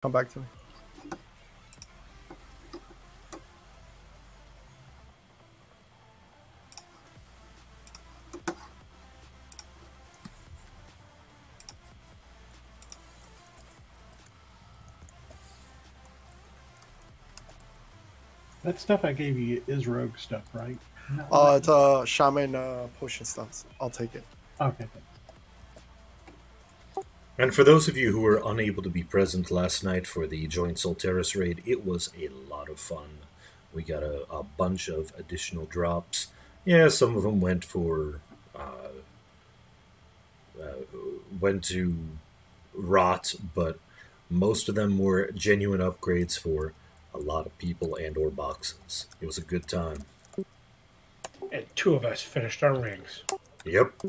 Come back to me. That stuff I gave you is rogue stuff, right? No, It's shaman potion stuff. I'll take it. okay. And for those of you who were unable to be present last night for the joint Solteris raid, it was a lot of fun. We got a bunch of additional drops. Yeah, some of them went for went to rot, but most of them were genuine upgrades for a lot of people and or boxes. It was a good time. And two of us finished our rings. Yep.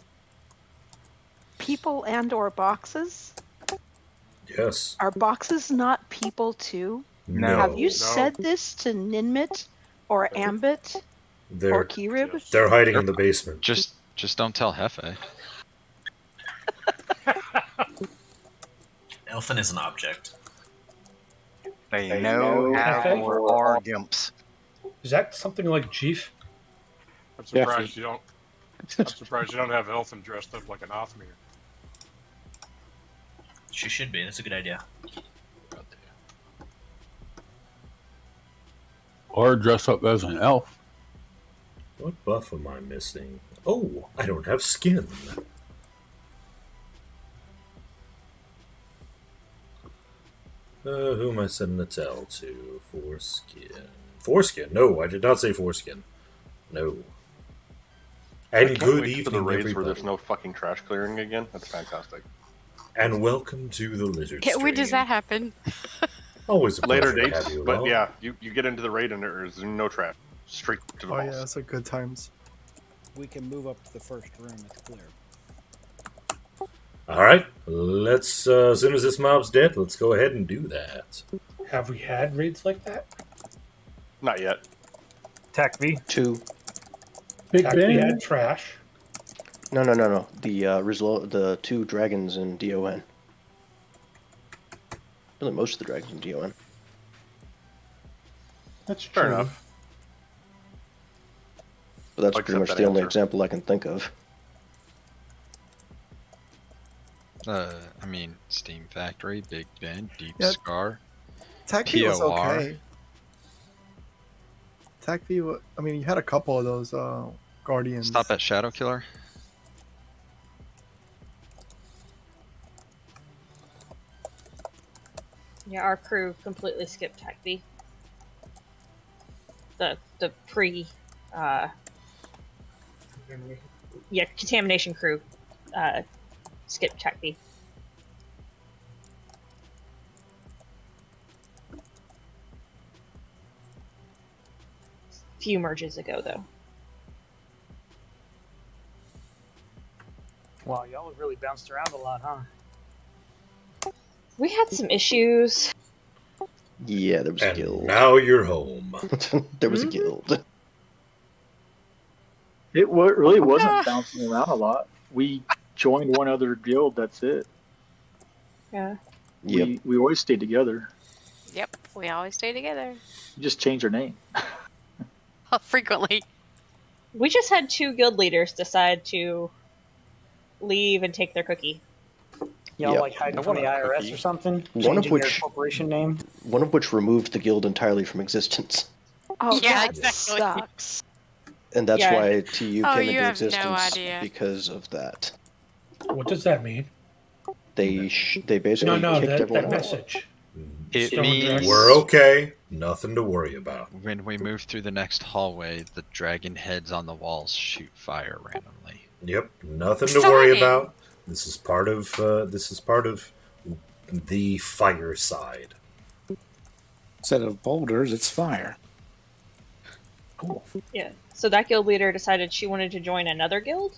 People and or boxes? Yes. Are boxes not people too? No. Have you said this to Ninmit or Ambit or They're Kirib? they're hiding in the basement. Just don't tell Hefe. Elfin is an object. They know how Okay. or are gimps. Is that something like Jeef? I'm surprised you don't. I'm surprised you don't have Elfin dressed up like an Othmere. She should be. That's a good idea. Or dress up as an elf. What buff am I missing? Oh, I don't have skin. Who am I sending the tell to? Foreskin. Foreskin? No, I did not say foreskin. No. I And can't good wait evening, for the raids where everybody. there's no fucking trash clearing again. That's fantastic. And welcome to the Lizard Yeah, when Stream. does that happen? Always a Later pleasure to dates, have you but along. yeah, you get into the raid and there's no trash. Straight to the Oh boss. yeah, that's a good times. We can move up to the first room. It's clear. All right, let's. As soon as this mob's dead, let's go ahead and do that. Have we had raids like that? Not yet. Tech V. Two. We Ben. had trash. No. The two dragons in DON. Really, most of the dragons in DON. That's Fair true. enough. But that's I'll pretty much accept the that only answer. example I can think of. I mean, Steam Factory, Big Ben, Deep Yeah. Scar. Tacti was POR. okay. Tacti, I mean, you had a couple of those guardians. Stop at Shadow Killer. Yeah, our crew completely skipped Tech B. The pre contamination crew skipped Tech B. Few merges ago though. Wow, y'all have really bounced around a lot, huh? We had some issues. Yeah, there was a And guild. now you're home. There was a guild. It really wasn't bouncing around a lot. We joined one other guild. That's it. Yeah. Yep. We always stayed together. Yep, we always stay together. You just changed our name. Frequently. We just had two guild leaders decide to leave and take their cookie. Y'all Yep. like hiding I from the want a IRS cookie. or something? One of Changing which- their corporation name. One of which removed the guild entirely from existence. Oh, Yeah, that exactly. sucks. And that's Yeah. why TU Oh, came you into have no existence idea. because of that. What does that mean? They basically No, kicked that everyone out. message. It Stone means We're okay. Nothing to worry about. when we move through the next hallway, the dragon heads on the walls shoot fire randomly. Yep, nothing to worry Exciting. about. This is part of the fire side. Instead of boulders, it's fire. Cool. Yeah. So that guild leader decided she wanted to join another guild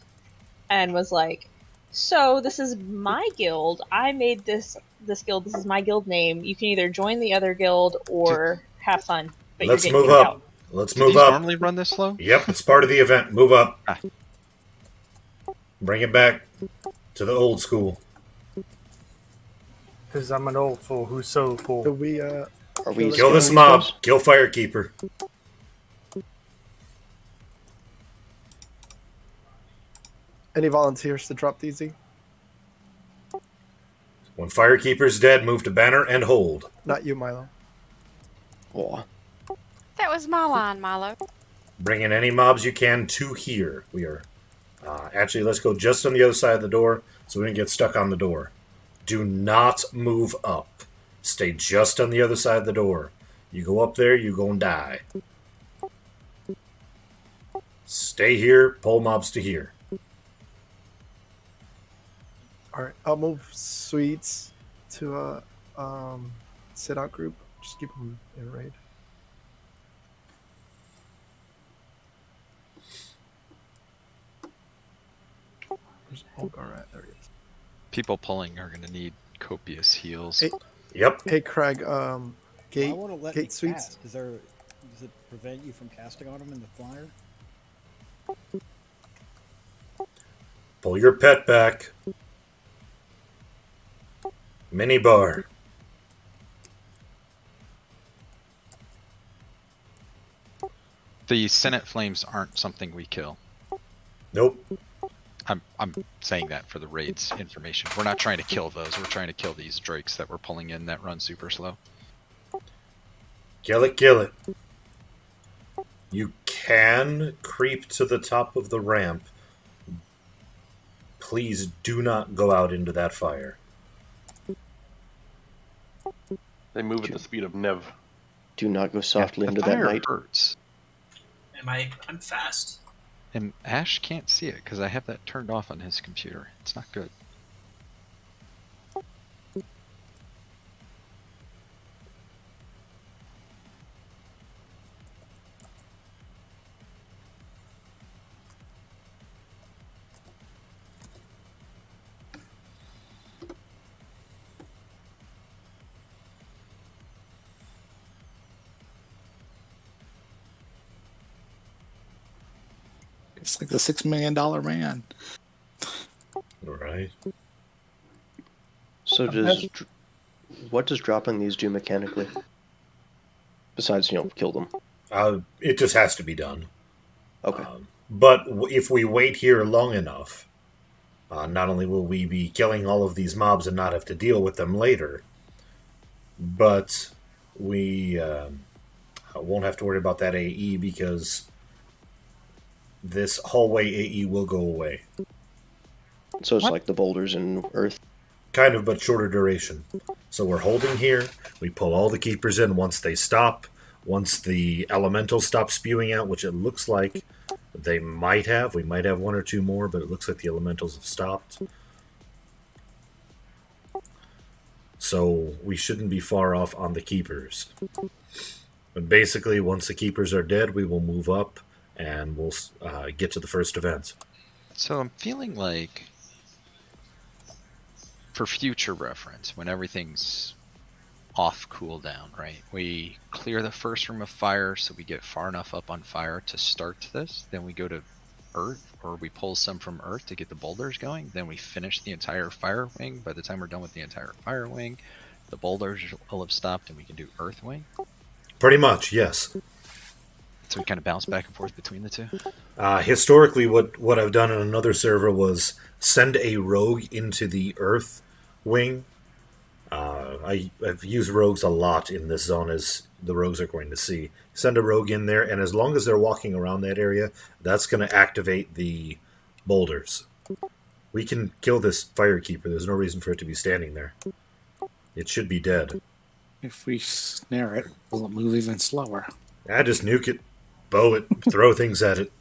and was like, so this is my guild. I made this guild. This is my guild name. You can either join the other guild or have fun. But Let's you're move getting up. out. Let's Do move these up. normally run this slow? Yep, it's part of the event. Move up. Ah. Bring it back to the old school. Because I'm an old fool who's so Do full. we Are we Kill Kill this killing mob. these guys? Kill Firekeeper. any volunteers to drop these? When Firekeeper's dead, move to banner and hold. Not you, Milo. Oh, That was my line, Milo. Bring in any mobs you can to here. We are... actually, let's go just on the other side of the door so we don't get stuck on the door. Do not move up. Stay just on the other side of the door. You go up there, you're going to die. Stay here, pull mobs to here. All right, I'll move Sweets to a sit out group. Just keep them in raid. Where's Olgar at? There he is. People pulling are going to need copious heals. Hey, Yep. hey Craig. I Gate want to let me Gate Sweets. cast. Does it prevent you from casting on them in the flyer? Pull your pet back. Mini bar. The Senate Flames aren't something we kill. Nope. I'm saying that for the raids information. We're not trying to kill those. We're trying to kill these drakes that we're pulling in that run super slow. Kill it, kill it. You can creep to the top of the ramp. Please do not go out into that fire. They move at the speed of Nev. do not go softly the into that fire night. hurts. I'm fast. And Ash can't see it because I have that turned off on his computer. It's not good. It's like the $6 million man. Right. So what does dropping these do mechanically? Besides, kill them. It just has to be done. Okay. But if we wait here long enough, not only will we be killing all of these mobs and not have to deal with them later, but we won't have to worry about that AE because this hallway AE will go away. So it's like the boulders in Earth. Kind of, but shorter duration. So we're holding here. We pull all the keepers in once they stop. Once the elementals stop spewing out, which it looks like they might have. We might have one or two more, but it looks like the elementals have stopped. So we shouldn't be far off on the keepers. But basically, once the keepers are dead, we will move up and we'll get to the first event. So I'm feeling like, for future reference, when everything's off cooldown, right? We clear the first room of fire so we get far enough up on fire to start this. Then we go to Earth, or we pull some from Earth to get the boulders going. Then we finish the entire fire wing. By the time we're done with the entire fire wing, the boulders will have stopped and we can do Earth wing. Pretty much, yes. So we kind of bounce back and forth between the two. Historically, what I've done on another server was send a rogue into the Earth wing. I've used rogues a lot in this zone, as the rogues are going to see. Send a rogue in there, and as long as they're walking around that area, that's going to activate the boulders. We can kill this firekeeper. There's no reason for it to be standing there. It should be dead. If we snare it, will it move even slower? Just nuke it, bow it, throw things at it,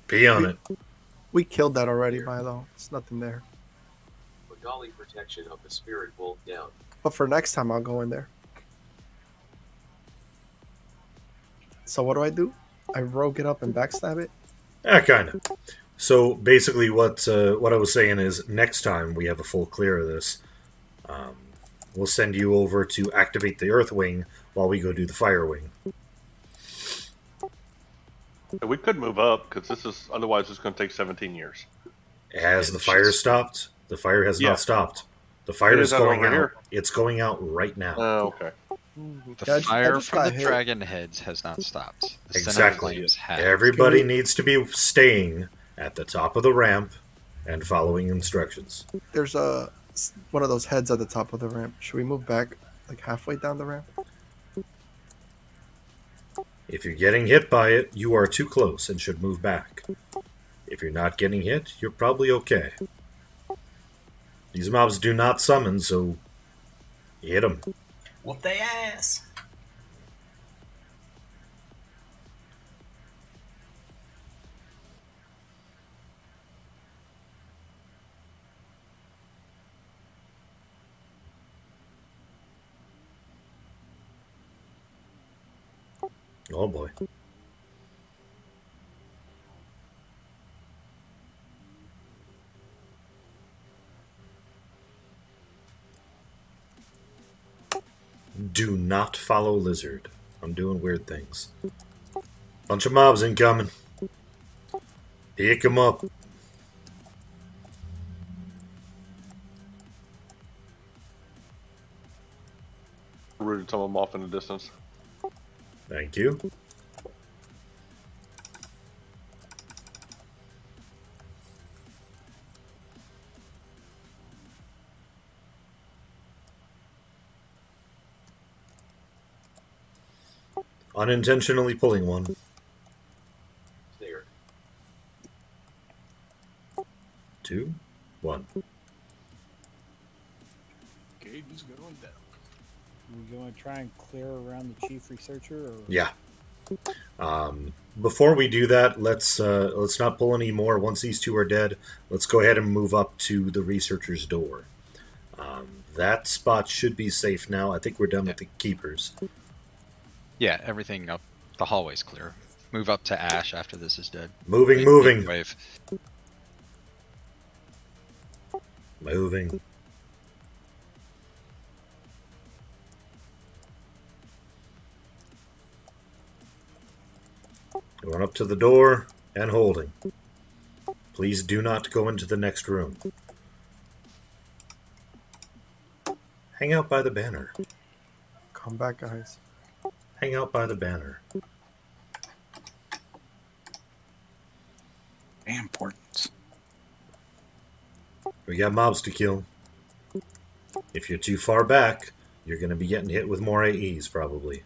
pee on it. We killed that already, Milo. There's nothing there. Golly protection of the spirit wolf down. But for next time, I'll go in there. So what do? I rogue it up and backstab it? Yeah, kind of. So basically what I was saying is next time we have a full clear of this, we'll send you over to activate the Earth Wing while we go do the Fire Wing. We could move up because otherwise it's going to take 17 years. Has the fire stopped? The fire has not stopped. The fire is It is going over out. here. It's going out right now. Oh, okay. The fire just from got the hit. dragon heads has not stopped. The center Exactly. flames have. Everybody Can we- needs to be staying at the top of the ramp and following instructions. There's one of those heads at the top of the ramp. Should we move back like halfway down the ramp? If you're getting hit by it, you are too close and should move back. If you're not getting hit, you're probably okay. These mobs do not summon, so hit them. Whoop they ass. Oh boy. Do not follow lizard. I'm doing weird things. Bunch of mobs incoming. Pick 'em up. Rooted some of them off in the distance. Thank you. Unintentionally pulling one. There. 2, 1. Gauge is going down. We going to try and clear around the chief researcher? Or? Yeah. Before we do that, let's not pull any more. Once these two are dead, let's go ahead and move up to the researcher's door. That spot should be safe now. I think we're done with the keepers. Yeah, everything up the hallway's clear. Move up to Ash after this is dead. Moving, Big moving. Wave. Moving. Going up to the door and holding. Please do not go into the next room. Hang out by the banner. Come back, guys. Hang out by the banner. Important. We got mobs to kill. If you're too far back, you're going to be getting hit with more AEs, probably.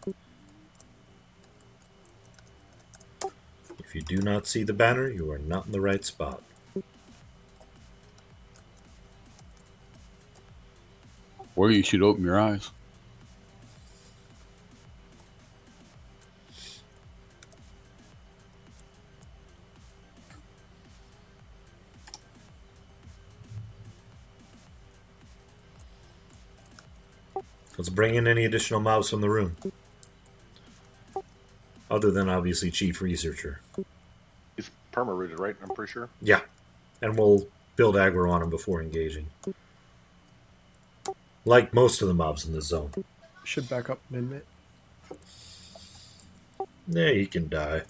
If you do not see the banner, you are not in the right spot. Or you should open your eyes. Let's bring in any additional mobs from the room. Other than, obviously, Chief Researcher. He's perma-rooted, right? I'm pretty sure. Yeah. And we'll build aggro on him before engaging. Like most of the mobs in the zone. Should back up Ninmit. Yeah, he can die.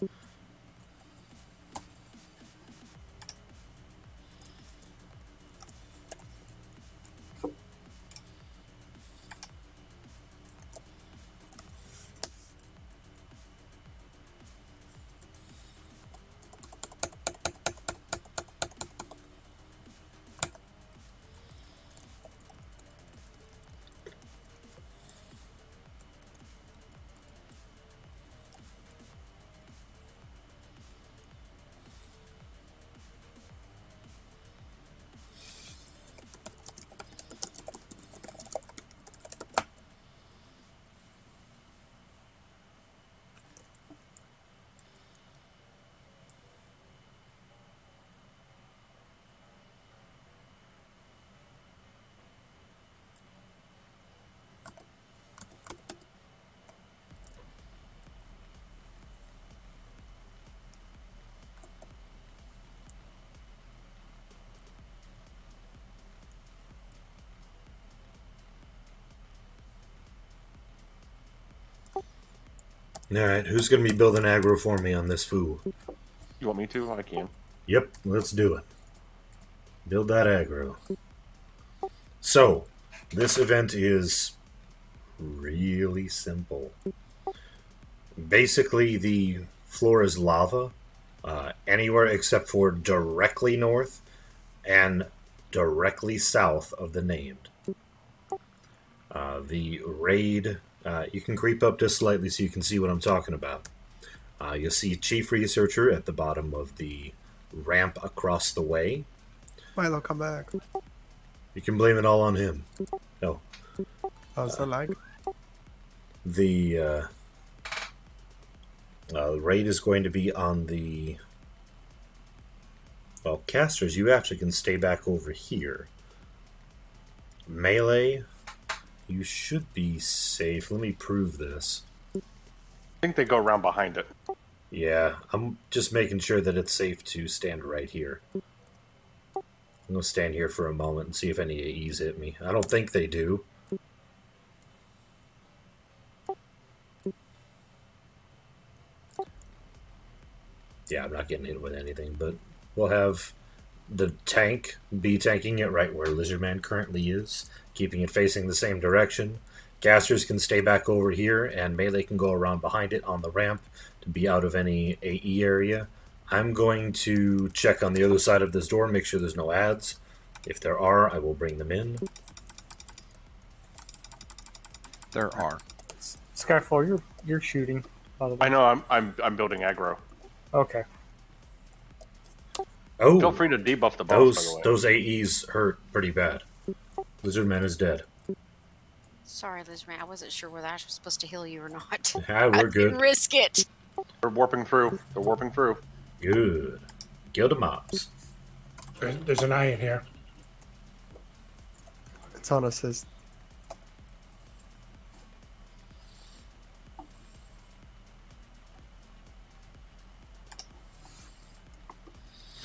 Alright, who's going to be building aggro for me on this fool? You want me to? I can. Yep, let's do it. Build that aggro. So, This event is really simple. Basically, the floor is lava anywhere except for directly north and directly south of the named. The raid, you can creep up just slightly so you can see what I'm talking about. You'll see Chief Researcher at the bottom of the ramp across the way. Milo, come back. You can blame it all on him. No. How's the lag? The raid is going to be on the... Well, casters, you actually can stay back over here. Melee, you should be safe. Let me prove this. I think they go around behind it. Yeah, I'm just making sure that it's safe to stand right here. I'm going to stand here for a moment and see if any AEs hit me. I don't think they do. Yeah, I'm not getting hit with anything, but we'll have the tank be tanking it right where Lizardman currently is, keeping it facing the same direction. Casters can stay back over here, and Melee can go around behind it on the ramp to be out of any AE area. I'm going to check on the other side of this door, make sure there's no ads. If there are, I will bring them in. There are. Skyfall, you're shooting. By the way. I know. I'm building aggro. Okay. Oh, Feel free to debuff the boss. By the way, those AEs hurt pretty bad. Lizardman is dead. Sorry, Lizman. I wasn't sure whether I was supposed to heal you or not. Ah, we're I good. didn't risk it. they're warping through. They're warping through. Good. Kill the mobs. There's an eye in here. It's on assist.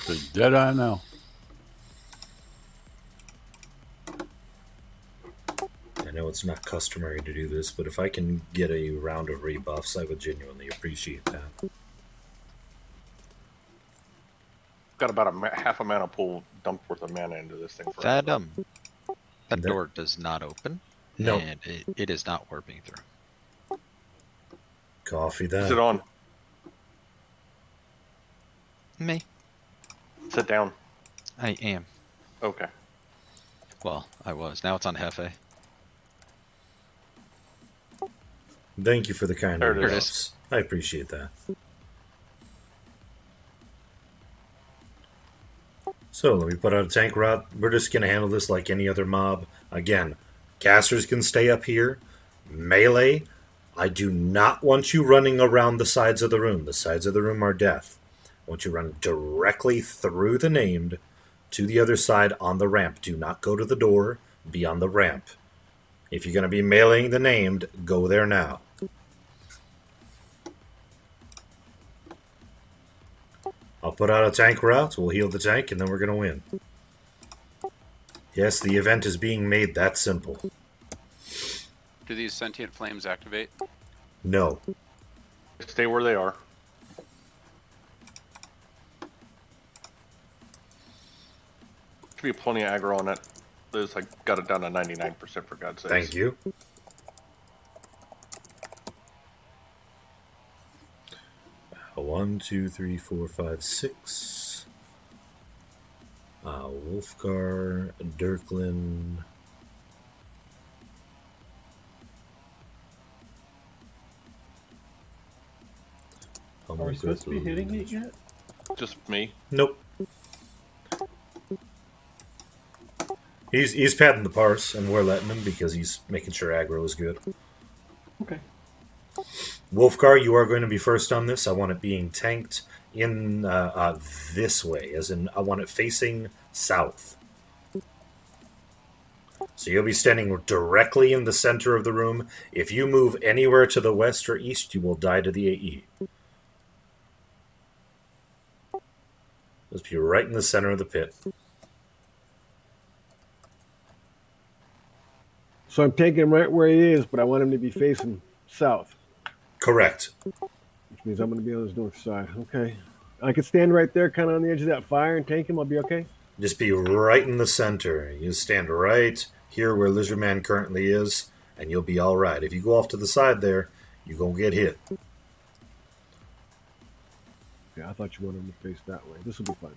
The dead eye now. I know it's not customary to do this, but if I can get a round of rebuffs, I would genuinely appreciate that. Got about half a mana pool dumped worth of mana into this thing. For That that door does not open. No. And it is not warping through. Coffee that. Is it on? Me. Sit down. I am. Okay. Well, I was. Now it's on Hefe. Thank you for the kind There it is. rebuffs. I appreciate that. So let me put out a tank route. We're just going to handle this like any other mob. Again, casters can stay up here. Melee, I do not want you running around the sides of the room. The sides of the room are death. I want you to run directly through the named to the other side on the ramp. Do not go to the door. Be on the ramp. If you're going to be meleeing the named, go there now. I'll put out a tank route, we'll heal the tank, and then we're going to win. Yes, the event is being made that simple. Do these sentient flames activate? No. Stay where they are. Should be plenty of aggro on it. Liz, I got it down to 99% for God's sake. Thank you. One, two, three, four, five, six. Wolfgar, Dirklin. Are we supposed to be hitting it yet? Just me. Nope. He's patting the parse, and we're letting him because he's making sure aggro is good. Okay. Wolfgar, you are going to be first on this. I want it being tanked in this way, as in I want it facing south. So you'll be standing directly in the center of the room. If you move anywhere to the west or east, you will die to the AE. Just be right in the center of the pit. So I'm taking him right where he is, but I want him to be facing south. Correct. Which means I'm going to be on his north side. Okay. I can stand right there, kind of on the edge of that fire, and tank him. I'll be okay. Just be right in the center. You stand right here where Lizardman currently is, and you'll be all right. If you go off to the side there, you're gonna get hit. Yeah, I thought you wanted him to face that way. This will be fun.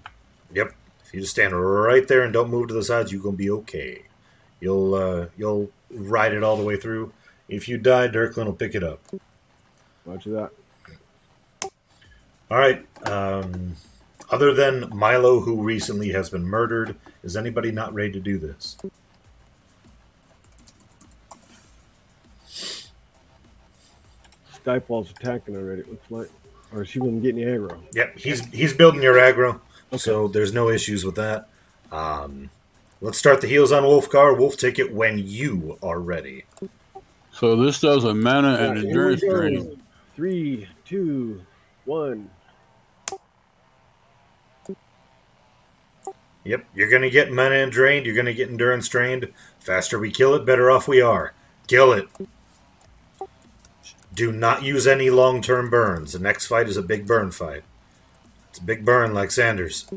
Yep. If you just stand right there and don't move to the sides, you're gonna be okay. You'll ride it all the way through. If you die, Dirklin will pick it up. Roger that. All right. Other than Milo, who recently has been murdered, is anybody not ready to do this? Skyfall's attacking already, it looks like. Or she wouldn't get any aggro. Yep, he's building your aggro, so there's no issues with that. Let's start the heals on Wolfgar. Wolf, take it when you are ready. So this does a mana and endurance Here we drain. go. 3, 2, 1. Yep, you're going to get mana and drained. You're going to get endurance drained. Faster we kill it, better off we are. Kill it. Do not use any long-term burns. The next fight is a big burn fight. It's a big burn like Sanders.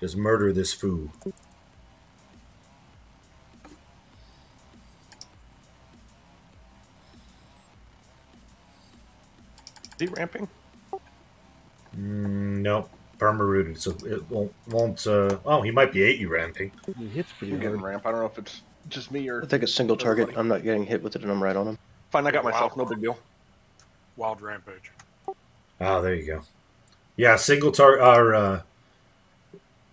Just murder this fool. Is he ramping? Nope. Perma-rooted, so it won't oh, he might be 8 ramping. He hits pretty I'm getting hard. ramp. I don't know if it's just me or... I think it's single target. I'm not getting hit with it and I'm right on him. Fine, I got myself. No big deal. Wild rampage. Oh, there you go. Yeah, single target,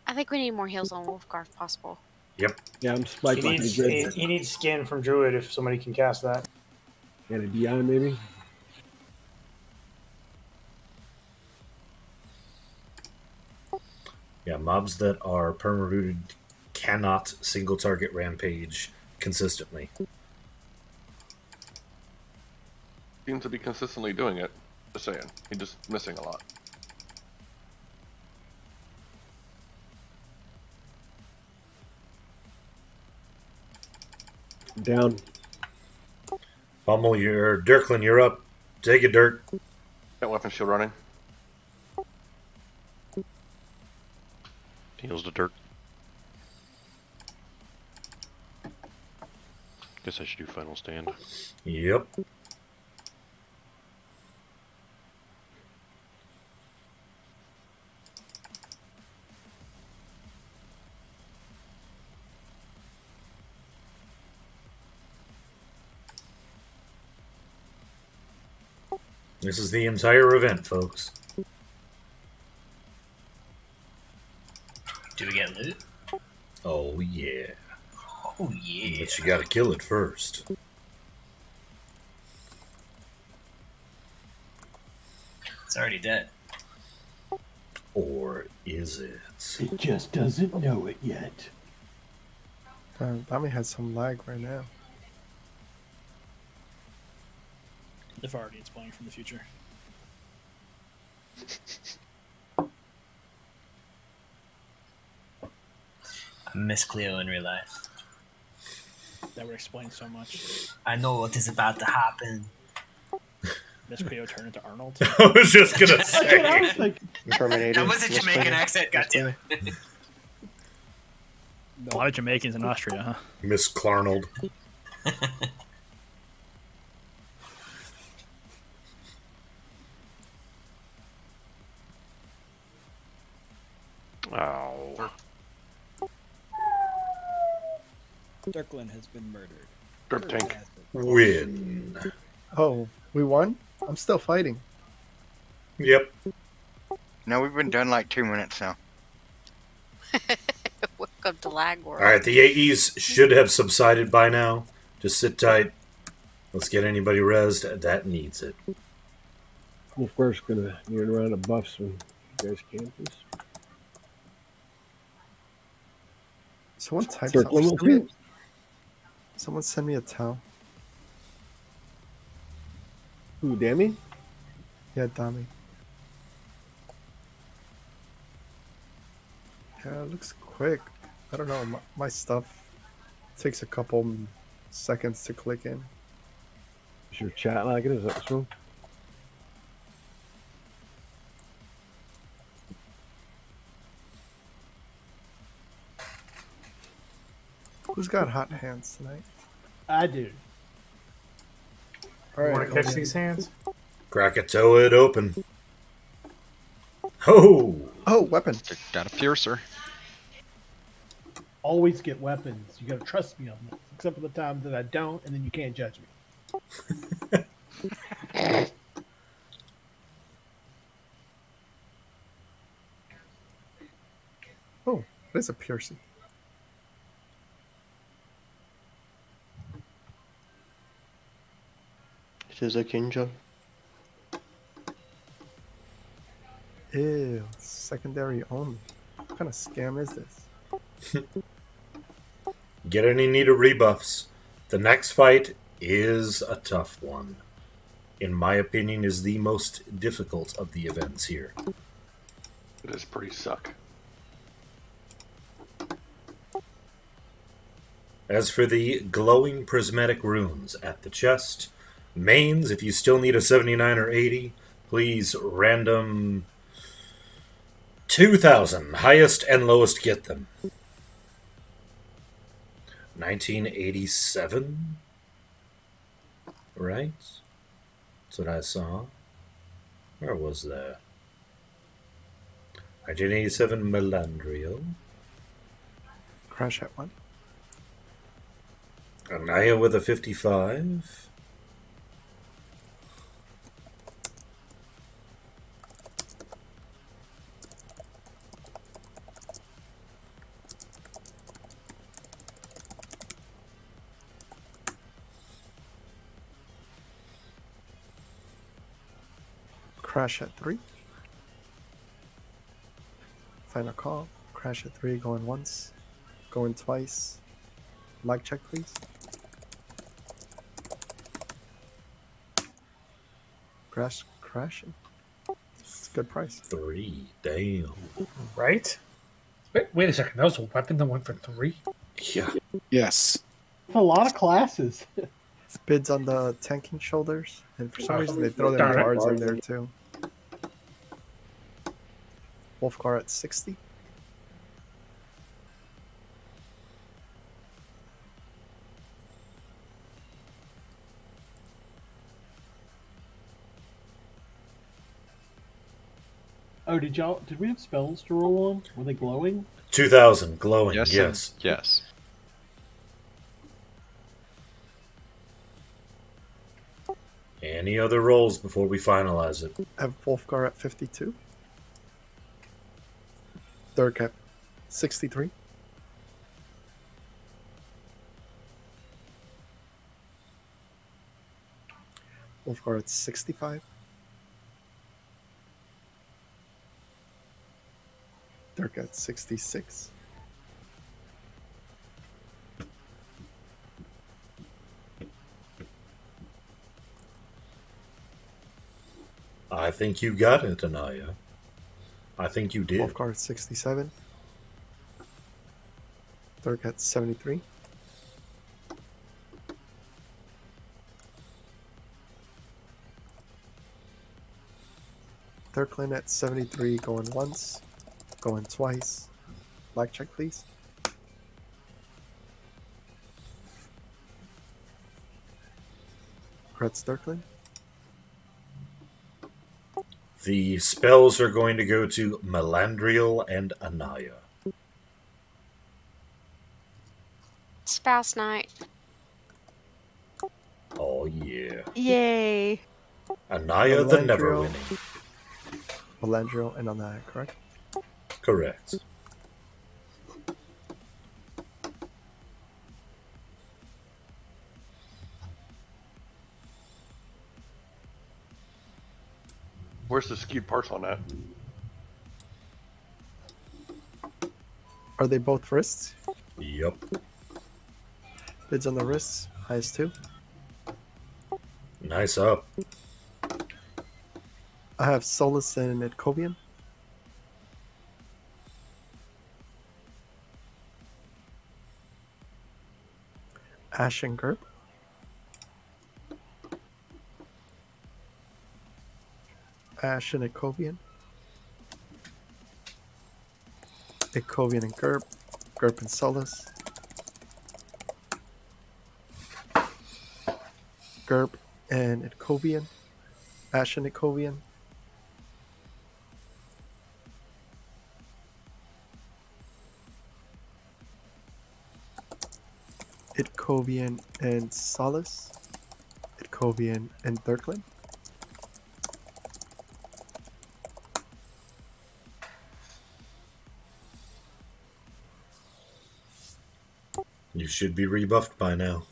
I think we need more heals on Wolfgar if possible. Yep. Yeah, I'm spiked He like needs, a good. he needs skin from Druid if somebody can cast that. And a DI maybe? Yeah, mobs that are perma-rooted cannot single target rampage consistently. Seems to be consistently doing it. Just saying. He's just missing a lot. Down. Pummel, Dirklin, you're up. Take it, Dirk. Got weapon shield running. Heals to Dirk. Guess I should do final stand. Yep. This is the entire event, folks. Do we get loot? Oh, yeah. Oh, yeah. But you gotta kill it first. It's already dead. Or is it? It just doesn't know it yet. Dami has some lag right now. If already it's playing from the future. I miss Cleo in real life. That would explain so much. I know what is about to happen. Miss Cleo turned into Arnold. I was just gonna say. Terminator. That was a Jamaican accent, goddamn. A lot of Jamaicans in Austria, huh? Miss Clarnold. Oh. Dirklin has been murdered. Drip tank. Win. Oh, we won? I'm still fighting. Yep. No, we've been done like 2 minutes now. Welcome to lag world. Alright, the AEs should have subsided by now. Just sit tight. Let's get anybody rezzed that needs it. Wolfgar's gonna need a round of buffs when you guys can, please. Someone type Sir, something. one more Someone send me a towel. Who, Dami? Yeah, Dami. Yeah, it looks quick. I don't know. My stuff takes a couple seconds to click in. Is your chat lagging? Is that what's wrong? Who's got hot hands tonight? I do. All You right, want to catch Odin. these hands? Krakatoa it open. Ho! Oh, weapon. Got a piercer. Always get weapons. You gotta trust me on this. Except for the times that I don't, and then you can't judge me. Oh, it is a piercing. It is a Kinja. Ew, secondary only. What kind of scam is this? Get any need of rebuffs. The next fight is a tough one. In my opinion, is the most difficult of the events here. It is pretty suck. As for the glowing prismatic runes at the chest, mains, if you still need a 79 or 80, please random 2,000. Highest and lowest get them. 1987? Right? That's what I saw. Where was that? 1987 Melandrio. Crash at one. Anaya with a 55. Crash at 3. Final call. Crash at 3, going once. Going twice. Mic check, please. Crashing. It's a good price. 3. Damn. Right? Wait a second. That was a weapon that went for 3? Yeah. Yes. It's a lot of classes. Bids on the tanking shoulders, and for some reason they throw their Darn it. cards in there too. Wolfgar at 60. Oh, did we have spells to roll on? Were they glowing? 2000 glowing. Yes. Yes. Yes. Any other rolls before we finalize it? I have Wolfgar at 52. Dirk at 63. Wolfgar at 65. Dirk at 66. I think you got it, Anaya. I think you did. Wolfgar at 67. Dirk at 73. Dirklin at 73, going once, going twice. Black check, please. Kretz Dirklin. The spells are going to go to Melandriel and Anaya. Spouse night. Oh, yeah. Yay. Anaya the never Melandriel. winning. Melandriel and Anaya, correct? Correct. Where's the skewed parts on that? Are they both wrists? Yep. Bids on the wrists, highest 2. Nice up. I have Solus and Edcovian. Ash and Gerb. Ash and Edcovian. Edcovian and Gerb. Gerb and Solus. Gerp and Itkovian. Ash and Itkovian. Itkovian and Solace. Itkovian and Thurklin. You should be rebuffed by now.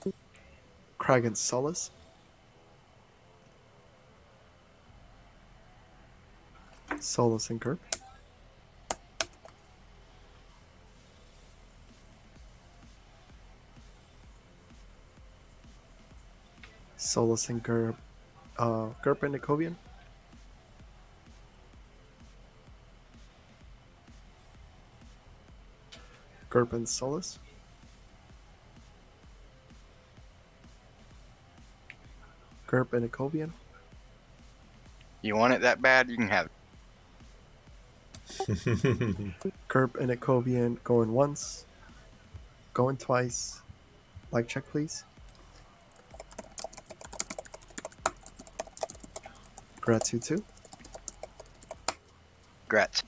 Crag and Solace. Solace and Gerp. Solace and Gerp. Gerp and Itkovian. Gerp and Solace. Gerp and Itkovian. You want it that bad, you can have it. Gerp and Itkovian going once. Going twice. Like check, please. Grats, you too. Grats.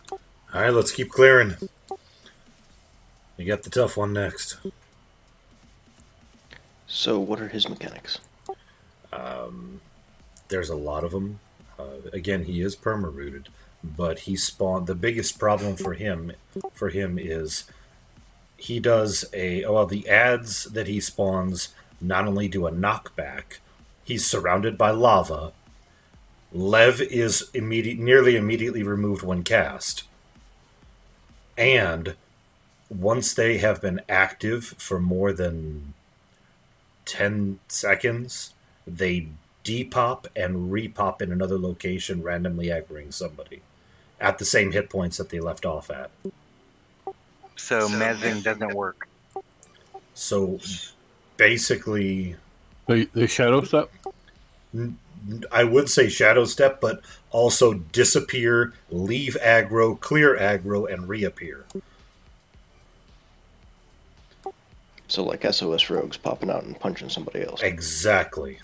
All right, let's keep clearing. You got the tough one next. So, what are his mechanics? There's a lot of them. Again, he is perma-rooted, but he spawned. The biggest problem for him is he does the ads that he spawns not only do a knockback, he's surrounded by lava. Lev is nearly immediately removed when cast. And once they have been active for more than 10 seconds, they depop and repop in another location, randomly aggroing somebody at the same hit points that they left off at. So mezzing doesn't work. So basically, the shadow step. I would say shadow step, but also disappear, leave aggro, clear aggro, and reappear. So, like SOS rogues popping out and punching somebody else. Exactly.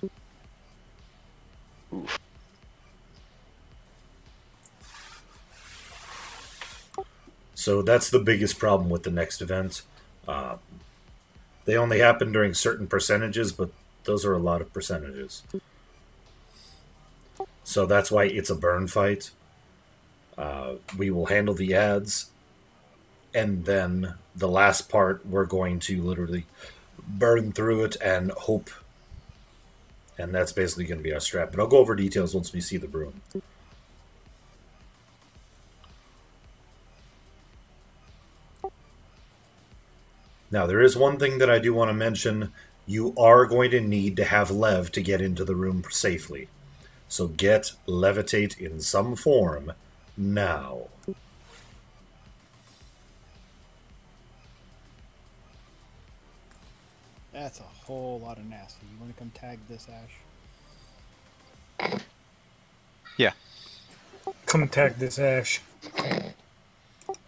Oof. So that's the biggest problem with the next event. They only happen during certain percentages, but those are a lot of percentages. So that's why it's a burn fight. We will handle the ads, and then the last part, we're going to literally burn through it and hope. And that's basically going to be our strat. But I'll go over details once we see the broom. Now, there is one thing that I do want to mention. You are going to need to have Lev to get into the room safely. So get Levitate in some form now. That's a whole lot of nasty. You want to come tag this, Ash? Yeah. Come tag this Ash.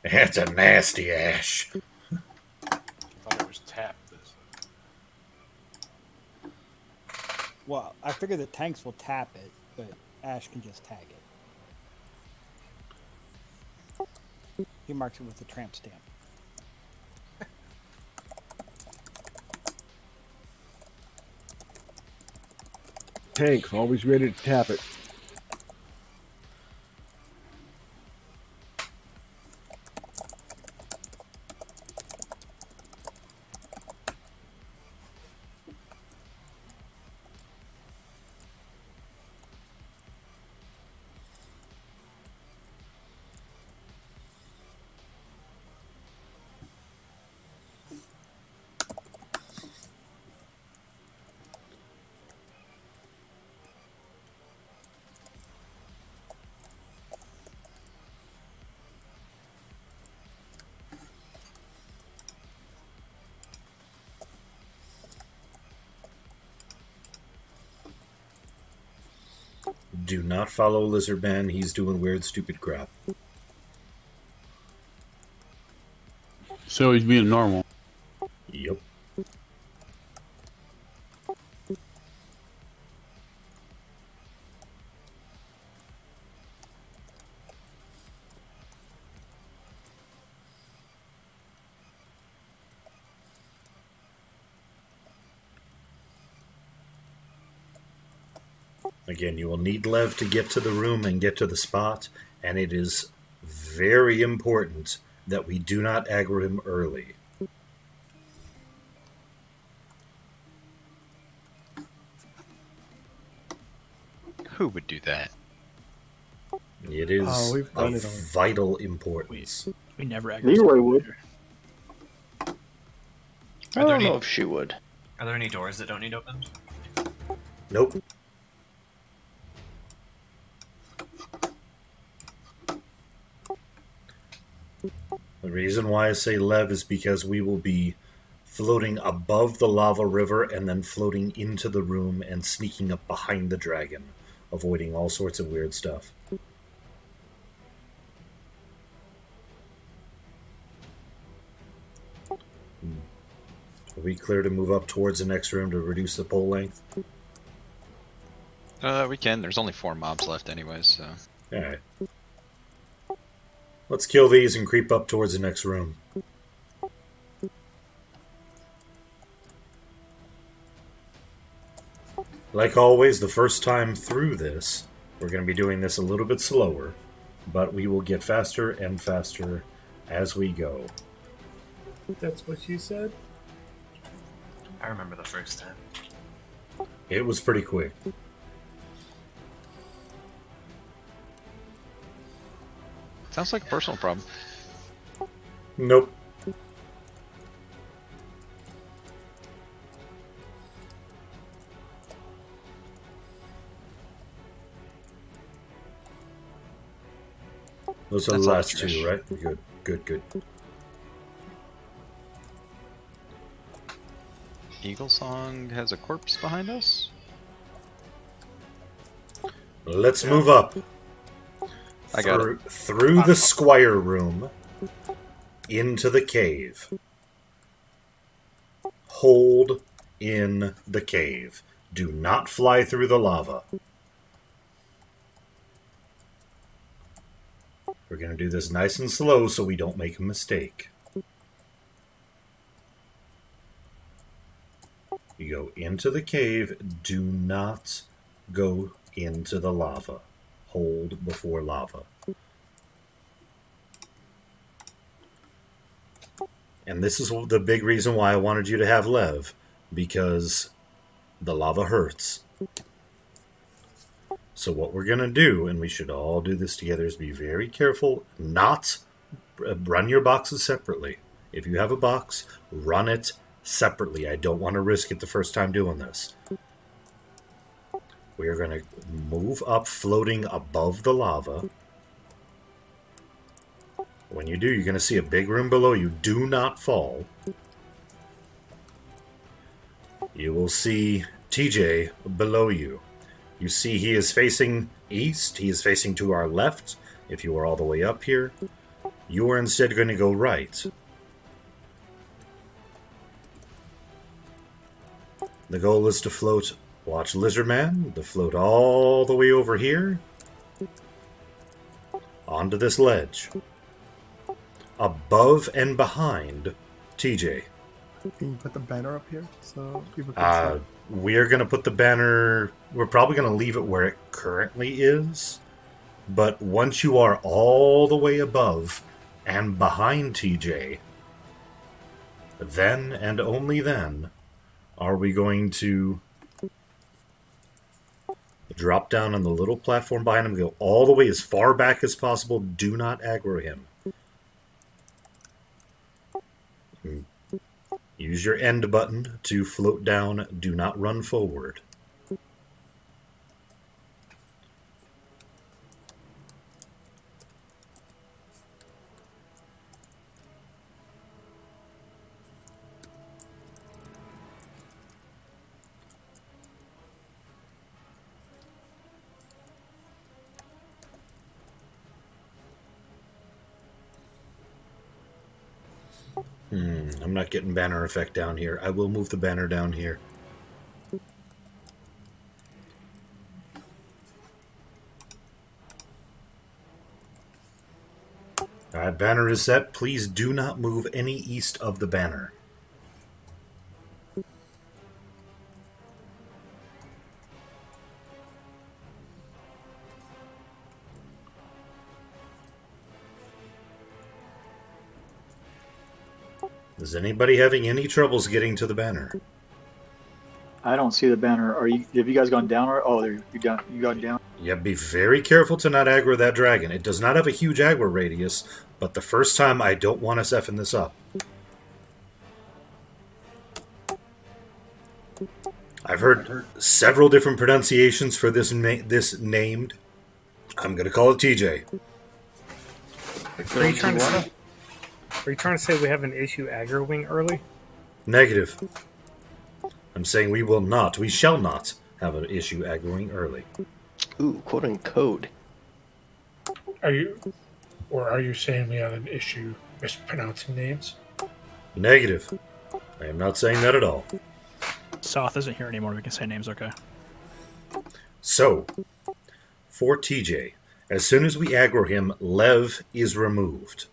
That's a nasty Ash. I thought it was tap this. Well, I figure the tanks will tap it, but Ash can just tag it. He marks it with a tramp stamp. Tanks, always ready to tap it. Do not follow Lizardman. He's doing weird, stupid crap. So he's being normal. Yep. Again, you will need Lev to get to the room and get to the spot, and it is very important that we do not aggro him early. Who would do that? It is we've done of it already. vital importance. We never aggro. Leroy would. I there don't any- know if she would. Are there any doors that don't need opened? Nope. The reason why I say Lev is because we will be floating above the lava river and then floating into the room and sneaking up behind the dragon, avoiding all sorts of weird stuff. Are we clear to move up towards the next room to reduce the pole length? We can. There's only 4 mobs left anyways, so... Alright. Let's kill these and creep up towards the next room. Like always, the first time through this, we're going to be doing this a little bit slower, but we will get faster and faster as we go. That's what she said. I remember the first time. It was pretty quick. Sounds like a personal problem. Nope. Those are the That's all last Trish. two, right? Good, good, good. Eagle Song has a corpse behind us? Let's move up. I got it. Through the squire room into the cave. Hold in the cave. Do not fly through the lava. We're going to do this nice and slow so we don't make a mistake. You go into the cave. Do not go into the lava. Hold before lava. And this is the big reason why I wanted you to have Lev, because the lava hurts. So what we're going to do, and we should all do this together, is be very careful not run your boxes separately. If you have a box, run it separately. I don't want to risk it the first time doing this. We are going to move up, floating above the lava. When you do, you're going to see a big room below you. Do not fall. You will see TJ below you. You see he is facing east. He is facing to our left. If you are all the way up here, you are instead going to go right. The goal is to float. Watch Lizardman, to float all the way over here onto this ledge. Above and behind TJ. Can you put the banner up here so people can see? We're going to put the banner... We're probably going to leave it where it currently is. But once you are all the way above and behind TJ, then and only then are we going to drop down on the little platform behind him, go all the way as far back as possible. Do not aggro him. Use your end button to float down. Do not run forward. I'm not getting banner effect down here. I will move the banner down here. Alright, banner is set. Please do not move any east of the banner. Is anybody having any troubles getting to the banner? I don't see the banner. Have you guys gone down? Oh, there you got. You got down. Yeah, be very careful to not aggro that dragon. It does not have a huge aggro radius, but the first time I don't want us effing this up. I've heard several different pronunciations for this named. I'm going to call it TJ. Are you trying to say we have an issue aggroing early? Negative. I'm saying we will not. We shall not have an issue aggroing early. Ooh, quoting code. Are you saying we have an issue mispronouncing names? Negative. I am not saying that at all. SOF isn't here anymore. We can say names, okay? So, for TJ, as soon as we aggro him, Lev is removed.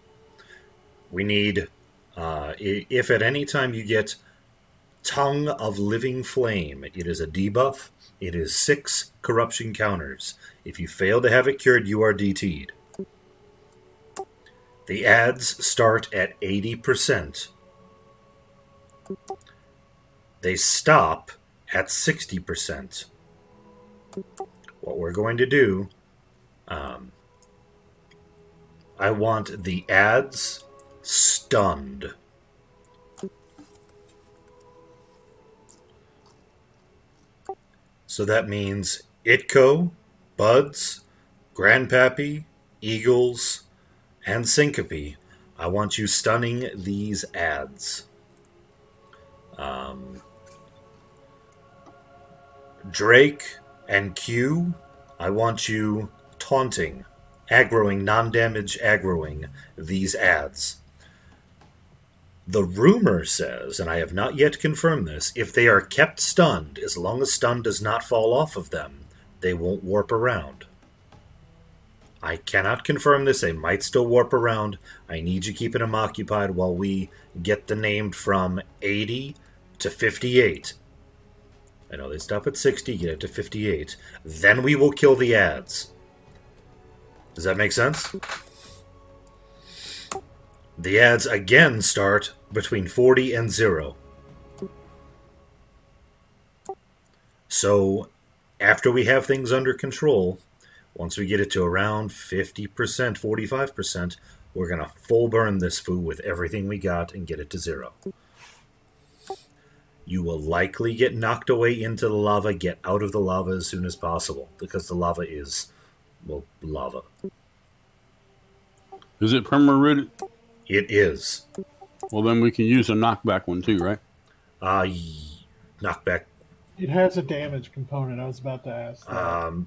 We need, if at any time you get Tongue of Living Flame, it is a debuff. It is 6 corruption counters. If you fail to have it cured, you are DT'd. The ads start at 80%. They stop at 60%. What we're going to do, I want the ads stunned. So that means Itko, Buds, Grandpappy, Eagles, and Syncope. I want you stunning these ads. Drake and Q, I want you taunting, aggroing, non-damage aggroing these ads. The rumor says, and I have not yet confirmed this, if they are kept stunned, as long as stun does not fall off of them, they won't warp around. I cannot confirm this. They might still warp around. I need you keeping them occupied while we get the named from 80 to 58. I know they stop at 60, get it to 58. Then we will kill the ads. Does that make sense? The ads again start between 40 and 0. So, after we have things under control, once we get it to around 50%, 45%, we're going to full burn this foo with everything we got and get it to 0. You will likely get knocked away into the lava. Get out of the lava as soon as possible, because the lava is, well, lava. Is it perma-rooted? It is. Well, then we can use a knockback one too, right? Knockback. It has a damage component. I was about to ask.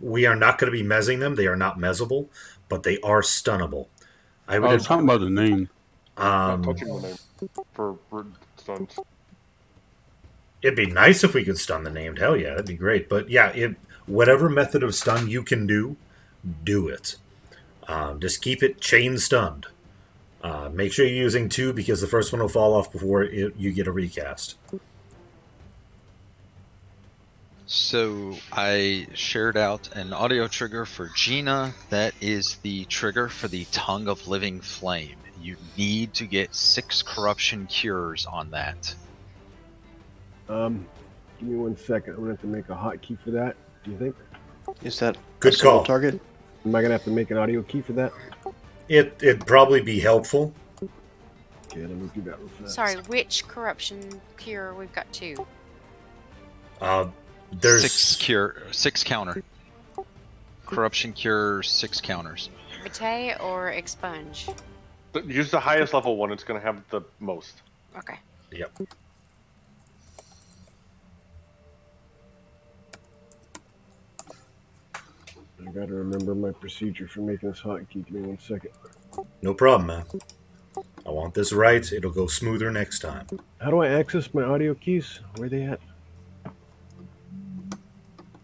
We are not going to be mezzing them. They are not mezzable, but they are stunnable. I was talking about the name. Touching the name for stuns. It'd be nice if we could stun the named. Hell yeah, that'd be great. But yeah, whatever method of stun you can do it. Just keep it chain stunned. Make sure you're using 2 because the first one will fall off before you get a recast. So I shared out an audio trigger for Gina. That is the trigger for the Tongue of Living Flame. You need to get 6 corruption cures on that. Give me 1 second. I'm gonna have to make a hotkey for that. Do you think? Is that good call? Target? Am I gonna have to make an audio key for that? It'd probably be helpful. Okay, let me do that real fast. Sorry, which corruption cure? We've got 2. There's 6 counter. Corruption cure, 6 counters. Vitae or expunge? Use the highest level one. It's going to have the most. Okay. Yep. I gotta remember my procedure for making this hotkey. Give me 1 second. No problem, man. I want this right. It'll go smoother next time. How do I access my audio keys? Where are they at?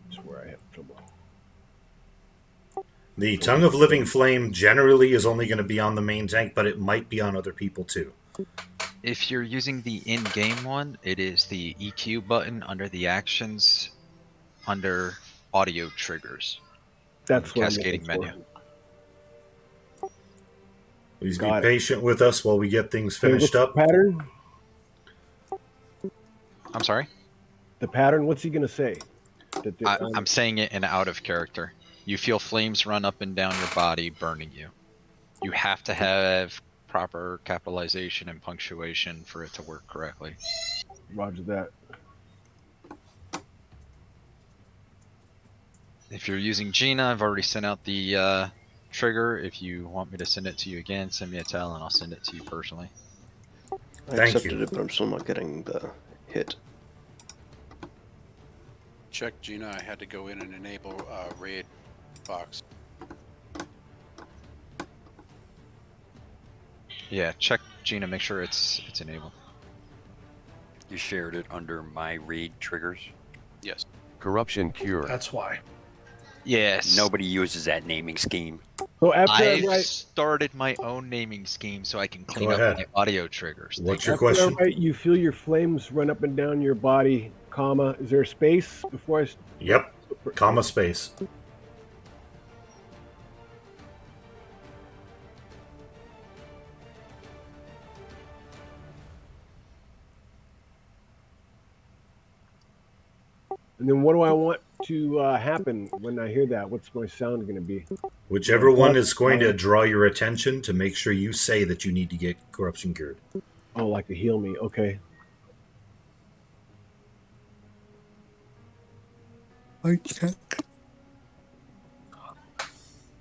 That's where I have trouble. The Tongue of Living Flame generally is only going to be on the main tank, but it might be on other people too. If you're using the in-game one, it is the EQ button under the actions, under audio triggers. That's what cascading menu. Please be patient with us while we get things finished up. Pattern? I'm sorry? The pattern, what's he going to say? I'm saying it in out of character. You feel flames run up and down your body, burning you. You have to have proper capitalization and punctuation for it to work correctly. Roger that. If you're using Gina, I've already sent out the trigger. If you want me to send it to you again, send me a tell and I'll send it to you personally. I accepted it, but I'm still not getting the hit. Check Gina. I had to go in and enable raid box. Yeah, check Gina, make sure it's enabled. You shared it under my raid triggers? Yes. Corruption cure. That's why. Yes. Nobody uses that naming scheme. So after I've started my own naming scheme so I can clean up my audio triggers. What's your after question? I write, you feel your flames run up and down your body, comma. Is there a space before I... Yep. Comma space. And then what do I want to happen when I hear that? What's my sound going to be? Whichever one is going to draw your attention to make sure you say that you need to get corruption cured. Oh, like to heal me. Okay. I check.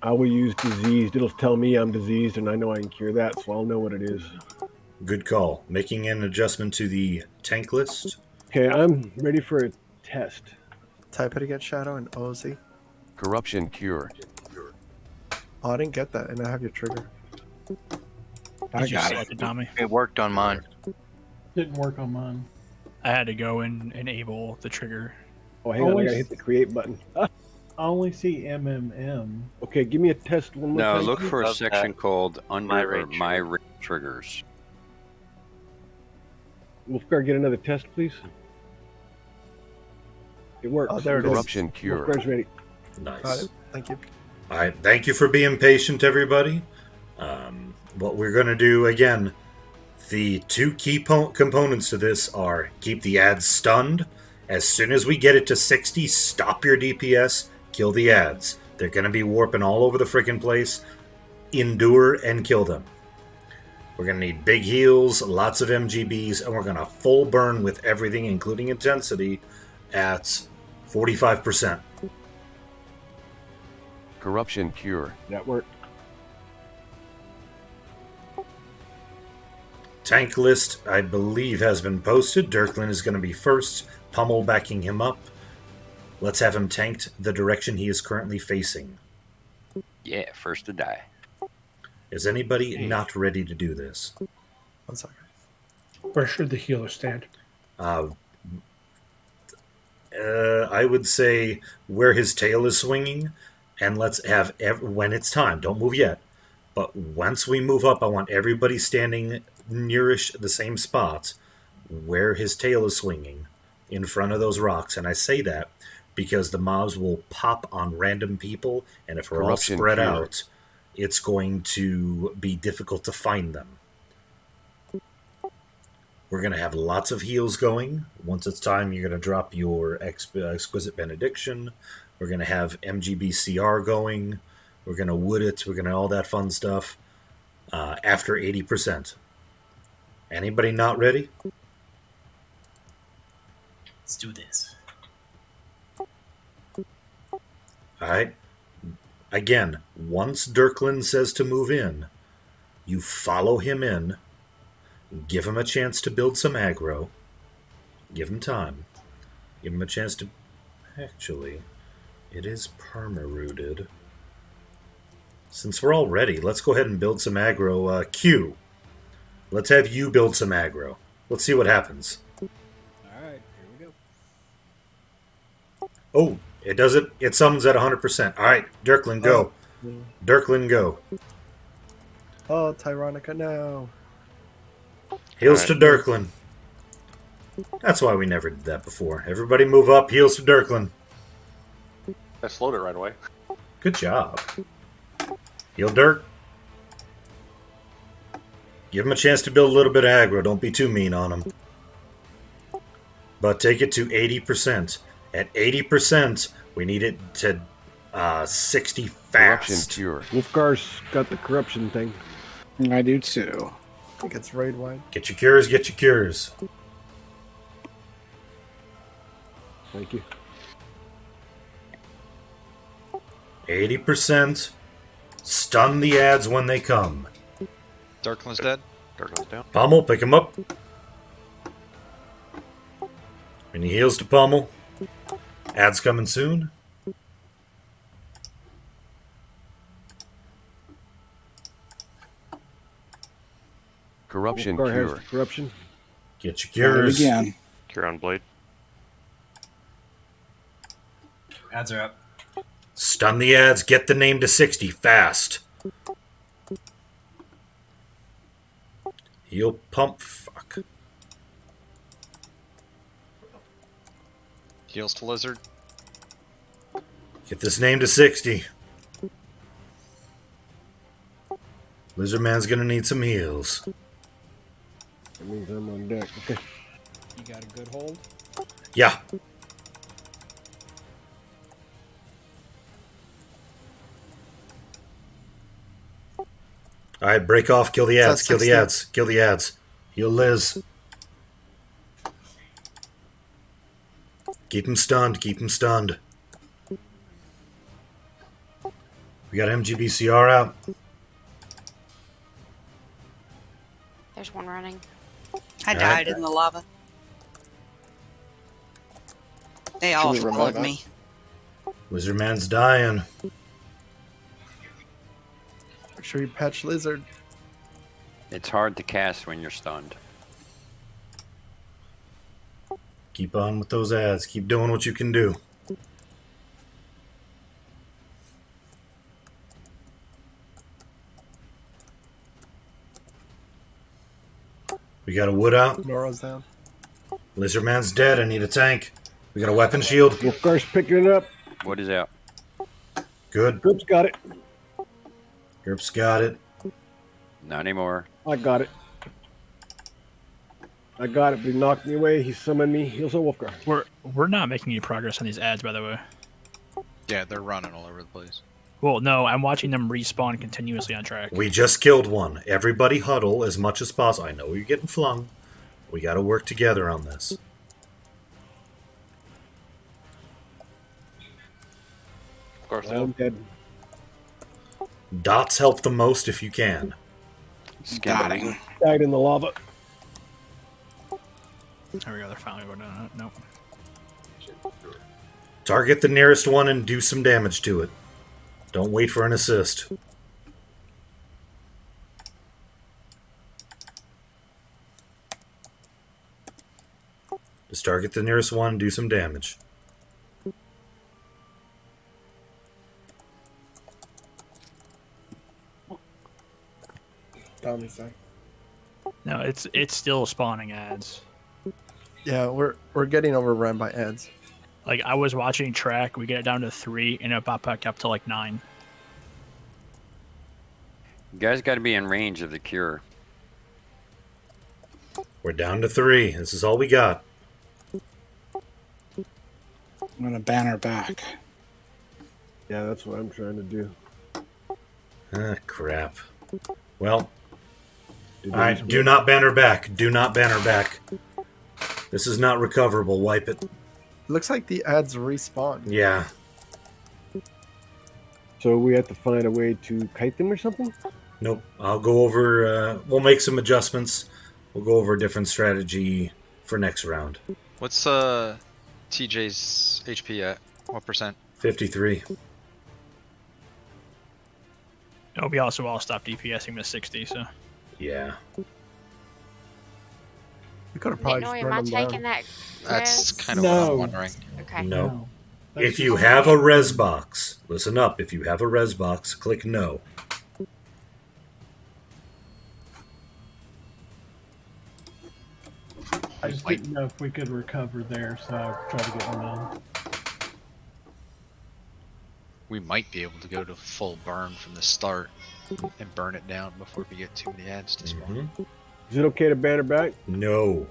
I will use diseased. It'll tell me I'm diseased, and I know I can cure that, so I'll know what it is. Good call. Making an adjustment to the tank list. Okay, I'm ready for a test. Type it again, Shadow and OZ. Corruption cure. Oh, I didn't get that, and I have your trigger. I got it. Tommy. It worked on mine. Didn't work on mine. I had to go and enable the trigger. Oh, hang on. I gotta hit the create button. I only see MMM. Okay, give me a test one more No, time. look for a Love section that. called under My or raid my raid triggers. Wolfgar, get another test, please. It works. Oh, there it is. Corruption cure. Wolfgar's ready. Nice. Got it. Thank you. All right. Thank you for being patient, everybody. What we're going to do again, the two key components to this are keep the ads stunned. As soon as we get it to 60, stop your DPS, kill the ads. They're going to be warping all over the freaking place. Endure and kill them. We're going to need big heals, lots of MGBs, and we're going to full burn with everything, including intensity, at 45%. Corruption cure. That worked. Tank list, I believe, has been posted. Dirklin is going to be first. Pummel backing him up. Let's have him tanked the direction he is currently facing. Yeah, first to die. Is anybody not ready to do this? 1 second. Where should the healer stand? I would say where his tail is swinging, and let's have when it's time. Don't move yet, but once we move up, I want everybody standing nearish the same spots where his tail is swinging, in front of those rocks. And I say that because the mobs will pop on random people, and if we're all Corruption spread cure. out, it's going to be difficult to find them. We're going to have lots of heals going. Once it's time, you're going to drop your Exquisite Benediction. We're going to have MGBCR going. We're going to wood it. We're going to all that fun stuff after 80%. Anybody not ready? Let's do this. All right. Again, once Dirklin says to move in, you follow him in. Give him a chance to build some aggro. Give him time. Give him a chance to... Actually, it is perma-rooted. Since we're all ready, let's go ahead and build some aggro. Q, let's have you build some aggro. Let's see what happens. Alright, here we go. Oh, it does it. It summons at 100%. All right, Dirklin, go. Dirklin, go. Oh, Tyronica, no. Heals to Dirklin. That's why we never did that before. Everybody move up. Heals to Dirklin. I slowed it right away. Good job. Heal Dirk. Give him a chance to build a little bit of aggro. Don't be too mean on him. but take it to 80%. At 80%, we need it to 60 Corruption fast. cure. Wolfgar's got the corruption thing. I do too. I think it's raid wide. Get your cures, get your cures. Thank you. 80%. Stun the ads when they come. Darklin's dead. Darklin's down. Pummel, pick him up. Any heals to Pummel. Ads coming soon. Corruption cure. Corruption. Get your cures. Again. Cure on blade. Ads are up. Stun the ads. Get the name to 60 fast. Heal pump. Fuck. Heals to lizard. Get this name to 60. Lizard Man's gonna need some heals. That means I'm on deck. Okay. You got a good hold? Yeah. Alright, break off, kill the ads, kill the ads, kill the ads. Heal Liz. Keep him stunned, keep him stunned. We got MGBCR out. There's one running. I died in the lava. They all followed me. Lizard Man's dying. Make sure you patch Lizard. It's hard to cast when you're stunned. Keep on with those ads. Keep doing what you can do. We got a wood out. Nora's down. Lizard Man's dead. I need a tank. We got a weapon shield. Wolfgar's picking it up. What is out? Good. Group's got it. Group's got it. Not anymore. I got it. I got it, but he knocked me away. He summoned me. Heals a Wolfgar. We're not making any progress on these ads, by the way. Yeah, they're running all over the place. Well, no, I'm watching them respawn continuously on track. We just killed one. Everybody huddle as much as possible. I know you're getting flung. We got to work together on this. Of course, I'm dead. Dots help the most if you can. Dying. Died in the lava. There we go, they're finally going down. Nope. Target the nearest one and do some damage to it. Don't wait for an assist. Just target the nearest one and do some damage. Tommy's down. No, it's still spawning ads. Yeah, we're getting overrun by ads. Like, I was watching track, we get it down to 3, and it popped back up to like 9. You guys got to be in range of the cure. We're down to 3. This is all we got. I'm gonna banner back. Yeah, that's what I'm trying to do. Ah, crap. Well, alright, do not banner back. Do not banner back. This is not recoverable. Wipe it. Looks like the ads respawn. Yeah. So we have to find a way to kite them or something? Nope. I'll go over... we'll make some adjustments. We'll go over a different strategy for next round. What's TJ's HP at? What percent? 53. No, we also all stopped DPSing to 60, so... Yeah. We could have probably No, just am I burned them taking down. that? That's res? kind of what I'm wondering. Okay. No. If you have a res box, listen up. If you have a res box, click no. I just didn't know if we could recover there, so I tried to get one done. We might be able to go to full burn from the start and burn it down before we get too many ads to spawn. Is it okay to banner back? No.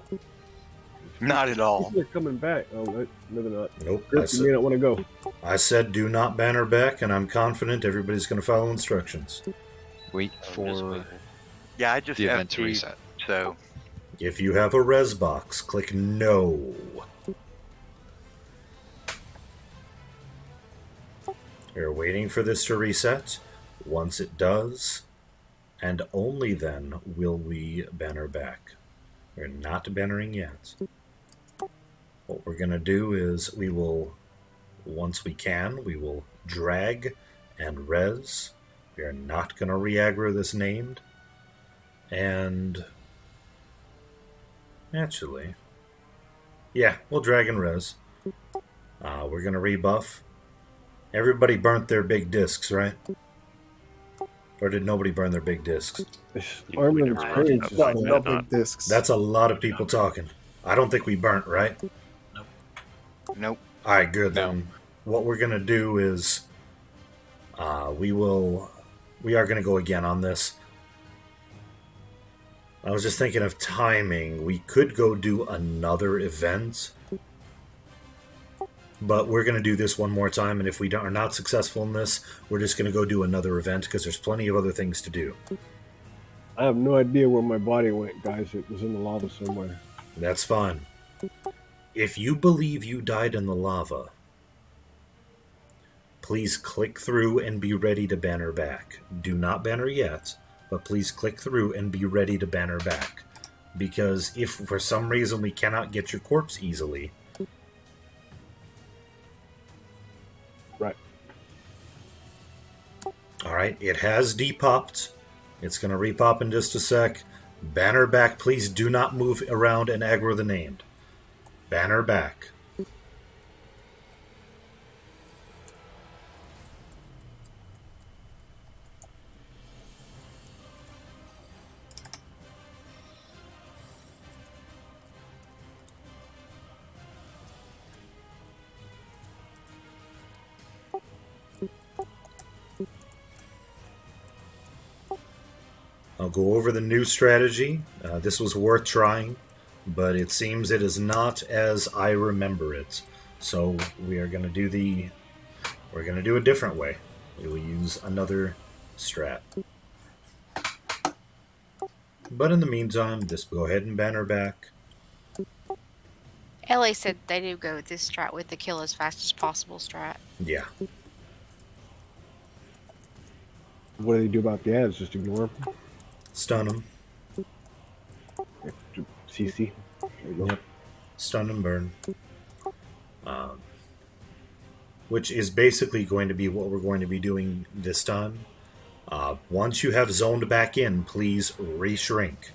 Not at all. They're coming back. Oh, no, they're not. Nope. Chris, you may not want to go. I said do not banner back, and I'm confident everybody's going to follow instructions. Wait for Yeah, I just the event to FD, reset. so If you have a res box, click no. We're waiting for this to reset. Once it does, and only then will we banner back. We're not bannering yet. What we're going to do is we will, once we can, we will drag and res. We are not going to re-aggro this named. And actually, yeah, we'll drag and res. We're going to rebuff. Everybody burnt their big discs, right? Or did nobody burn their big discs? Armament experience is No big discs. That's a lot of people talking. I don't think we burnt, right? nope. All right, good. Then what we're gonna do is, we are gonna go again on this. I was just thinking of timing. We could go do another event, but we're gonna do this one more time. And if we are not successful in this, we're just gonna go do another event because there's plenty of other things to do. I have no idea where my body went, guys. It was in the lava somewhere. That's fine. If you believe you died in the lava, please click through and be ready to banner back. Do not banner yet, but please click through and be ready to banner back. Because if for some reason we cannot get your corpse easily... Right. Alright, it has depopped. It's going to repop in just a sec. Banner back, please do not move around and aggro the named. Banner back. I'll go over the new strategy. This was worth trying, but it seems it is not as I remember it. So we are going to do we're going to do a different way. We will use another strat. But in the meantime, just go ahead and banner back. LA said they do go with this strat with the kill as fast as possible strat. Yeah. What do they do about the ads? Just ignore them? Stun them. CC. There you go. Yep. Stun and burn. Which is basically going to be what we're going to be doing this time. Once you have zoned back in, please re-shrink.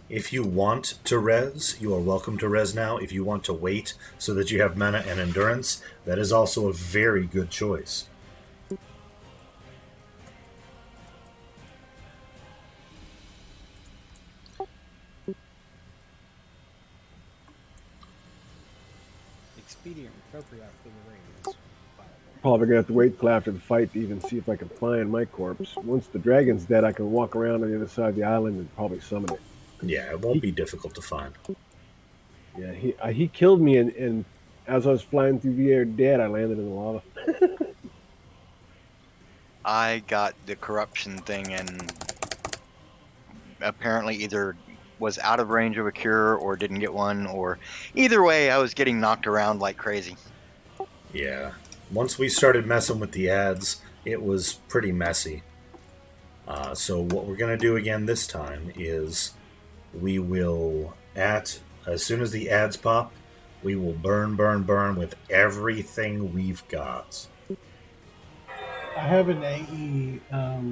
If you want to res, you are welcome to res now. If you want to wait so that you have mana and endurance, that is also a very good choice. Expedient appropriate for the raid. Probably gonna have to wait till after the fight to even see if I can find my corpse. Once the dragon's dead, I can walk around on the other side of the island and probably summon it. Yeah, it won't be difficult to find. Yeah, he killed me, and as I was flying through the air dead, I landed in the lava. I got the corruption thing and apparently either was out of range of a cure or didn't get one, or either way I was getting knocked around like crazy. Yeah. Once we started messing with the ads, it was pretty messy. So what we're going to do again this time is we will, as soon as the ads pop, we will burn with everything we've got. I have an AE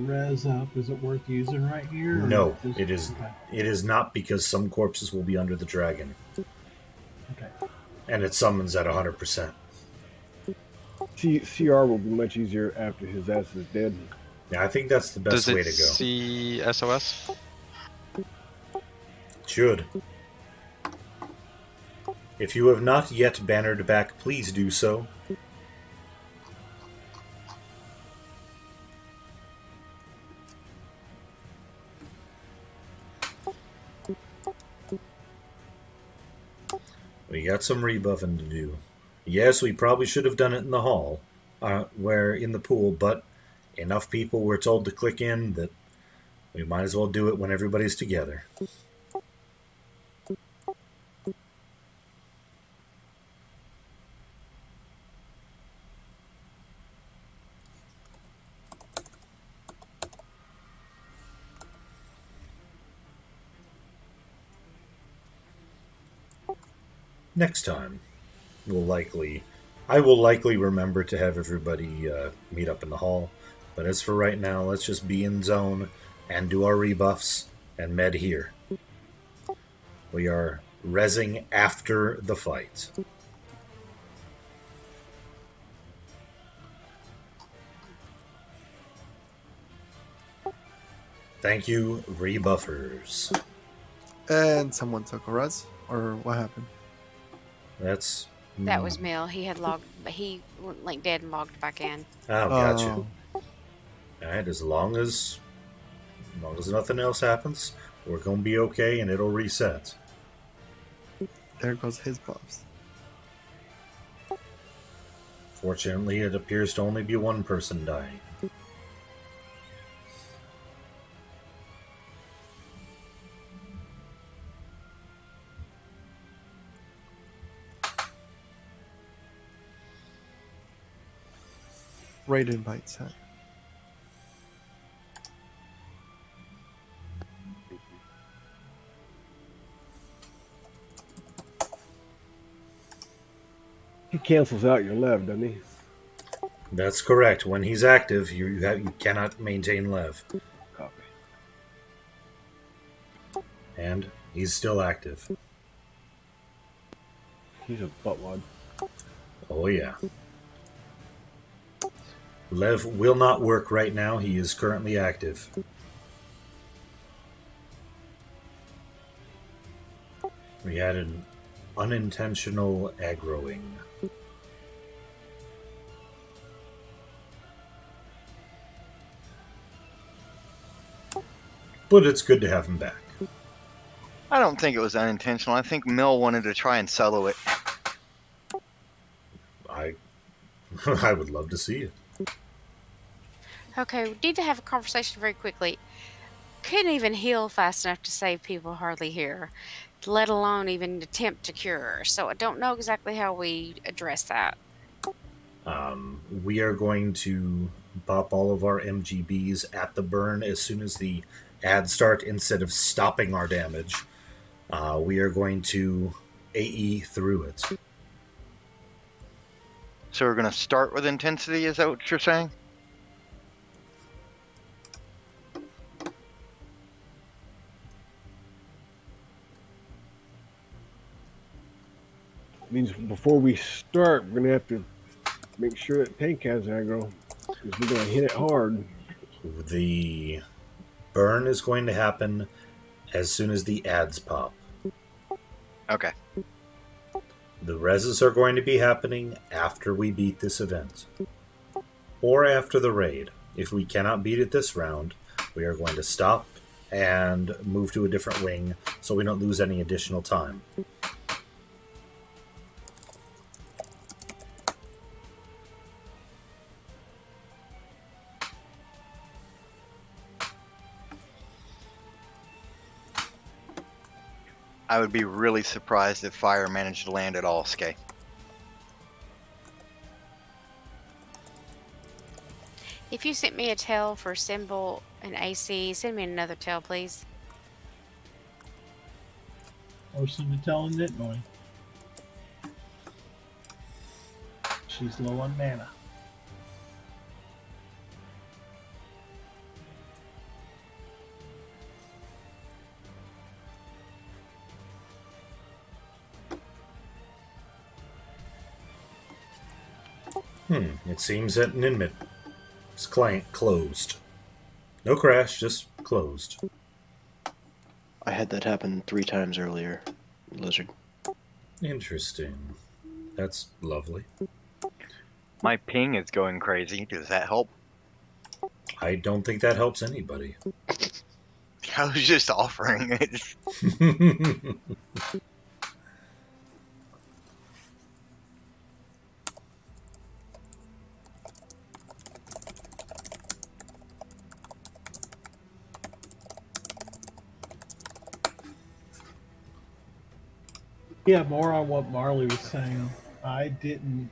res up. Is it worth using right here? No, it is. Okay. It is not, because some corpses will be under the dragon. Okay. And it summons at 100%. CR will be much easier after his ass is dead. Yeah, I think that's the best way to go. Does it see SOS? Should. If you have not yet bannered back, please do so. We got some rebuffing to do. Yes, we probably should have done it in the hall, where in the pool, but enough people were told to click in that we might as well do it when everybody's together. Next time, I will likely remember to have everybody meet up in the hall. But as for right now, let's just be in zone and do our rebuffs and med here. We are rezzing after the fight. Thank you, rebuffers. And someone took a res, or what happened? That was Mel. He had logged, but he went like dead and logged back in. Oh, gotcha. Alright, as long as nothing else happens, we're gonna be okay and it'll reset. There goes his buffs. Fortunately, it appears to only be one person dying. Raid invite set. He cancels out your lev, doesn't he? That's correct. When he's active, you cannot maintain lev. Copy. And he's still active. He's a buttwad. Oh yeah. Lev will not work right now. He is currently active. We had an unintentional aggroing. But it's good to have him back. I don't think it was unintentional. I think Mel wanted to try and solo it. I would love to see it. Okay, we need to have a conversation very quickly. Couldn't even heal fast enough to save people hardly here, let alone even attempt to cure. So I don't know exactly how we address that. We are going to pop all of our MGBs at the burn as soon as the ads start. Instead of stopping our damage, we are going to AE through it. So we're going to start with intensity, is that what you're saying? Means before we start, we're gonna have to make sure that tank has aggro, because we're gonna hit it hard. The burn is going to happen as soon as the ads pop. Okay. The reses are going to be happening after we beat this event. Or after the raid. If we cannot beat it this round, we are going to stop and move to a different wing so we don't lose any additional time. I would be really surprised if fire managed to land at all, Skay. If you sent me a tail for symbol and AC, send me another tail, please. Or send a tail in Nitnoy. She's low on mana. It seems that Ninmit is closed. No crash, just closed. I had that happen 3 times earlier, Lizard. Interesting. That's lovely. My ping is going crazy. Does that help? I don't think that helps anybody. I was just offering it. Yeah, more on what Marley was saying. I didn't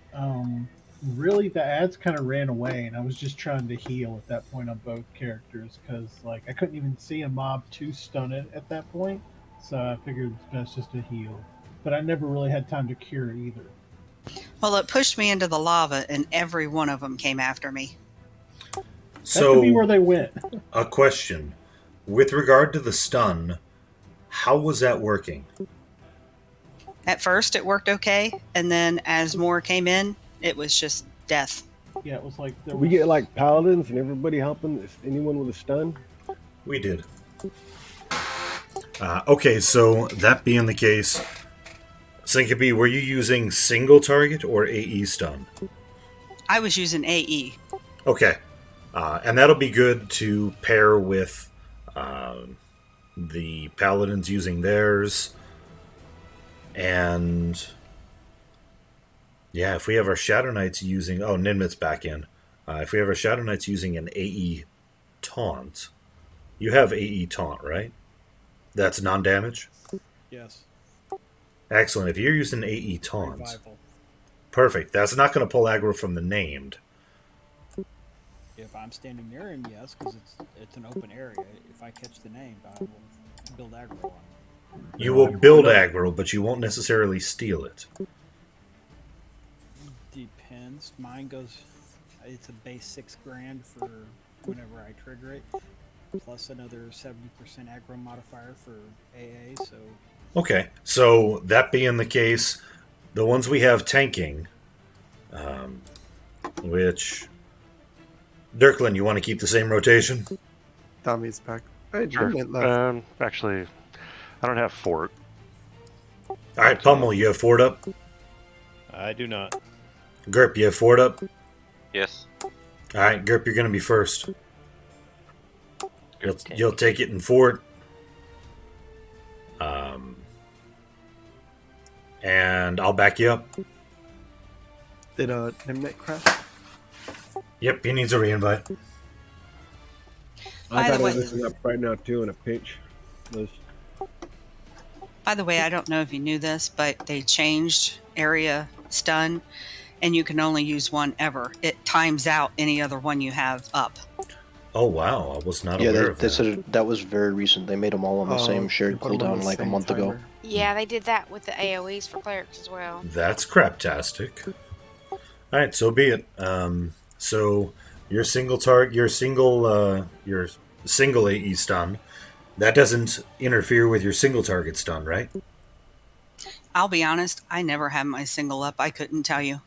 really the ads kind of ran away, and I was just trying to heal at that point on both characters because like I couldn't even see a mob to stun it at that point, so I figured it's best just to heal. But I never really had time to cure either. Well, it pushed me into the lava, and every one of them came after me. That could be where they went. A question. With regard to the stun, how was that working? At first, it worked okay, and then as more came in, it was just death. Yeah, it was like We get like paladins and everybody helping anyone with a stun. We did. Okay, so that being the case, Syncope, were you using single target or AE stun? I was using AE. Okay. And that'll be good to pair with the paladins using theirs. And yeah, if we have our Shadow Knights using... Oh, Ninmit's back in. If we have our Shadow Knights using an AE taunt... You have AE taunt, right? That's non-damage? Yes. Excellent. If you're using AE taunt... Revival. Perfect. That's not going to pull aggro from the named. If I'm standing near him, yes, because it's an open area. If I catch the name, I will build aggro on him. You will build aggro, but you won't necessarily steal it. Depends. Mine goes... It's a base 6 grand for whenever I trigger it, plus another 70% aggro modifier for AA, so... Okay, so that being the case, the ones we have tanking, which... Dirklin, you want to keep the same rotation? Tommy's back. Hey, Sure. Ninmit left. Actually, I don't have fort. Alright, Pummel, you have fort up? I do not. Gerp, you have fort up? Yes. Alright, Gerp, you're going to be first. You'll take it in fort. And I'll back you up. Did Nimnet crash? Yep, he needs a reinvite. I By the got way- everything up right now too in a pinch. Liz. By the way, I don't know if you knew this, but they changed area stun, and you can only use one ever. It times out any other one you have up. Oh, wow. I was not Yeah, aware they of that. said that was very recent. They made them all on the same shared put 'em on cooldown the like a same month ago. timer. Yeah, they did that with the AoEs for clerics as well. That's craptastic. Alright, so be it. So your single target, your single AE stun, that doesn't interfere with your single target stun, right? I'll be honest, I never had my single up. I couldn't tell you.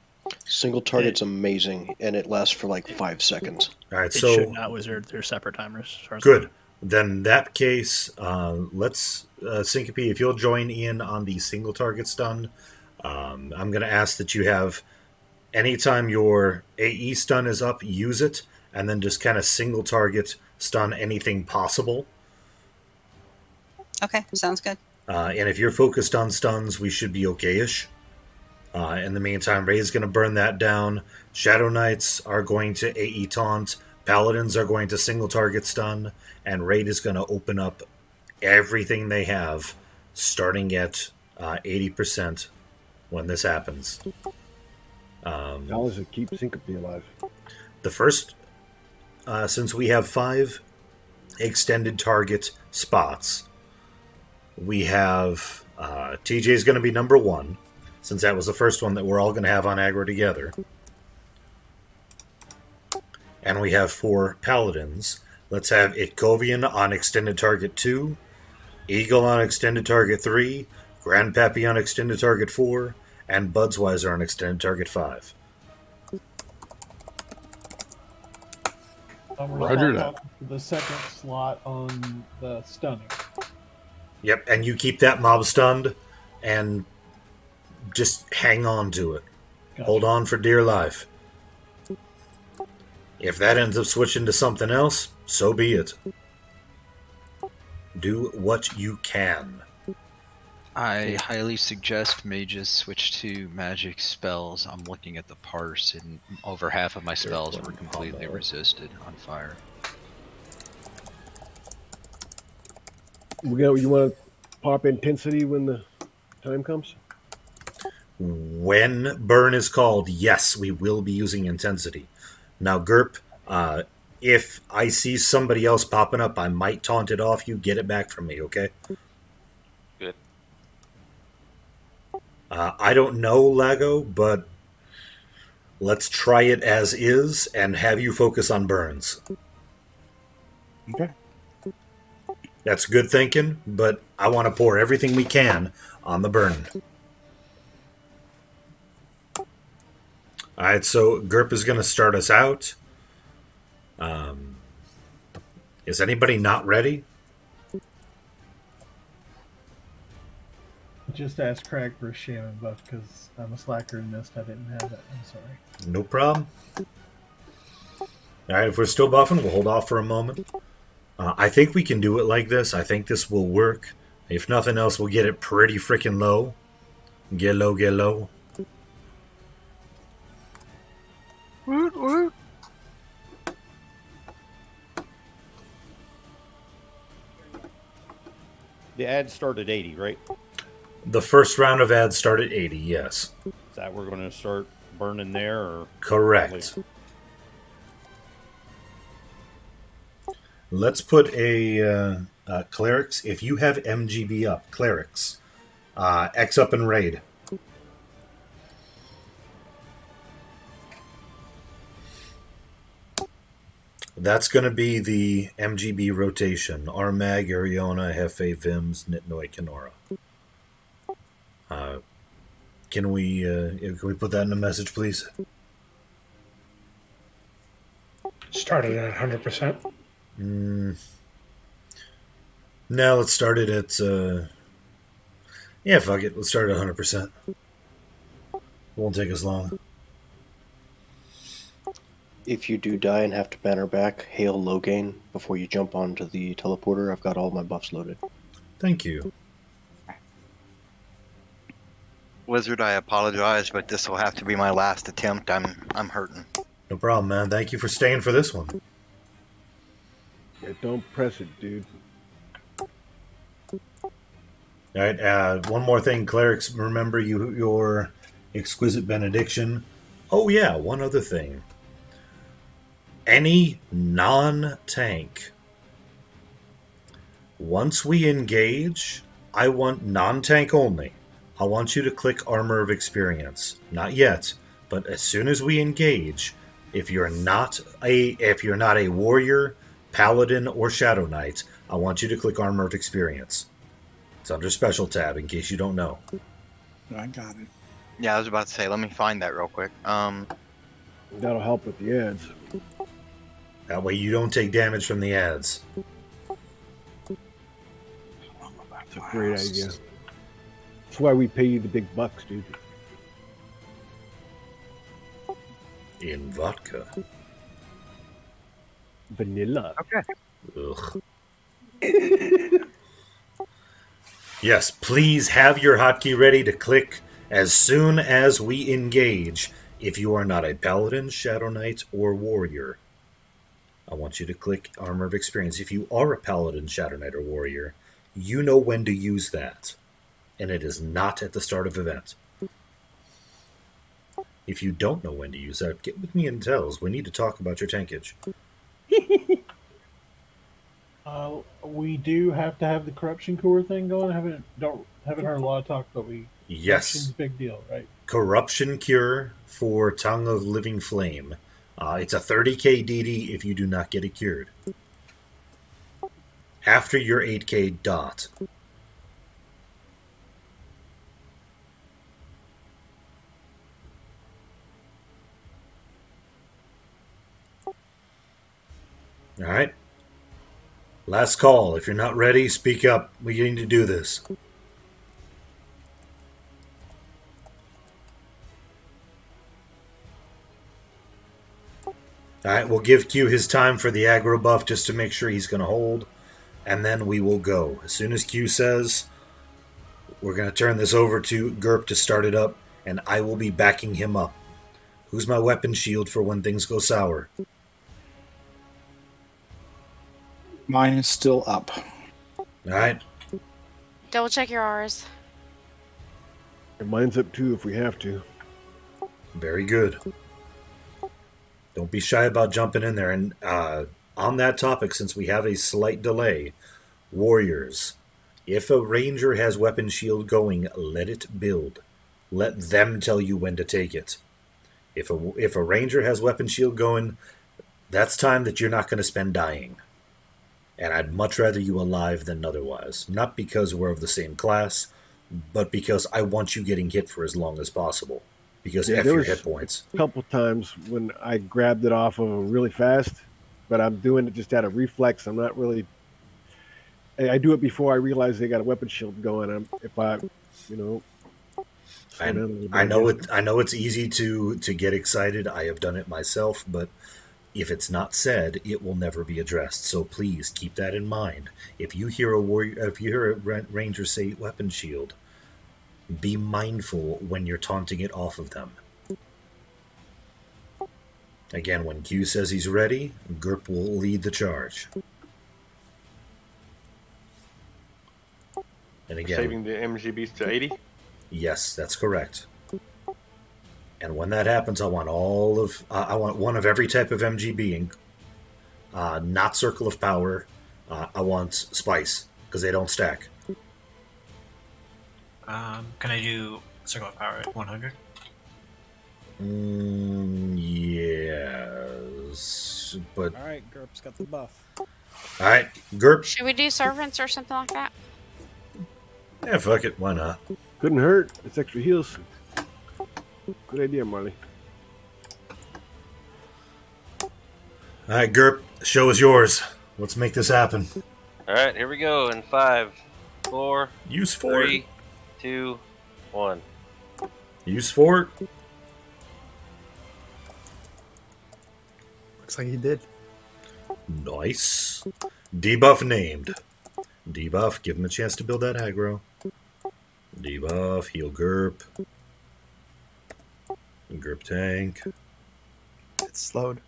Single target's amazing, and it lasts for like 5 seconds. Alright, It so should not wizard. They're separate timers. As far as good. Then in that case, let's Syncope, if you'll join in on the single target stun, I'm going to ask that you have anytime your AE stun is up, use it, and then just kind of single target stun anything possible. Okay, sounds good. And if you're focused on stuns, we should be okay-ish. In the meantime, Ray's going to burn that down. Shadow Knights are going to AE taunt. Paladins are going to single target stun. And Raid is going to open up everything they have, starting at 80% when this happens. How does it keep Syncope alive? The first, since we have 5 extended target spots, we have TJ's going to be number 1, since that was the first one that we're all going to have on aggro together. And we have 4 paladins. Let's have Itkovian on extended target 2, Eagle on extended target 3, Grandpappy on extended target 4, and Budsweiser on extended target 5. Roger that. The second slot on the stunning. Yep, and you keep that mob stunned, and just hang on to it. Gotcha. Hold on for dear life. If that ends up switching to something else, so be it. Do what you can. I highly suggest mages switch to magic spells. I'm looking at the parse, and over half of my spells were completely resisted on fire. You want to pop intensity when the time comes? When burn is called, yes, we will be using intensity. Now, Gerp, if I see somebody else popping up, I might taunt it off you. Get it back from me, okay? Good. I don't know, Lago, but let's try it as is and have you focus on burns. Okay. That's good thinking, but I want to pour everything we can on the burn. All right, so Gerp is going to start us out. Is anybody not ready? Just ask Craig for a shaman buff because I'm a slacker and missed. I didn't have it. I'm sorry. No problem. All right, if we're still buffing, we'll hold off for a moment. I think we can do it like this. I think this will work. If nothing else, we'll get it pretty freaking low. Get low, get low. Woot, woot. The ads start at 80, right? The first round of ads start at 80, yes. Is that we're going to start burning there? Or correct. Let's put a clerics. If you have MGB up, clerics, X up and raid. That's going to be the MGB rotation. Armag, Ariona, Hefe, Vims, Nitnoi, Kenora. Can we put that in a message, please? Started at 100%. No, let's start it at... yeah, fuck it. Let's start at 100%. It won't take us long. If you do die and have to banner back, hail low gain before you jump onto the teleporter. I've got all my buffs loaded. Thank you. Wizard, I apologize, but this will have to be my last attempt. I'm hurting. No problem, man. Thank you for staying for this one. Yeah, don't press it, dude. All right, one more thing, clerics. Remember your exquisite benediction. Oh yeah, one other thing. Any non-tank. Once we engage, I want non-tank only. I want you to click Armor of Experience. Not yet, but as soon as we engage, if you're not a warrior, paladin, or shadow knight, I want you to click Armor of Experience. It's under Special tab, in case you don't know. I got it. Yeah, I was about to say, let me find that real quick. That'll help with the ads. That way you don't take damage from the ads. It's a great idea. That's why we pay you the big bucks, dude. In vodka. Vanilla. Okay. Ugh. Yes, please have your hotkey ready to click as soon as we engage. If you are not a paladin, shadow knight, or warrior, I want you to click Armor of Experience. If you are a paladin, shadow knight, or warrior, you know when to use that. And it is not at the start of event. If you don't know when to use that, get with me in tells. We need to talk about your tankage. We do have to have the corruption core thing going. Haven't heard a lot of talk, but Yes. corruption's a big deal, right? Corruption cure for Tongue of Living Flame. It's a 30k DD if you do not get it cured. After your 8k dot. All right. Last call. If you're not ready, speak up. We need to do this. All right, we'll give Q his time for the aggro buff just to make sure he's going to hold, and then we will go. As soon as Q says, we're going to turn this over to Gerp to start it up, and I will be backing him up. Who's my weapon shield for when things go sour? Mine is still up. All right. Double check your R's. And mine's up too if we have to. Very good. Don't be shy about jumping in there. And on that topic, since we have a slight delay, warriors, if a ranger has weapon shield going, let it build. Let them tell you when to take it. If a ranger has weapon shield going, that's time that you're not going to spend dying. And I'd much rather you alive than otherwise. Not because we're of the same class, but because I want you getting hit for as long as possible. Because F there your was hit points. A couple times when I grabbed it off of him really fast, but I'm doing it just out of reflex. I'm not really. I do it before I realize they got a weapon shield going. I know it's easy to get excited. I have done it myself, but if it's not said, it will never be addressed. So please keep that in mind. If you hear a ranger say weapon shield, be mindful when you're taunting it off of them. Again, when Q says he's ready, Gerp will lead the charge. And again, saving the MGBs to 80? Yes, that's correct. And when that happens, I want one of every type of MGB, not Circle of Power. I want Spice, because they don't stack. Can I do Circle of Power at 100? Yes, but... Alright, Gerp's got the buff. Alright, Gerp. Should we do servants or something like that? Yeah, fuck it, why not? Couldn't hurt. It's extra heals. Good idea, Marley. Alright, Gerp, the show is yours. Let's make this happen. Alright, here we go in 5, 4, Use fort. 3, 2, 1. Use fort. Looks like he did. Nice. Debuff named. Debuff, give him a chance to build that aggro. Debuff, heal Gerp. Gerp tank. It's slowed.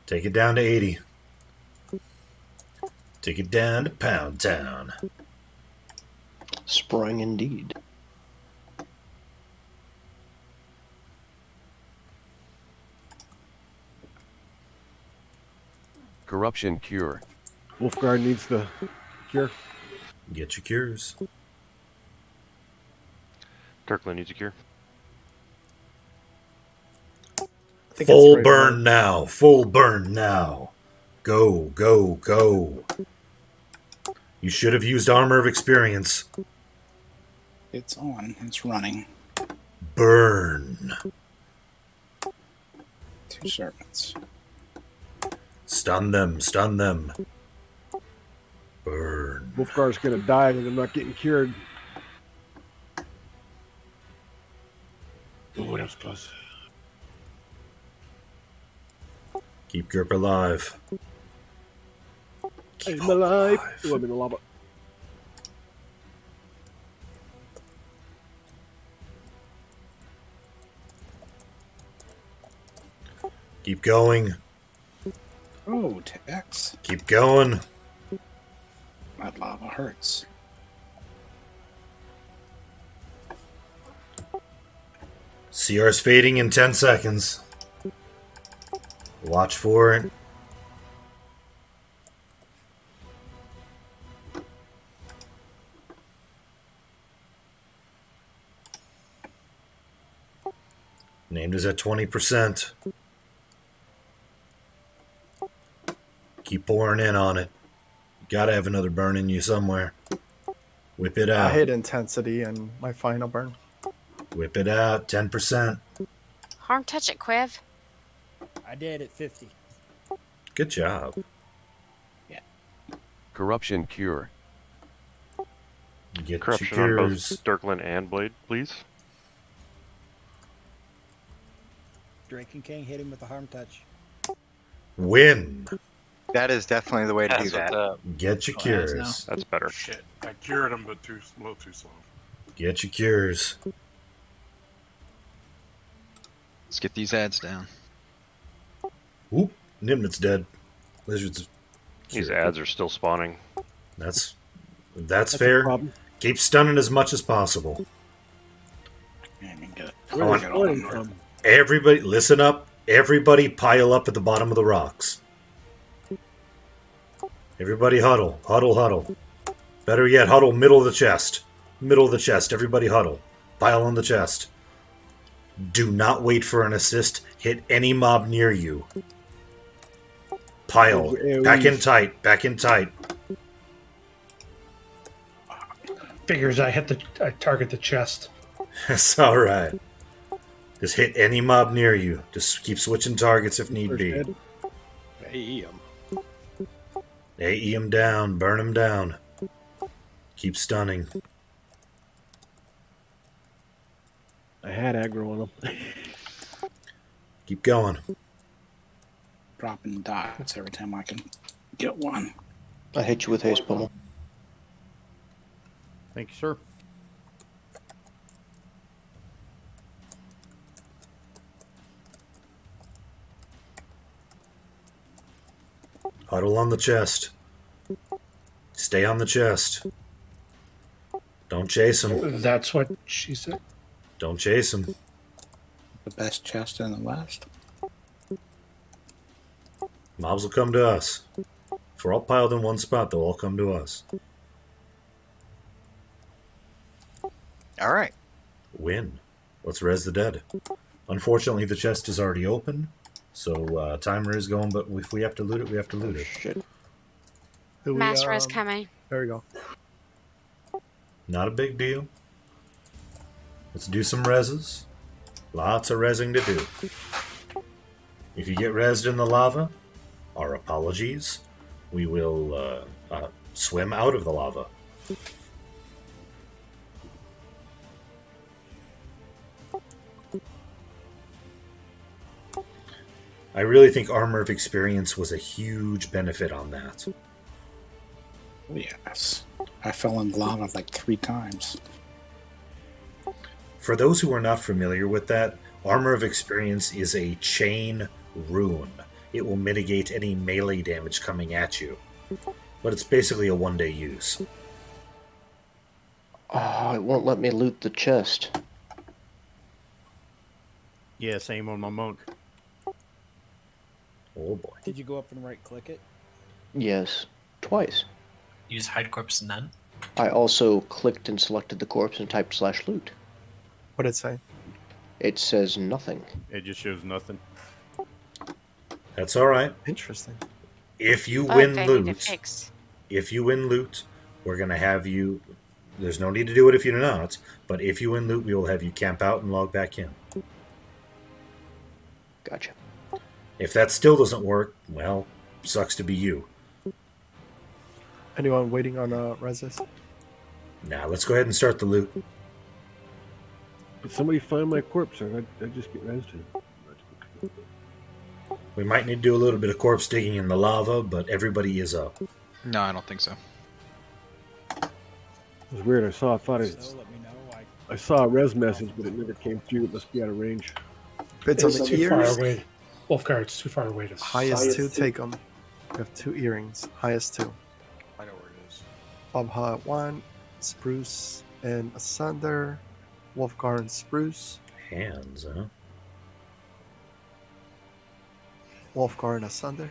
Take it down to 80. Take it down to Pound Town. Sprung indeed. Corruption cure. Wolfguard needs the cure. Get your cures. Kirkland needs a cure. Full burn now. Full burn now. Go, go, go. You should have used Armor of Experience. It's on. It's running. Burn. 2 servants. Stun them. Stun them. Burn. Wolfguard's gonna die and I'm not getting cured. Oh, that was close. Keep Gerp alive. Keep him alive. Oh, I'm in the lava. Keep going. Oh, Tex. Keep going. That lava hurts. CR's fading in 10 seconds. Watch for it. Named is at 20%. Keep pouring in on it. You gotta have another burn in you somewhere. Whip it out. I hit intensity and my final burn. Whip it out. 10%. Harm touch it, Quev. I did at 50. Good job. Yeah. Corruption cure. Get Corruption on both Sturkland and Blade, please. Drake and King hit him with a harm touch. Win. That is definitely the way to do That's that. what's up. Get your cures. That's better. Shit, I cured him, but too slow. Get your cures. Let's get these ads down. Oop, Nimnit's dead. Lizard's. These ads are still spawning. That's fair. Keep stunning as much as possible. Where I is want it from? everybody listen up. Everybody pile up at the bottom of the rocks. Everybody huddle, huddle, huddle. Better yet, huddle middle of the chest. Middle of the chest. Everybody huddle. Pile on the chest. Do not wait for an assist. Hit any mob near you. Pile. Back in tight. Back in tight. Figures I target the chest. That's alright. Just hit any mob near you. Just keep switching targets if need be. AE him. AE him down. Burn him down. Keep stunning. I had aggro on them. Keep going. Dropping dots every time I can get one. I hit you with haste pummel. Thank you, sir. Huddle on the chest. Stay on the chest. Don't chase him. That's what she said. Don't chase him. The best chest in the West. Mobs will come to us. If we're all piled in one spot, they'll all come to us. All right. Win. Let's res the dead. Unfortunately, the chest is already open, so timer is going, but if we have to loot it, we have to loot it. Shit. Mass res coming. There we go. Not a big deal. Let's do some reses. Lots of resing to do. If you get rezzed in the lava, our apologies. We will swim out of the lava. I really think Armor of Experience was a huge benefit on that. Yes. I fell in lava like 3 times. For those who are not familiar with that, Armor of Experience is a chain rune. It will mitigate any melee damage coming at you. But it's basically a one-day use. Oh, it won't let me loot the chest. Yeah, same on my monk. Oh boy. Did you go up and right click it? Yes, twice. Use hide corpse none. I also clicked and selected the corpse and typed /loot. What did it say? It says nothing. It just shows nothing. That's alright. Interesting. If you win Okay, loot, we're gonna have you. There's no need to do it if you're not, but if you win loot, we will have you camp out and log back in. Gotcha. If that still doesn't work, well, sucks to be you. Anyone waiting on reses? Now, let's go ahead and start the loot. Did somebody find my corpse, or did I just get rezzed? We might need to do a little bit of corpse digging in the lava, but everybody is up. No, I don't think so. It was weird. I saw a res message, but it never came through. It must be out of range. It's on the too far ears. away. Wolfguard, it's too far away to. Highest 2, take them. We have 2 earrings. Highest 2. I know where it is. Bobha 1, Spruce and Asunder. Wolfgar and Spruce. Hands, huh? Wolfgar and Asunder.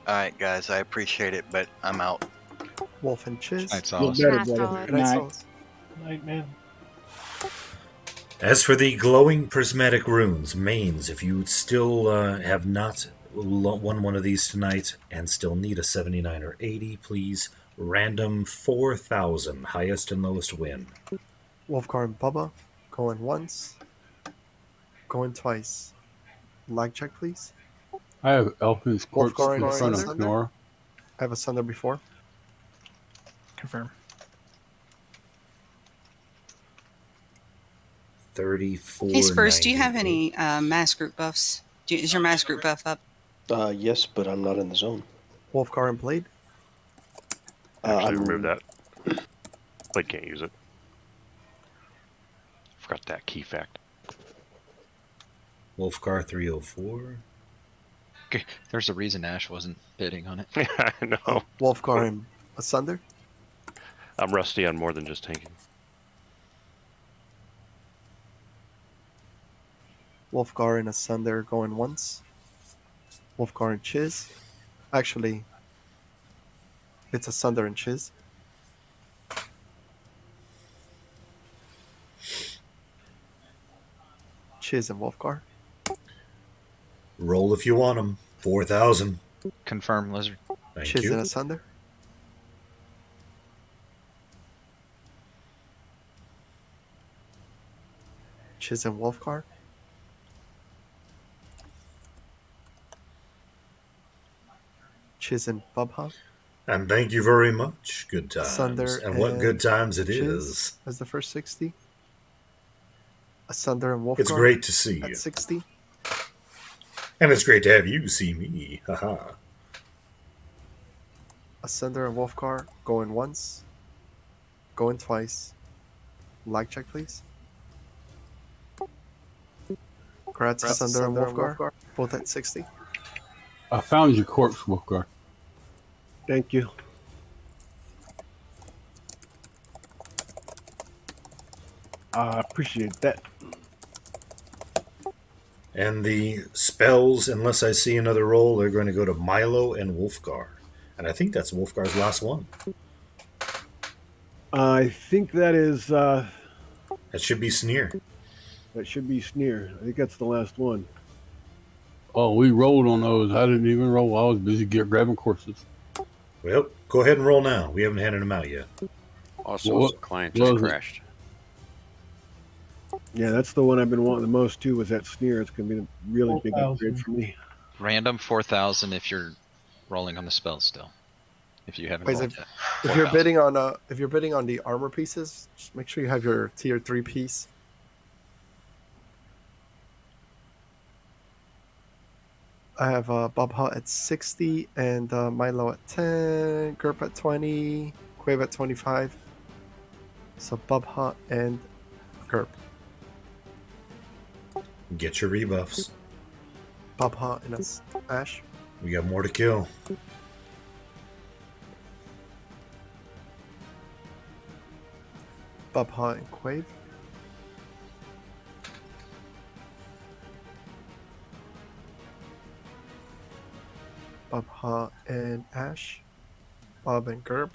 Alright, guys, I appreciate it, but I'm out. Wolf and Chiz. Night, Solace. Good night, Solace. Good night, man. As for the glowing prismatic runes, mains, if you still have not won one of these tonight and still need a 79 or 80, please random 4,000, highest and lowest win. Wolfgar and Bubba. Going once. Going twice. Lag check, please. I have Elfin's corpse Wolfgar in and front of Asunder. Nora. I have Asunder before. Confirm. 34. Hey Spurs, do you have any mass group buffs? Is your mass group buff up? Yes, but I'm not in the zone. Wolfgar and Blade. Actually, remove that. Blade can't use it. Forgot that key fact. Wolfgar 304. There's a reason Ash wasn't bidding on it. I know. Wolfgar and Asunder. I'm rusty on more than just tanking. Wolfgar and Asunder going once. Wolfgar and Chiz. Actually, it's Asunder and Chiz. Chiz and Wolfgar. Roll if you want them. 4,000. Confirm, Lizard. Thank Chiz you. and Asunder. Chiz and Wolfgar. Chiz and Bubha. And thank you very much. Good times. Asunder And what good times it Chiz is. as the first 60. Asunder and Wolfgar. It's great to see at you. 60. And it's great to have you see me. Haha. Asunder and Wolfgar going once. Going twice. Lag check, please. Congrats, Asunder and Wolfgar. Both at 60. I found your corpse, Wolfgar. Thank you. I appreciate that. And the spells, unless I see another roll, are going to go to Milo and Wolfgar. And I think that's Wolfgar's last one. I think that is. That should be Sneer. That should be Sneer. I think that's the last one. Oh, we rolled on those. I didn't even roll. I was busy grabbing courses. Well, go ahead and roll now. We haven't handed them out yet. Also, the client just crashed. Yeah, that's the one I've been wanting the most too. Was that Sneer? It's going to be a really big upgrade for me. Random 4,000 if you're rolling on the spell still. If you haven't Wait, rolled if, yet. if you're bidding on the armor pieces, just make sure you have your tier 3 piece. I have Bubha at 60 and Milo at 10, Gerp at 20, Quave at 25. So Bubha and Gerp. Get your rebuffs. Bubha and Ash. We got more to kill. Bubha and Quave. Bubha and Ash. Bob and Gerb.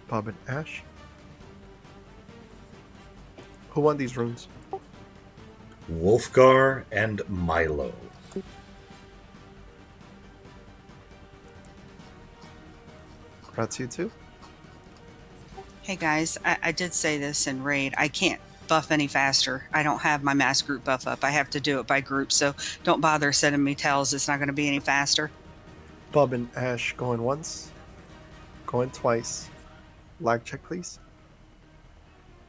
Bob and Ash. Who won these runes? Wolfgar and Milo. Congrats, you two. Hey guys, I did say this in raid. I can't buff any faster. I don't have my mass group buff up. I have to do it by group, so don't bother sending me tells. It's not going to be any faster. Bob and Ash going once. Going twice. Lag check, please.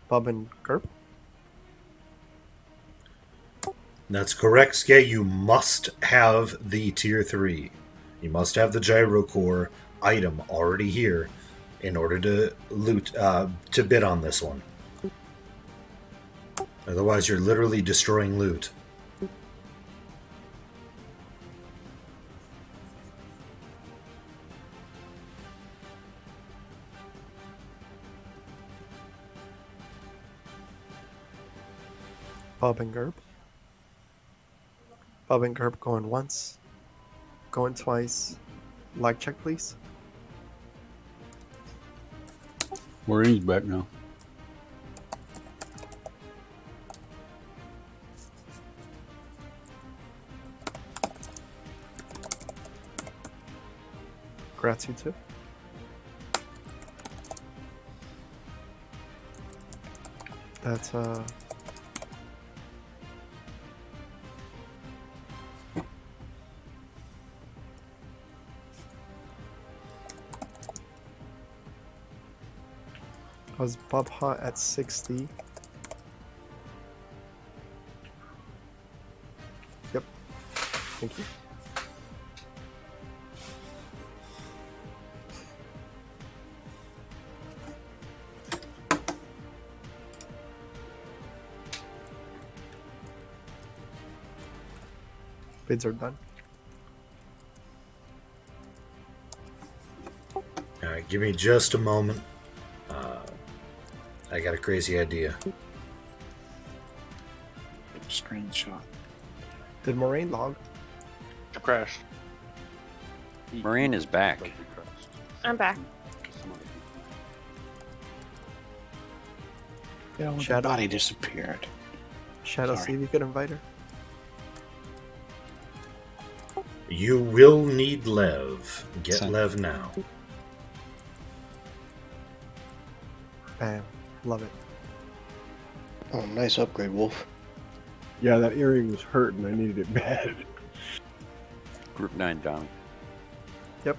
Bob and Gerb. That's correct, Skay. You must have the tier 3. You must have the gyro core item already here in order to loot, to bid on this one. Otherwise, you're literally destroying loot. Bob and Gerb. Bob and Gerb going once. Going twice. Lag check, please. Maureen's back now. Congrats, you two. That's was Bubha at 60. Yep. Thank you. Bids are done. All right, give me just a moment. I got a crazy idea. Screenshot. Did Moraine log? It crashed. Marine is back. I'm back. Yeah, well, the Shadow. body disappeared. Shadow, Sorry. see if you can invite her. You will need Lev. Get Send. Lev now. Bam. Love it. Oh, nice upgrade, Wolf. Yeah, that earring was hurting. I needed it bad. Group 9 down. Yep.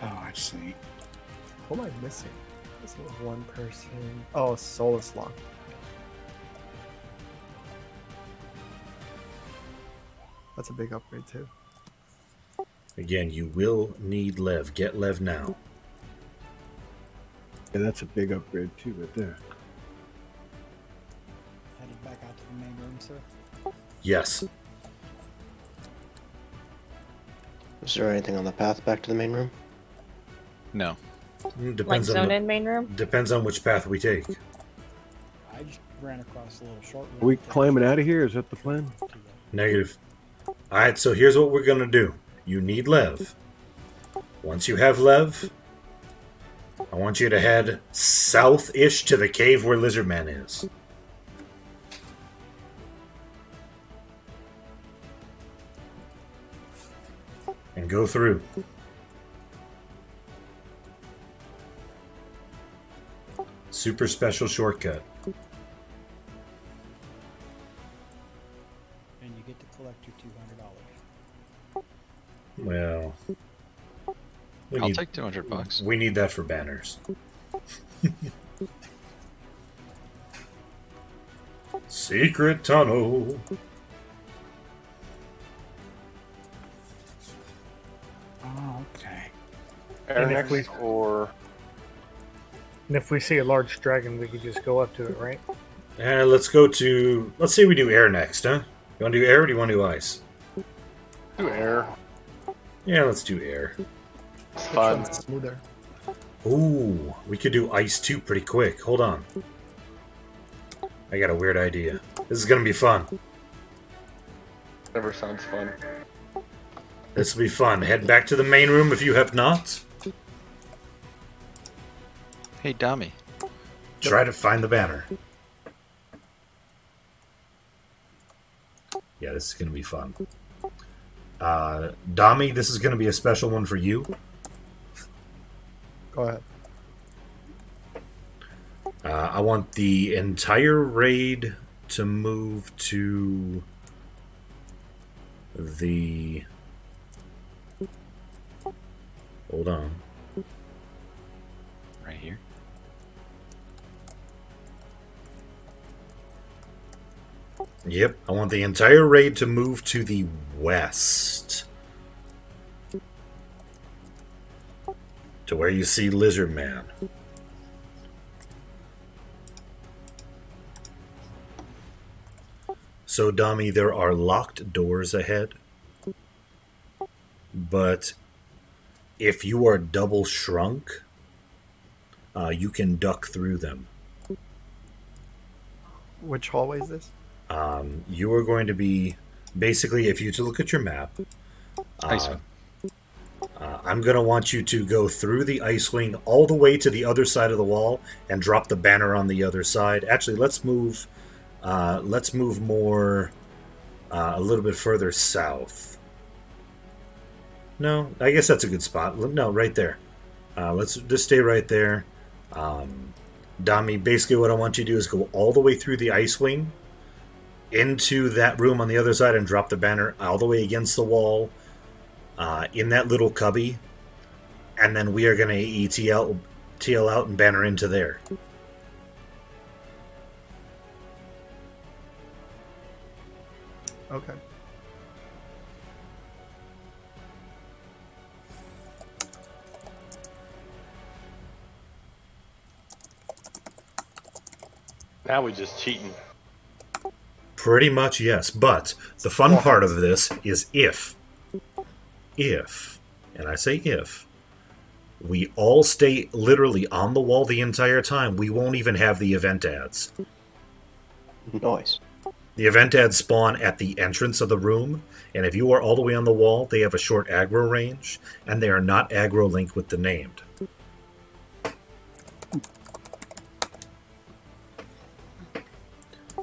Oh, I see. Who am I missing? Missing one person. Oh, Solus log. That's a big upgrade too. Again, you will need Lev. Get Lev now. Yeah, that's a big upgrade too, right there. Headed back out to the main room, sir. Yes. Is there anything on the path back to the main room? No. Depends Like on zone the, in main room? depends on which path we take. I just ran across a little short room. Are we climbing out of here? Is that the plan? Negative. Alright, so here's what we're gonna do. You need Lev. Once you have Lev, I want you to head south-ish to the cave where Lizardman is. And go through. Super special shortcut. And you get to collect your $200. Well, I'll take $200. We need that for banners. Secret tunnel. Oh, okay. And if we- Airnex or And if we see a large dragon, we could just go up to it, right? Let's go to. Let's say we do air next, huh? You want to do air or do you want to do ice? do air. Yeah, let's do air. It's fun. Smoother. Ooh, we could do ice too pretty quick. Hold on. I got a weird idea. This is gonna be fun. Never sounds fun. This will be fun. Head back to the main room if you have not. Hey, dummy. Try to find the banner. Yeah, this is gonna be fun. Dami, this is gonna be a special one for you. Go ahead. I want the entire raid to move to the... Hold on. Right here. Yep, I want the entire raid to move to the west. To where you see Lizard Man. So, Dami, there are locked doors ahead. But if you are double shrunk, you can duck through them. Which hallway is this? You are going to be... Basically, if you look at your map... I'm going to want you to go through the ice wing all the way to the other side of the wall and drop the banner on the other side. Actually, let's move more a little bit further south. No, I guess that's a good spot. No, right there. Let's just stay right there. Dami, basically what I want you to do is go all the way through the ice wing into that room on the other side and drop the banner all the way against the wall in that little cubby. And then we are going to TL out and banner into there. Okay. Now we just cheating. Pretty much, yes. But the fun part of this is if, and I say if, we all stay literally on the wall the entire time, we won't even have the event ads. Nice. The event ads spawn at the entrance of the room, and if you are all the way on the wall, they have a short aggro range, and they are not aggro linked with the named.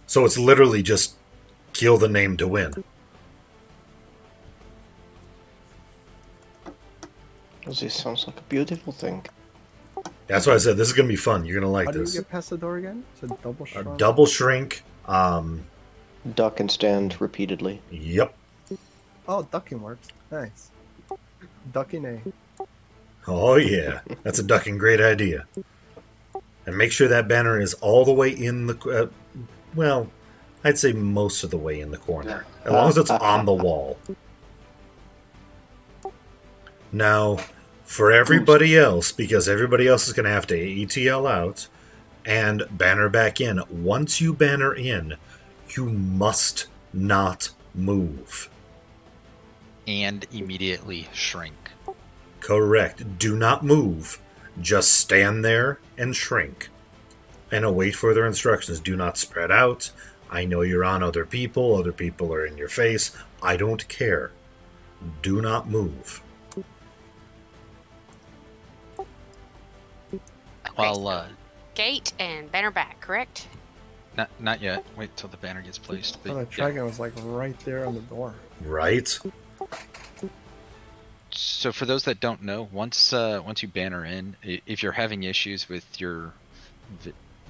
So it's literally just kill the name to win. This sounds like a beautiful thing. That's why I said this is going to be fun. You're going to like How do this. you get past the door again? It's a double shrunk. Double shrink. Duck and stand repeatedly. Yep. Oh, ducking works. Nice. Ducking A. Oh, yeah. That's a ducking great idea. And make sure that banner is all the way in the... well, I'd say most of the way in the corner. As long as it's on the wall. Now, for everybody else, because everybody else is going to have to AETL out and banner back in, once you banner in, you must not move. And immediately shrink. Correct. Do not move. Just stand there and shrink. And await further instructions. Do not spread out. I know you're on other people. Other people are in your face. I don't care. Do not move. Well, Gate and banner back, correct? not yet. Wait till the banner gets placed. Oh, the dragon was like right there on the door. Right? So for those that don't know, once you banner in, if you're having issues with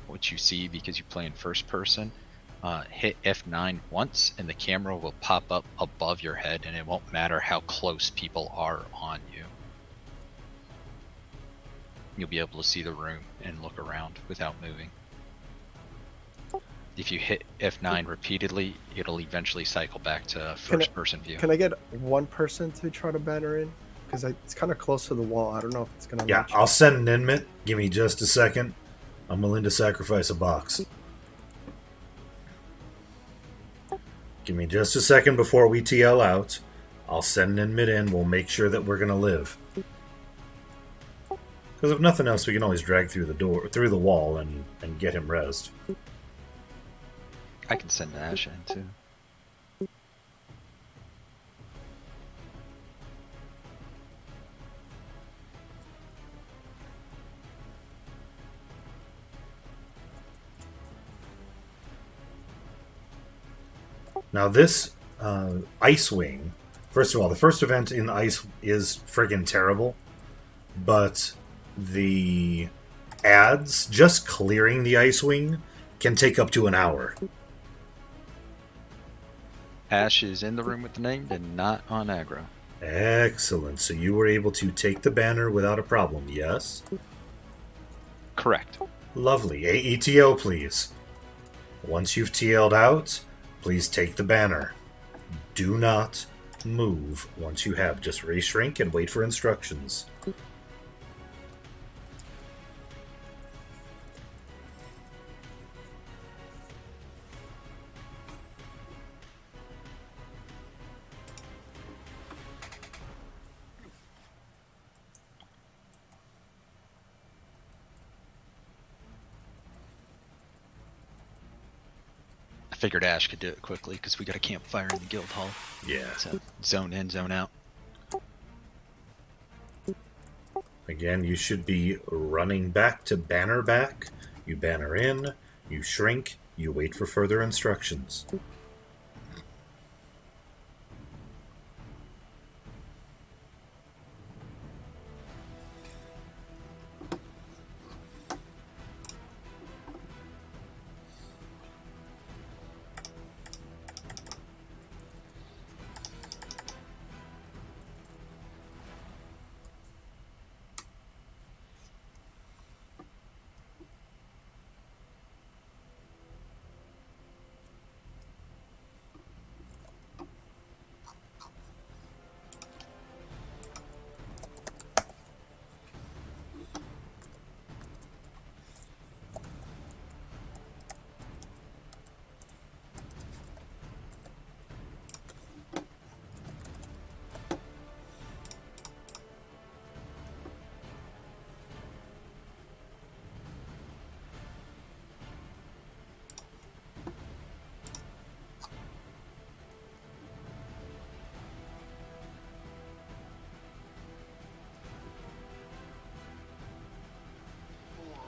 what you see because you play in first person, hit F9 once and the camera will pop up above your head, and it won't matter how close people are on you. You'll be able to see the room and look around without moving. If you hit F9 repeatedly, it'll eventually cycle back to first person view. Can I get one person to try to banner in? Because it's kind of close to the wall. I don't know if it's going to Yeah, I'll send an inmate. Give me just a second. I'm willing to sacrifice a box. Give me just a second before we TL out. I'll send an inmate in. We'll make sure that we're going to live. Because if nothing else, we can always drag through the wall and get him rezzed. I can send Ash in too. Now this Ice Wing, first of all, the first event in Ice is friggin' terrible, but the ads, just clearing the Ice Wing, can take up to an hour. Ash is in the room with the name and not on aggro. Excellent. So you were able to take the banner without a problem, yes? Correct. Lovely. AETO, please. Once you've TL'd out, please take the banner. Do not move once you have. Just re-shrink and wait for instructions. Figured Ash could do it quickly because we got a campfire in the guild hall. Yeah. So zone in, zone out. Again, you should be running back to banner back. You banner in, you shrink, you wait for further instructions.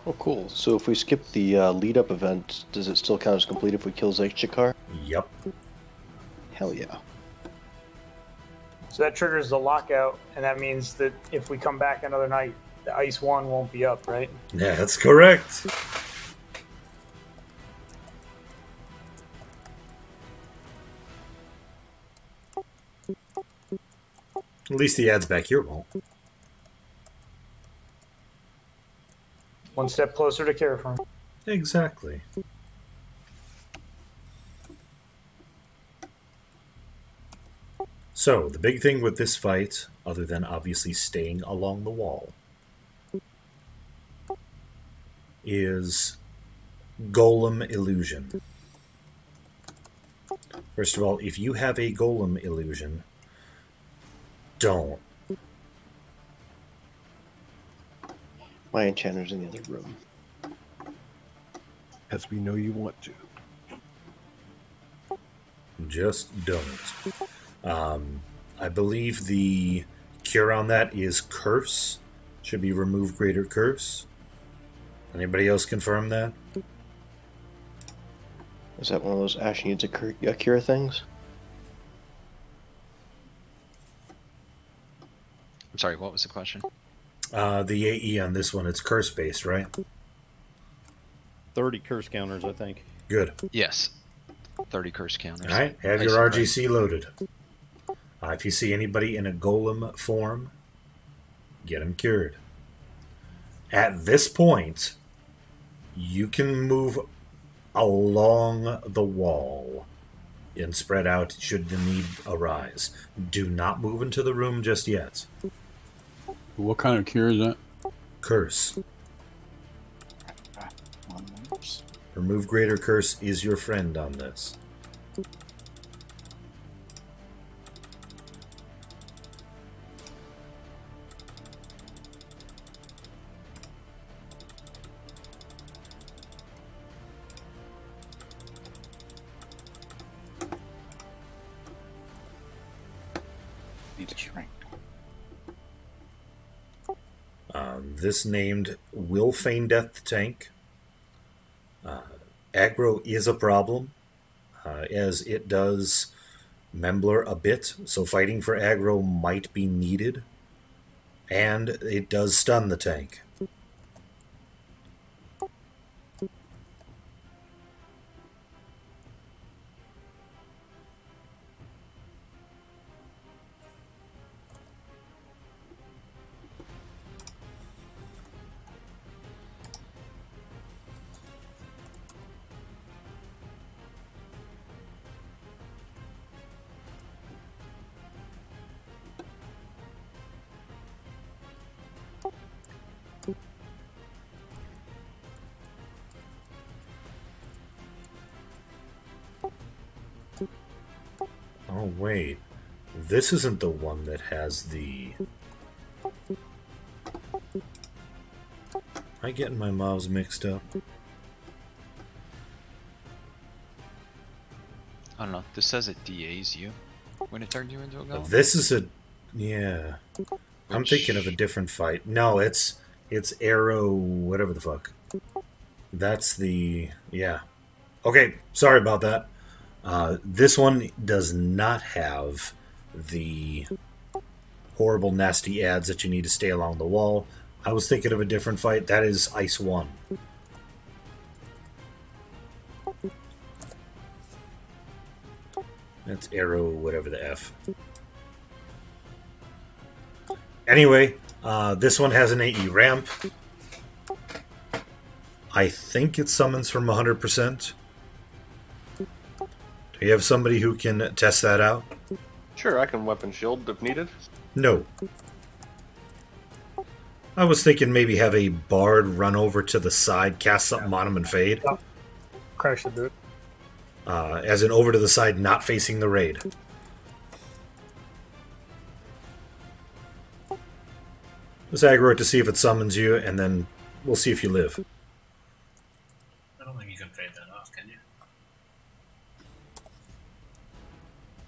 Oh, cool. So if we skip the lead-up event, does it still count as complete if we kill Zaychikar? Yep. Hell yeah. So that triggers the lockout, and that means that if we come back another night, the ice 1 won't be up, right? Yeah, that's correct. At least the ads back here won't. One step closer to care firm. Exactly. So, the big thing with this fight, other than obviously staying along the wall, is golem illusion. First of all, if you have a golem illusion, don't. My enchanter's in the other room. As we know you want to. Just don't. I believe the cure on that is curse. Should be remove greater curse. Anybody else confirm that? Is that one of those Ash needs a cure things? I'm sorry, what was the question? The AE on this one, it's curse based, right? 30 curse counters, I think. Good. Yes. 30 curse counters. All right, have your RGC loaded. If you see anybody in a golem form, get them cured. At this point, you can move along the wall and spread out should the need arise. Do not move into the room just yet. What kind of cure is that? Curse. Remove greater curse is your friend on this. Need to shrink. This named will feign death tank. Aggro is a problem, as it does Membler a bit, so fighting for aggro might be needed. And it does stun the tank. Oh, wait. This isn't the one that has the... Am I getting my mobs mixed up? I don't know. This says it DAs you when it turned you into a golem. This is a... Yeah. I'm thinking of a different fight. No, it's Arrow... whatever the fuck. That's the... Yeah. Okay, sorry about that. This one does not have the horrible, nasty ads that you need to stay along the wall. I was thinking of a different fight. That is Ice 1. That's Arrow, whatever the F. Anyway, this one has an AE ramp. I think it summons from 100%. Do you have somebody who can test that out? Sure, I can weapon shield if needed. No. I was thinking maybe have a bard run over to the side, cast something on him, and fade. Crash the boot. As in over to the side, not facing the raid. Just aggro it to see if it summons you, and then we'll see if you live. I don't think you can fade that off, can you?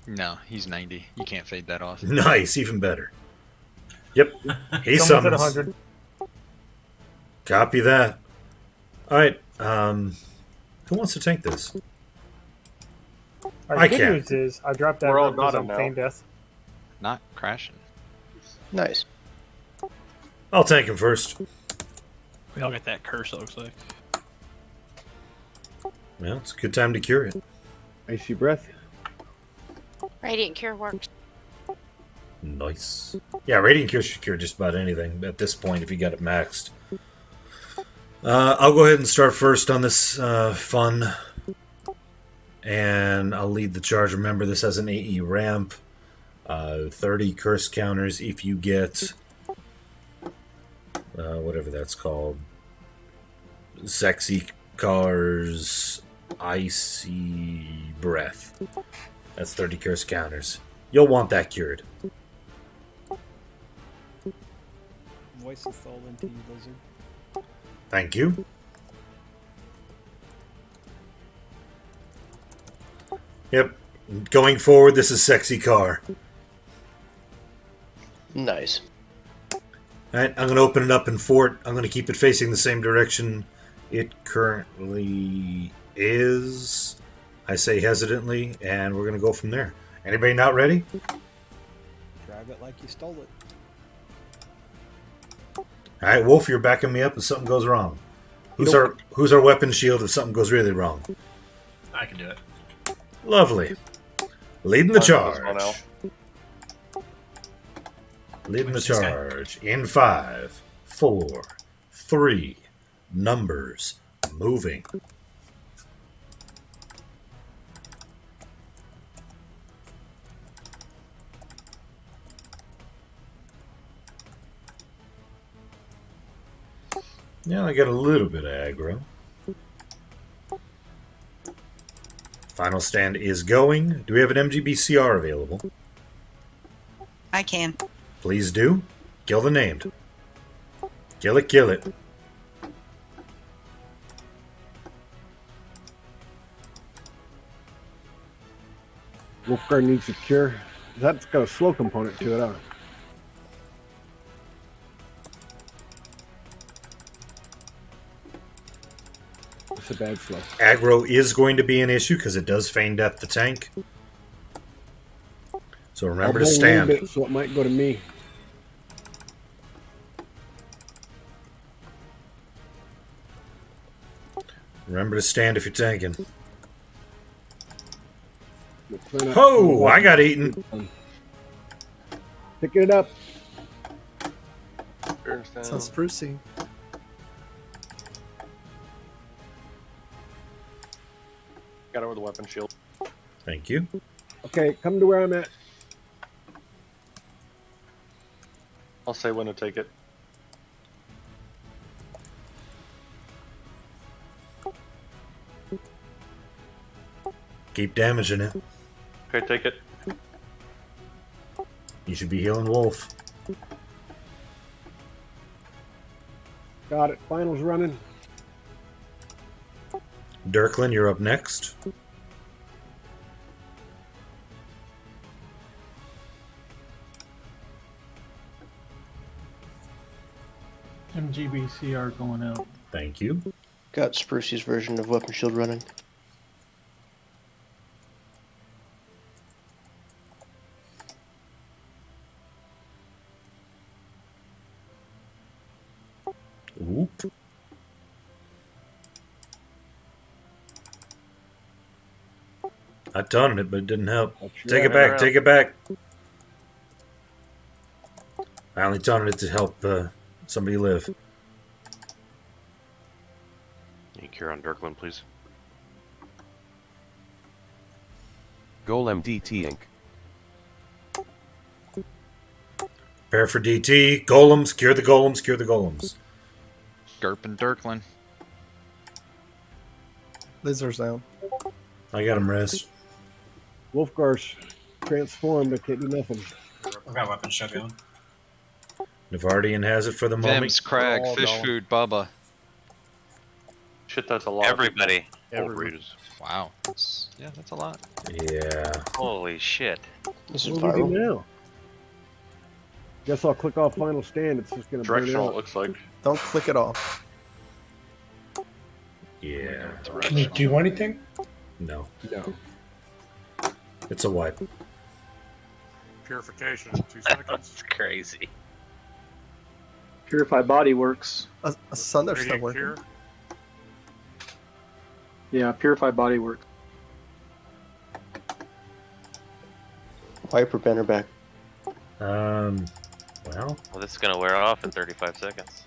No, he's 90. You can't fade that off. Nice, even better. Yep, he Someone's at summons. 100. Copy that. All right. Who wants to tank this? All I right, good can't. news is I dropped We're all that because got 'em I'm now. feign death. Not crashing. Nice. I'll tank him first. We all got that curse, it looks like. Well, it's a good time to cure it. Icy breath. Radiant Cure works. Nice. Yeah, Radiant Cure should cure just about anything at this point if you got it maxed. I'll go ahead and start first on this fun. And I'll lead the charge. Remember, this has an AE ramp. 30 curse counters if you get... whatever that's called. Sexy Car's Icy Breath. That's 30 curse counters. You'll want that cured. Voice of Thol into you, Lizard. Thank you. Yep. Going forward, this is Sexy Car. Nice. Alright, I'm going to open it up in Fort. I'm going to keep it facing the same direction it currently is. I say hesitantly, and we're going to go from there. Anybody not ready? Drive it like you stole it. Alright, Wolf, you're backing me up if something goes wrong. Who's our weapon shield if something goes really wrong? I can do it. Lovely. Leading the charge. Now. Leading the charge. In 5, 4, 3, numbers, moving. Yeah, I got a little bit of aggro. Final stand is going. Do we have an MGBCR available? I can. Please do. Kill the named. Kill it, kill it. Wolfguard needs to cure. That's got a slow component to it, huh? It's a bad slow. Aggro is going to be an issue because it does feign death the tank. So remember to stand. Bit, so it might go to me. Remember to stand if you're tanking. Oh, I got eaten. Picking it up. Sounds sprucey. Got it with a weapon shield. Thank you. Okay, come to where I'm at. I'll say when to take it. Keep damaging it. Okay, take it. You should be healing Wolf. Got it. Finals running. Dirklin, you're up next. MGBCR going out. Thank you. Got Sprucey's version of Weapon Shield running. Whoop. I taunted it, but it didn't help. Take it back, take it back. I only taunted it to help somebody live. Can you cure on Dirklin, please? Golem DT Inc. Prepare for DT. Golems, cure the golems, cure the golems. Gerp and Dirklin. Lizard's down. I got him rest. Wolfgar's transformed. I can't do nothing. I've got weapon shut going. Navardian has it for the moment. Vims, Crag, all Fish gone. Food, Bubba. Shit, that's a lot. Everybody. Everybody. Wow. That's a lot. Yeah. Holy shit. This is What do we do viral. now? Guess I'll click off final stand. It's just going to burn Directional, it out. looks like. Don't click it off. Yeah. Can you do anything? No. No. It's a wipe. Purification in 2 seconds. That's crazy. Purify body works. A Sunder's still Radiant working. cure. Yeah, purify body works. Wipe or banner back. Well. Well, this is gonna wear off in 35 seconds.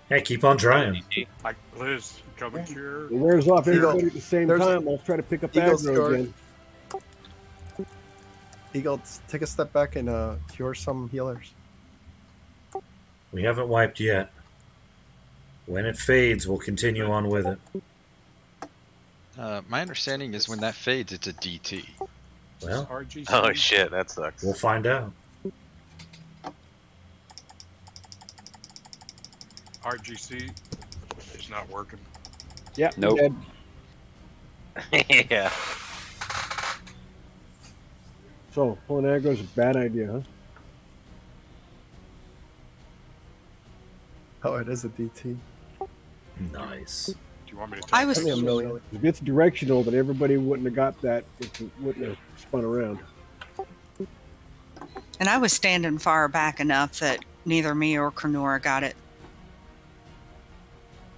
Hey, keep on trying. Like Liz, come cure. It wears off everybody at the same There's- time. I'll try to pick up Eagle's aggro guard. again. Eagle, take a step back and cure some healers. We haven't wiped yet. When it fades, we'll continue on with it. My understanding is when that fades, it's a DT. Well, RGC. Oh shit, that sucks. we'll find out. RGC is not working. Yeah. Nope. Dead. Yeah. So pulling aggro is a bad idea, huh? Oh, it is a DT. Nice. Do you want me to take I was Give me a million. If it's directional, then everybody wouldn't have got that. It wouldn't have spun around. And I was standing far back enough that neither me or Krenora got it.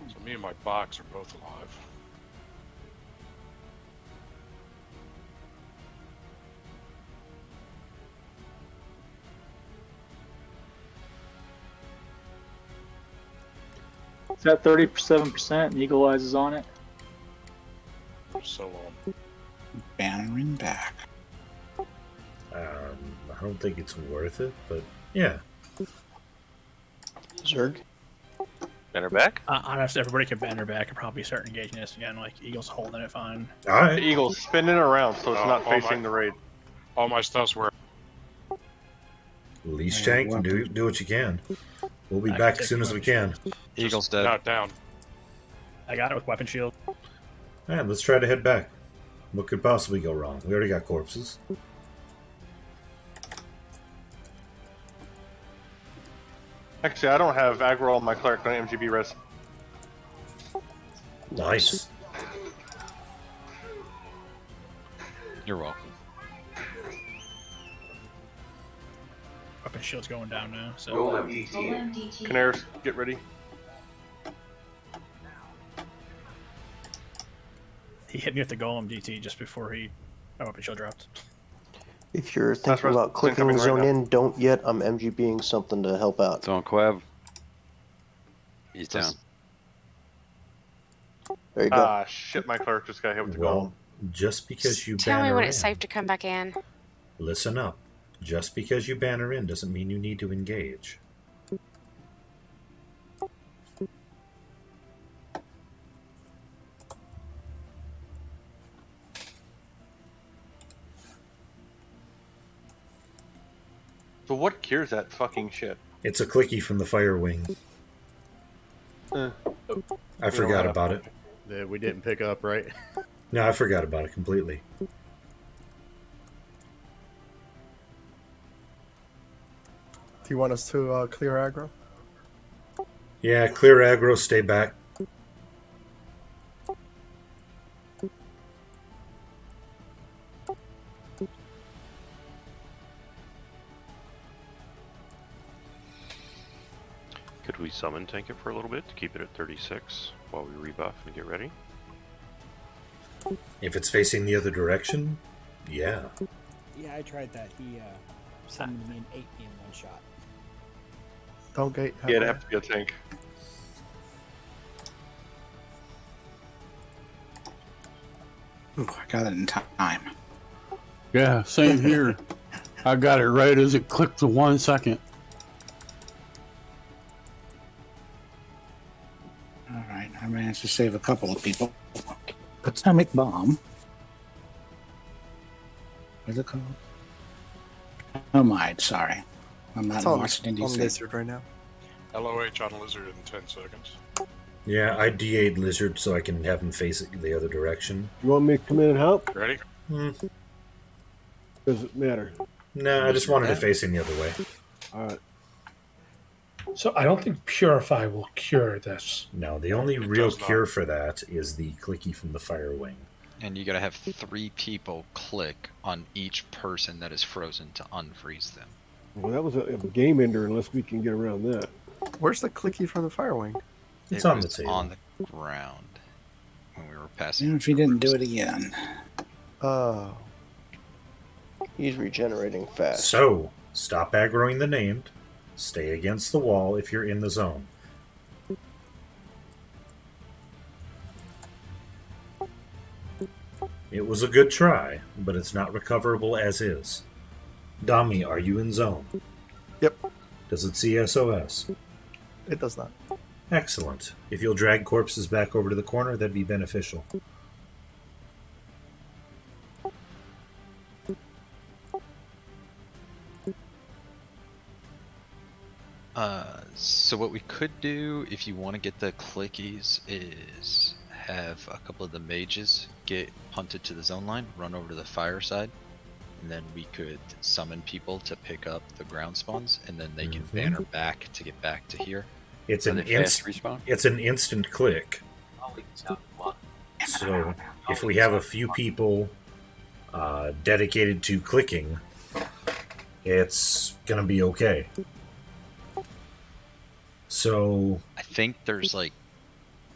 So me and my box are both alive. It's at 37%, and Eagle Eyes is on it. So Bannering back. I don't think it's worth it, but yeah. Zerg. Banner back? Honestly, everybody can banner back and probably start engaging this again. Like, Eagle's holding it fine. All right. The eagle's spinning around, so it's not all facing the raid. All my stuff's where. Leash tank, do what you can. We'll be I back can as soon take as we weapon can. Eagle's dead. Not down. I got it with weapon shield. All right, let's try to head back. What could possibly go wrong? We already got corpses. Actually, I don't have aggro on my cleric, no MGB res. Nice. You're welcome. Weapon shield's going down now. So Canaris, get ready. he hit me with the golem DT just before my weapon shield dropped. If you're That's thinking right. about clicking Incoming right zone now. in, don't yet. I'm MGBing something to help out. It's on Quev. He's down. There you go. Ah, shit, my cleric just got hit with the Well, golem. just because you Tell me banner when in, it's safe to come back in. listen up. Just because you banner in doesn't mean you need to engage. So what cures that fucking shit? It's a clicky from the fire wing. I forgot about it. That we didn't pick up, right? No, I forgot about it completely. Do you want us to clear aggro? Yeah, clear aggro, stay back. Could we summon tank it for a little bit to keep it at 36 while we rebuff and get ready? If it's facing the other direction, yeah. Yeah, I tried that. He summoned me and ate me in one shot. Don't gate. Yeah, it'd have to be a tank. Ooh, I got it in time. Yeah, same here. I got it right as it clicked to 1 second. All right, I managed to save a couple of people. Atomic bomb. What's it called? Dynamite, sorry. I'm not It's in on Washington, D.C. Lizard right now. LOH on lizard in 10 seconds. Yeah, I DA'd Lizard so I can have him face it the other direction. You want me to come in and help? Ready? Does it matter? No, I just wanted it facing the other way. All right. So I don't think Purify will cure this. No, the only real cure for that is the clicky from the fire wing. And you gotta have 3 people click on each person that is frozen to unfreeze them. Well, that was a game ender unless we can get around that. Where's the clicky from the fire wing? It's It on the was table. on the ground when we were passing. Even if he didn't do it again. Oh. He's regenerating fast. So, stop aggroing the named. Stay against the wall if you're in the zone. It was a good try, but it's not recoverable as is. Dami, are you in zone? Yep. Does it see SOS? It does not. Excellent. If you'll drag corpses back over to the corner, that'd be beneficial. So what we could do, if you want to get the clickies, is have a couple of the mages get punted to the zone line, run over to the fire side, and then we could summon people to pick up the ground spawns, and then they can banner back to get back to here. It's Are an they fast instant. It's an instant click. So if we have a few people dedicated to clicking, it's gonna be okay. So I think there's like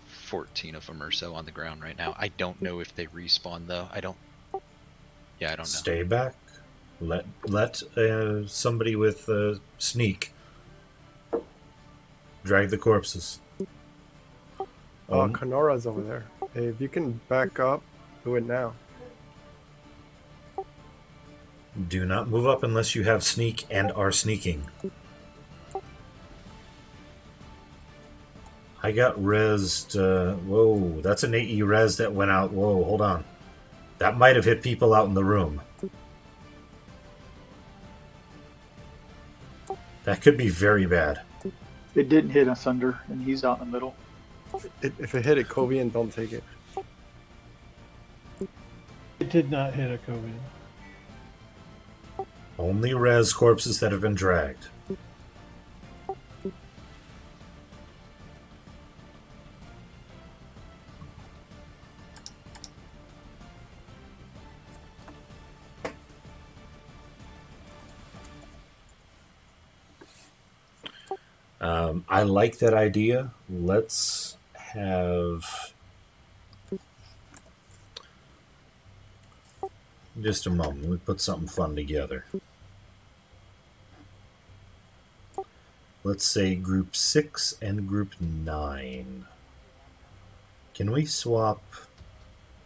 14 of them or so on the ground right now. I don't know if they respawn though. I don't know. Stay back. Let somebody with sneak drag the corpses. Kanora's over there. Hey, if you can back up, do it now. Do not move up unless you have sneak and are sneaking. I got rezzed. Whoa, that's an AE res that went out. Whoa, hold on. That might have hit people out in the room. That could be very bad. It didn't hit us under, and he's out in the middle. If it hit a Kovian, don't take it. It did not hit a Kovian. Only res corpses that have been dragged. I like that idea. Let's have just a moment. Let me put something fun together. Let's say group 6 and group 9. Can we swap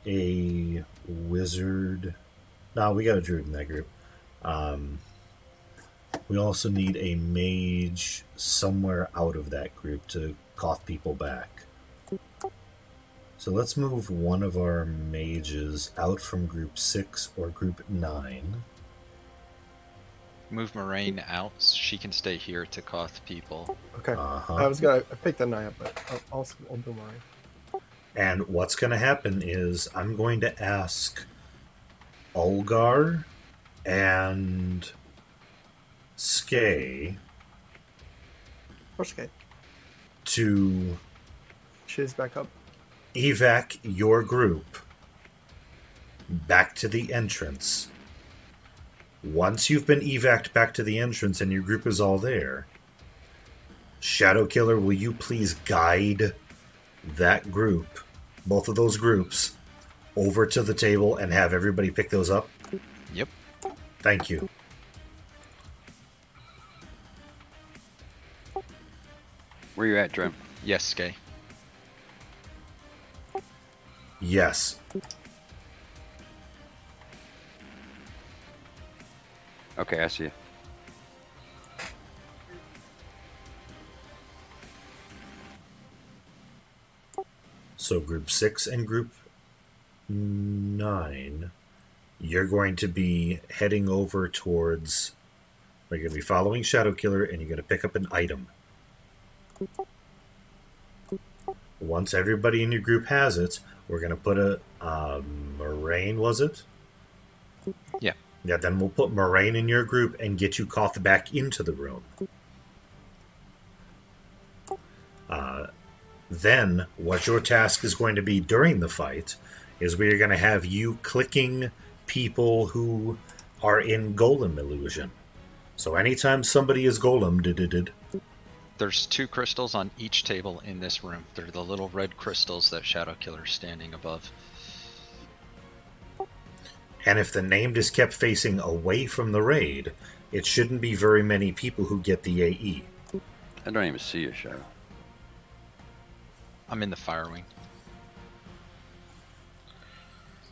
a wizard? No, we got a druid in that group. We also need a mage somewhere out of that group to cough people back. So let's move one of our mages out from group 6 or group 9. Move Moraine out. She can stay here to cough people. Okay. I was gonna pick the 9 up, but I'll do mine. And what's going to happen is I'm going to ask Ulgar and Skay. Or Skay. To Shiz back up. Evac your group back to the entrance. Once you've been evac'd back to the entrance and your group is all there, Shadow Killer, will you please guide that group, both of those groups, over to the table and have everybody pick those up? Yep. Thank you. Where you at, Trim? Yes, Skay. Yes. Okay, I see you. So group 6 and group 9, you're going to be heading over towards, you're going to be following Shadow Killer and you're going to pick up an item. Once everybody in your group has it, we're going to put a Moraine, was it? Yeah. Yeah, then we'll put Moraine in your group and get you coughed back into the room. Then, what your task is going to be during the fight is we are going to have you clicking people who are in golem illusion. So anytime somebody is golem, There's 2 crystals on each table in this room. They're the little red crystals that Shadow Killer's standing above. and if the named is kept facing away from the raid, it shouldn't be very many people who get the AE. I don't even see a Shadow. I'm in the fire wing.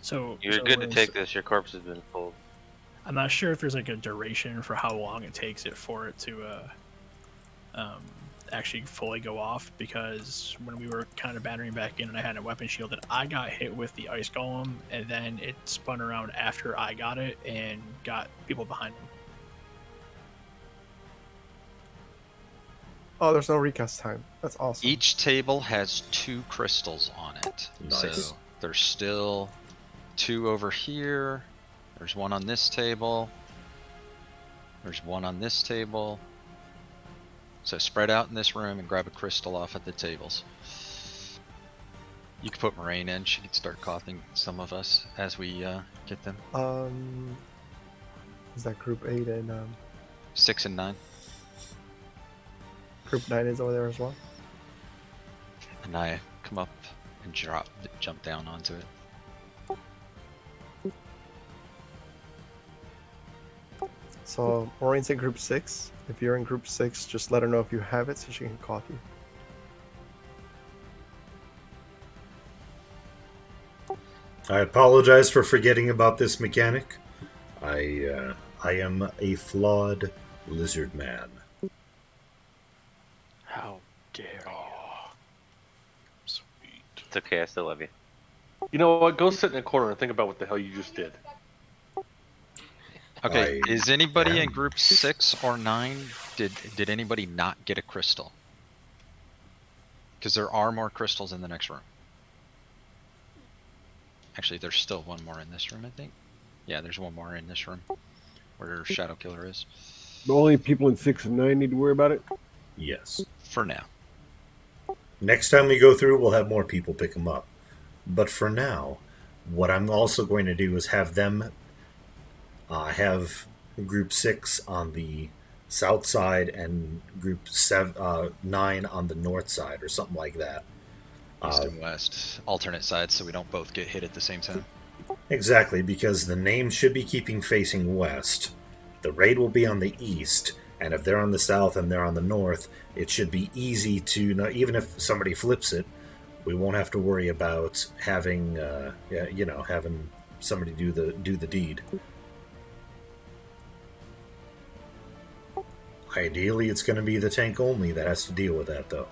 So You're good to take this. Your corpse has been pulled. I'm not sure if there's like a duration for how long it takes it for it to actually fully go off, because when we were kind of battering back in and I had a weapon shield, that I got hit with the ice golem and then it spun around after I got it and got people behind me. Oh, there's no recast time. That's awesome. Each table has 2 crystals on it. Nice. So there's still 2 over here. There's 1 on this table. There's 1 on this table. So spread out in this room and grab a crystal off at the tables. You can put Moraine in. She can start coughing some of us as we get them. Is that group 8 and 6 and 9. group 9 is over there as well? And I come up and jump down onto it. So Maureen's in group 6. If you're in group 6, just let her know if you have it so she can cough you. I apologize for forgetting about this mechanic. I am a flawed lizard man. How dare you? Sweet. It's okay. I still love you. You know what? Go sit in a corner and think about what the hell you just did. Okay, is anybody in group 6 or 9? Did anybody not get a crystal? Because there are more crystals in the next room. Actually, there's still 1 more in this room, I think. Yeah, there's 1 more in this room where Shadow Killer is. The only people in 6 and 9 need to worry about it? Yes. For now. Next time we go through, we'll have more people pick them up. But for now, what I'm also going to do is have them have group 6 on the south side and group 9 on the north side or something like that. East and west, alternate sides, so we don't both get hit at the same time. Exactly, because the name should be keeping facing west. The raid will be on the east, and if they're on the south and they're on the north, it should be easy to, even if somebody flips it, we won't have to worry about having, having somebody do the deed. Ideally, it's going to be the tank only that has to deal with that, though.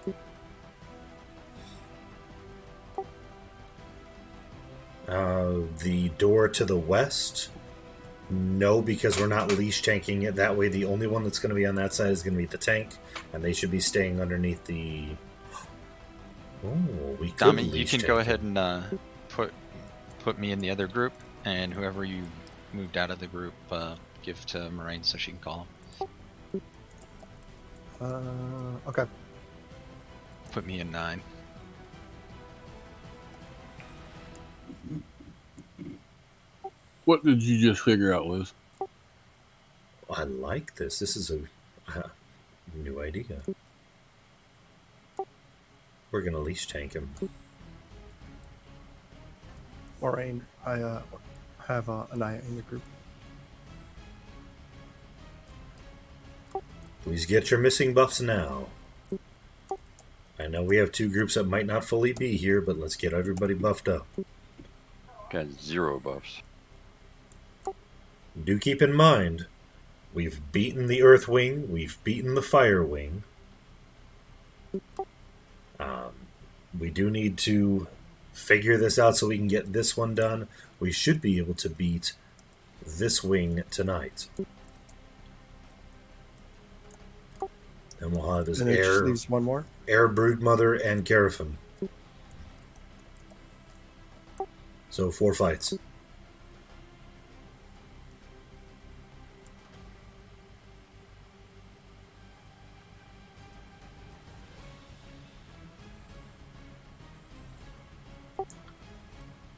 The door to the west? No, because we're not leash tanking it. That way, the only one that's going to be on that side is going to be the tank, and they should be staying underneath the... Oh, we could Dami, you leash can tank go it. ahead and put me in the other group, and whoever you moved out of the group, give to Moraine so she can call him. Okay. Put me in 9. What did you just figure out, Liz? I like this. This is a new idea. We're going to leash tank him. Maureen, I have Anaya in the group. Please get your missing buffs now. I know we have 2 groups that might not fully be here, but let's get everybody buffed up. Got 0 buffs. Do keep in mind, we've beaten the Earth Wing, we've beaten the Fire Wing. We do need to figure this out so we can get this one done. We should be able to beat this wing tonight. And we'll have his And it just air, leaves 1 more? air Broodmother and Garifin. So 4 fights.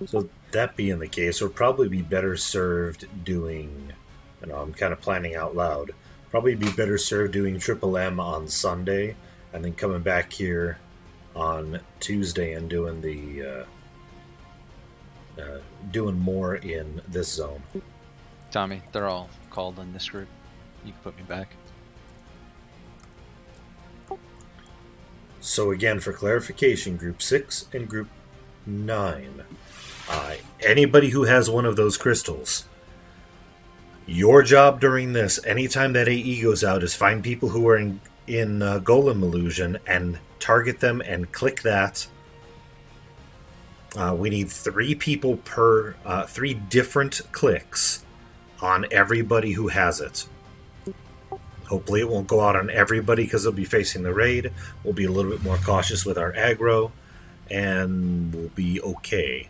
So that being the case, we'll probably be better served doing, I'm kind of planning out loud, probably be better served doing Triple M on Sunday and then coming back here on Tuesday and doing doing more in this zone. Tommy, they're all called in this group. You can put me back. So again, for clarification, Group 6 and Group 9, anybody who has one of those crystals, your job during this, anytime that AE goes out, is find people who are in Golem Illusion and target them and click that. We need 3 people per 3 different clicks on everybody who has it. Hopefully it won't go out on everybody because they'll be facing the raid. We'll be a little bit more cautious with our aggro, and we'll be okay.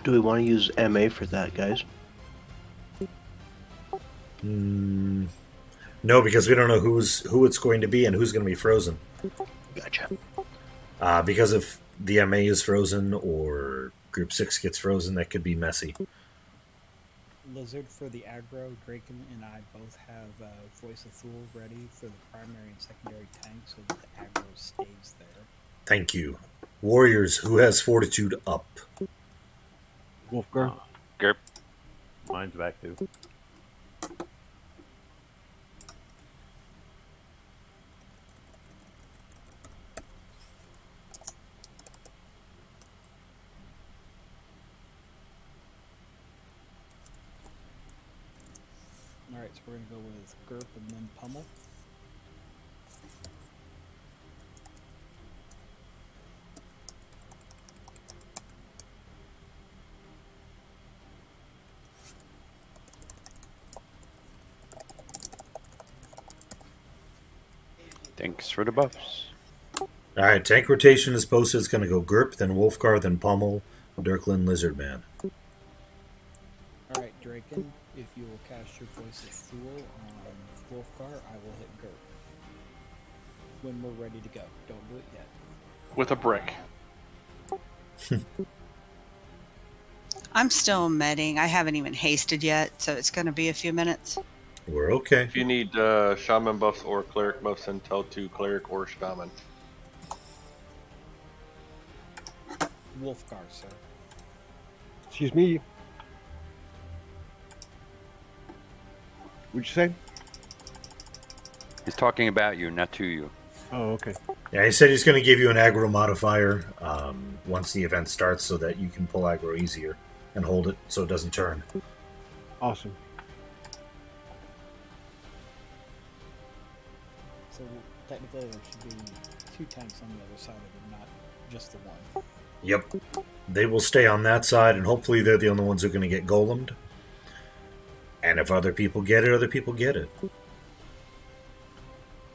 Do we want to use MA for that, guys? No, because we don't know who it's going to be and who's going to be frozen. Gotcha. Because if the MA is frozen or Group 6 gets frozen, that could be messy. Lizard for the aggro, Draken and I both have Voice of Fool ready for the primary and secondary tank so that the aggro stays there. Thank you. Warriors, who has Fortitude up? Wolfgar. Gerp. Mine's back too. Alright, so we're going to go with Gerp and then Pummel. Thanks for the buffs. Alright, tank rotation is posted. It's going to go Gerp, then Wolfgar, then Pummel, Dirklin, Lizardman. Alright, Draken, if you will cast your Voice of Fool on Wolfgar, I will hit Gerp. When we're ready to go. Don't do it yet. With a brick. I'm still medding. I haven't even hasted yet, so it's going to be a few minutes. We're okay. If you need shaman buffs or cleric buffs, then tell to cleric or shaman. Wolfgar, sir. Excuse me. What'd you say? He's talking about you, not to you. Oh, okay. Yeah, he said he's going to give you an aggro modifier once the event starts so that you can pull aggro easier and hold it so it doesn't turn. Awesome. So technically there should be 2 tanks on the other side of it, not just the one. Yep. They will stay on that side, and hopefully they're the only ones who are going to get golemed. And if other people get it, other people get it.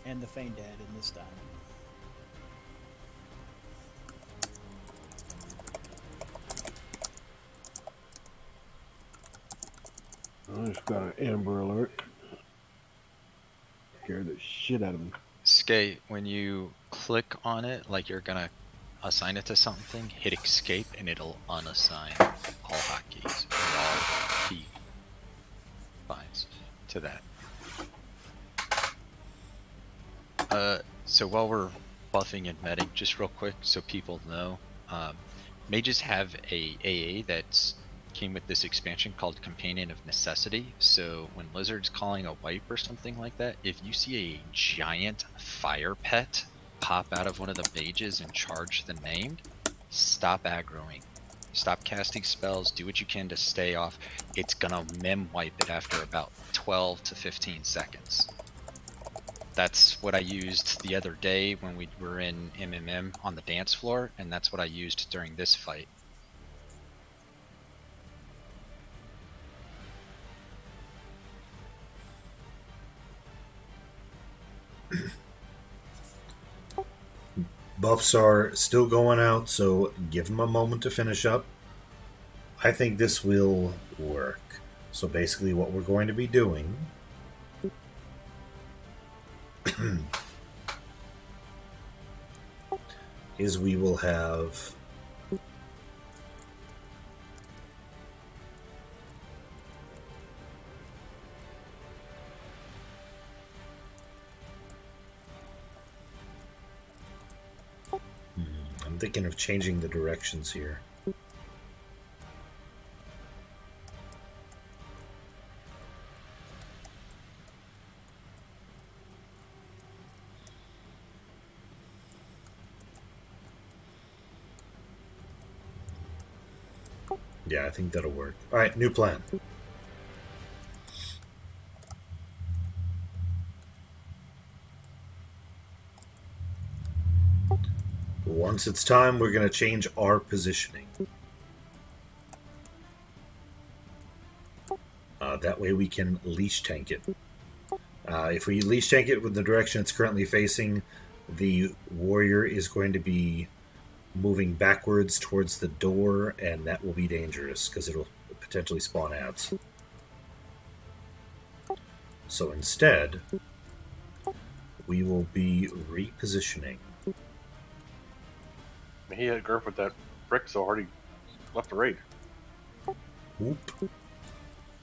And the Feint Dad in this time. I just got an Amber Alert. Scared the shit out of me. Skate, when you click on it, like you're gonna assign it to something, hit escape and it'll unassign all hotkeys and all key binds to that. So while we're buffing and medding, just real quick so people know, mages have a AA that's came with this expansion called Companion of Necessity. So when Lizard's calling a wipe or something like that, if you see a giant fire pet pop out of one of the mages and charge the named, stop aggroing. Stop casting spells, do what you can to stay off. It's gonna mem wipe it after about 12 to 15 seconds. That's what I used the other day when we were in MMM on the dance floor, and that's what I used during this fight. Buffs are still going out, so give them a moment to finish up. I think this will work. So basically what we're going to be doing is we will have I'm thinking of changing the directions here. Yeah, I think that'll work. All right, new plan. Once it's time, we're going to change our positioning. That way we can leash tank it. If we leash tank it with the direction it's currently facing, the warrior is going to be moving backwards towards the door, and that will be dangerous because it'll potentially spawn ads. So instead, we will be repositioning. He hit Gurp with that brick so hard he left the raid. Whoop.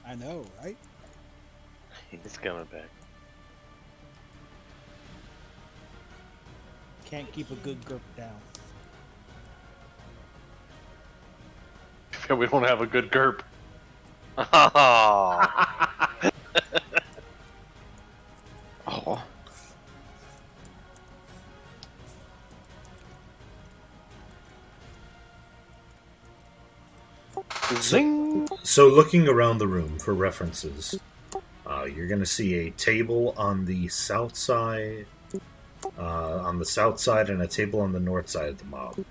I know, right? He's coming back. Can't keep a good grip down. Yeah, we don't have a good Gurp. Oh. Oh. Zing! So looking around the room for references, you're going to see a table on the south side, and a table on the north side of the mob.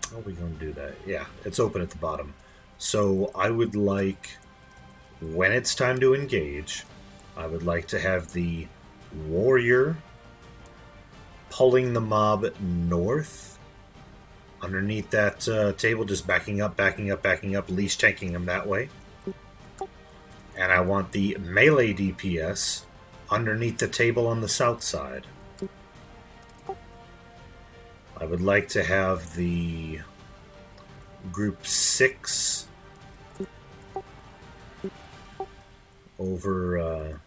How are we going to do that? Yeah, it's open at the bottom. So I would like, when it's time to engage, I would like to have the warrior pulling the mob north underneath that table, just backing up, leash tanking them that way. And I want the melee DPS underneath the table on the south side. I would like to have the group 6 over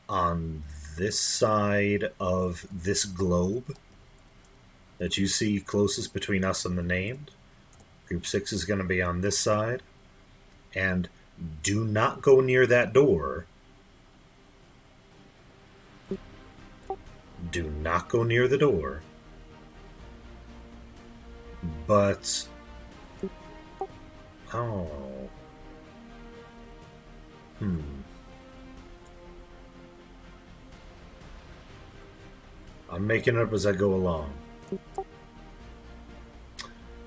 on this side of this globe that you see closest between us and the named. Group 6 is going to be on this side. And do not go near that door. Do not go near the door. But... oh. I'm making it up as I go along.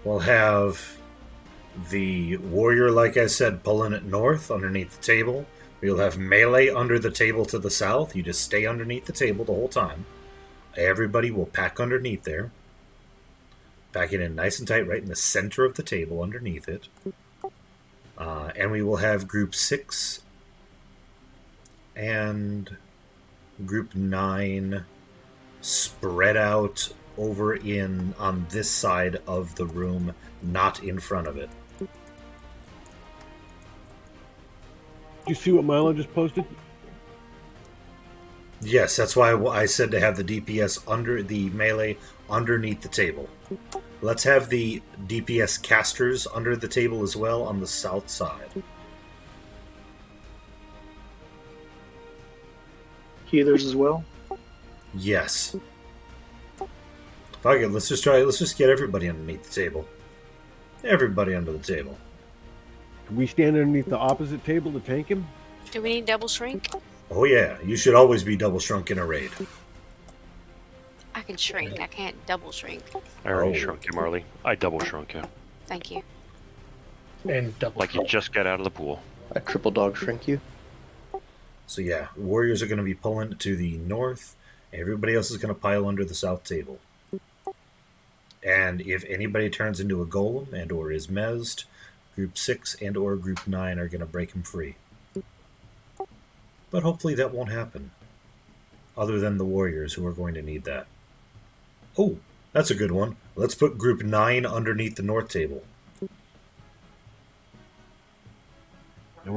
We'll have the warrior, like I said, pulling it north underneath the table. We'll have melee under the table to the south. You just stay underneath the table the whole time. Everybody will pack underneath there. Pack it in nice and tight right in the center of the table underneath it. And we will have group 6 and group 9 spread out over on this side of the room, not in front of it. You see what Milo just posted? Yes, that's why I said to have the DPS under the melee underneath the table. Let's have the DPS casters under the table as well on the south side. Healers as well? Yes. Fuck it, let's just get everybody underneath the table. Everybody under the table. Can we stand underneath the opposite table to tank him? Do we need double shrink? Oh yeah, you should always be double shrunk in a raid. I can shrink. I can't double shrink. I already shrunk you, Marley. I double shrunk you. Thank you. And double like you just got out of the pool. I triple dog shrink you. So yeah, warriors are going to be pulling to the north. Everybody else is going to pile under the south table. And if anybody turns into a golem and or is mezzed, group 6 and or group 9 are going to break him free. But hopefully that won't happen. Other than the warriors who are going to need that. Oh, that's a good one. Let's put group 9 underneath the north table.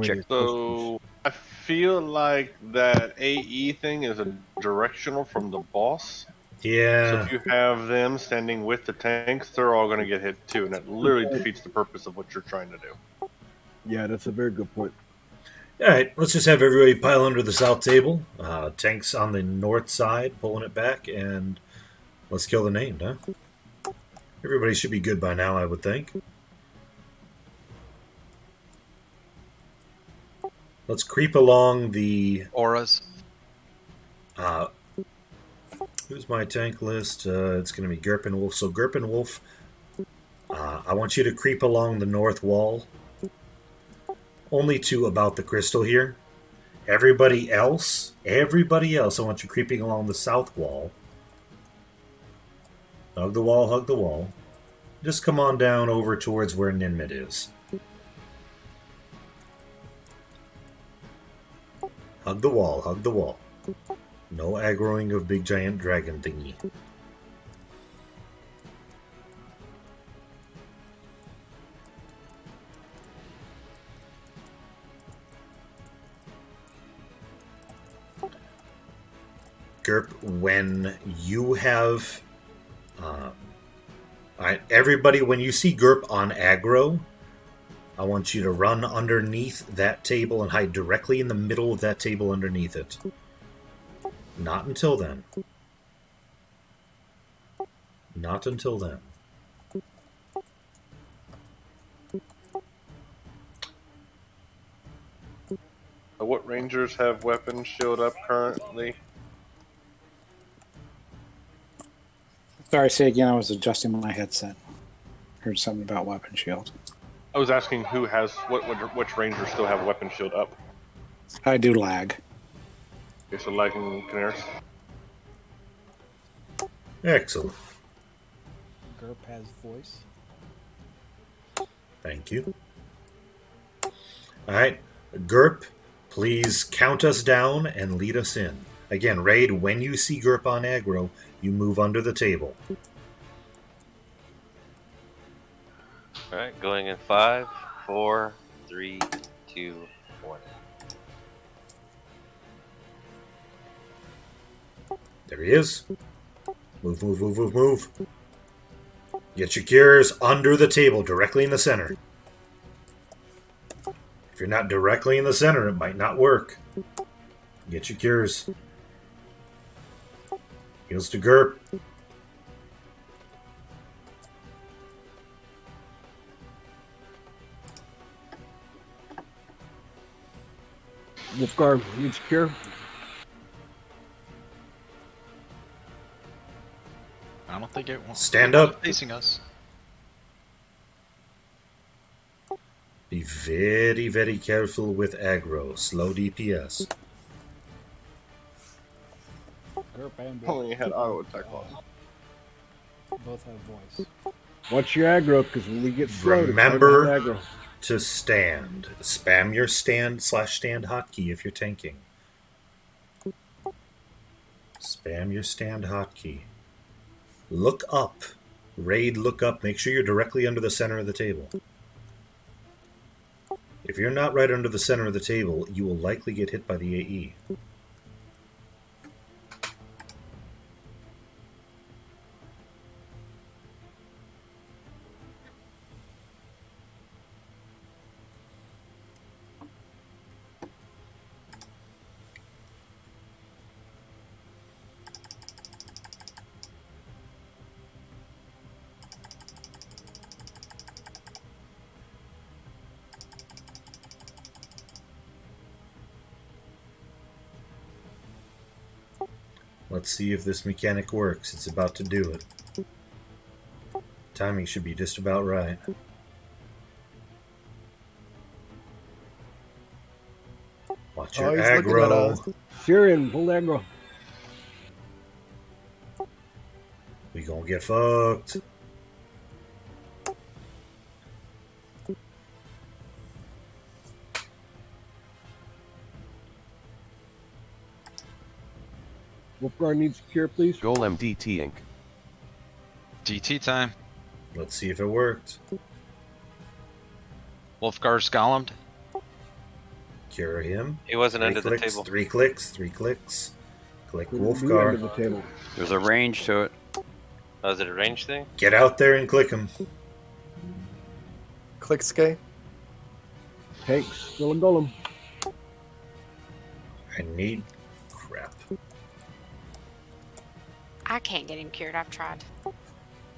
Check. So I feel like that AE thing is a directional from the boss. So Yeah. if you have them standing with the tanks, they're all going to get hit too, and that literally defeats the purpose of what you're trying to do. Yeah, that's a very good point. All right, let's just have everybody pile under the south table. Tanks on the north side, pulling it back, and let's kill the named, huh? Everybody should be good by now, I would think. Let's creep along the auras. Who's my tank list? It's going to be Gerp and Wolf. So Gerp and Wolf, I want you to creep along the north wall. Only to about the crystal here. Everybody else, I want you creeping along the south wall. Hug the wall, hug the wall. Just come on down over towards where Ninmid is. Hug the wall, hug the wall. No aggroing of big giant dragon thingy. Gerp, when you have... everybody, when you see Gerp on aggro, I want you to run underneath that table and hide directly in the middle of that table underneath it. Not until then. Not until then. What rangers have weapons shield up currently? Sorry, say again. I was adjusting my headset. Heard something about weapon shield. I was asking who has which rangers still have weapon shield up. I do lag. Okay, so lagging Canaris. Excellent. Gerp has voice. Thank you. Alright, Gerp, please count us down and lead us in. Again, Raid, when you see Gerp on aggro, you move under the table. Alright, going in 5, 4, 3, 2, 1. There he is. Move, move, move, move, move. Get your cures under the table, directly in the center. If you're not directly in the center, it might not work. Get your cures. Heals to Gerp. Wolfgar needs cure. I don't think it won't. Stand up. Facing us. Be very, very careful with aggro. Slow DPS. Gerp and Wolf Only had auto attack on. both have voice. Watch your aggro, because when we get slowed, Remember it's hard to aggro. to stand. Spam your stand hotkey if you're tanking. Spam your stand hotkey. Look up. Raid, look up. Make sure you're directly under the center of the table. If you're not right under the center of the table, you will likely get hit by the AE. Let's see if this mechanic works. It's about to do it. Timing should be just about right. Watch your he's looking at aggro. us. Syrian, hold aggro. We gonna get fucked. Wolfgar needs cure, please. Golem DT Inc. DT time. Let's see if it worked. Wolfgar's golemed. Cure him. He wasn't Three under the clicks, table. 3 clicks, 3 clicks. Click Under Wolfgar. the table. There's a range to it. Oh, is it a range thing? Get out there and click him. Click Skay. Tanks, still a golem. I need... crap. I can't get him cured. I've tried.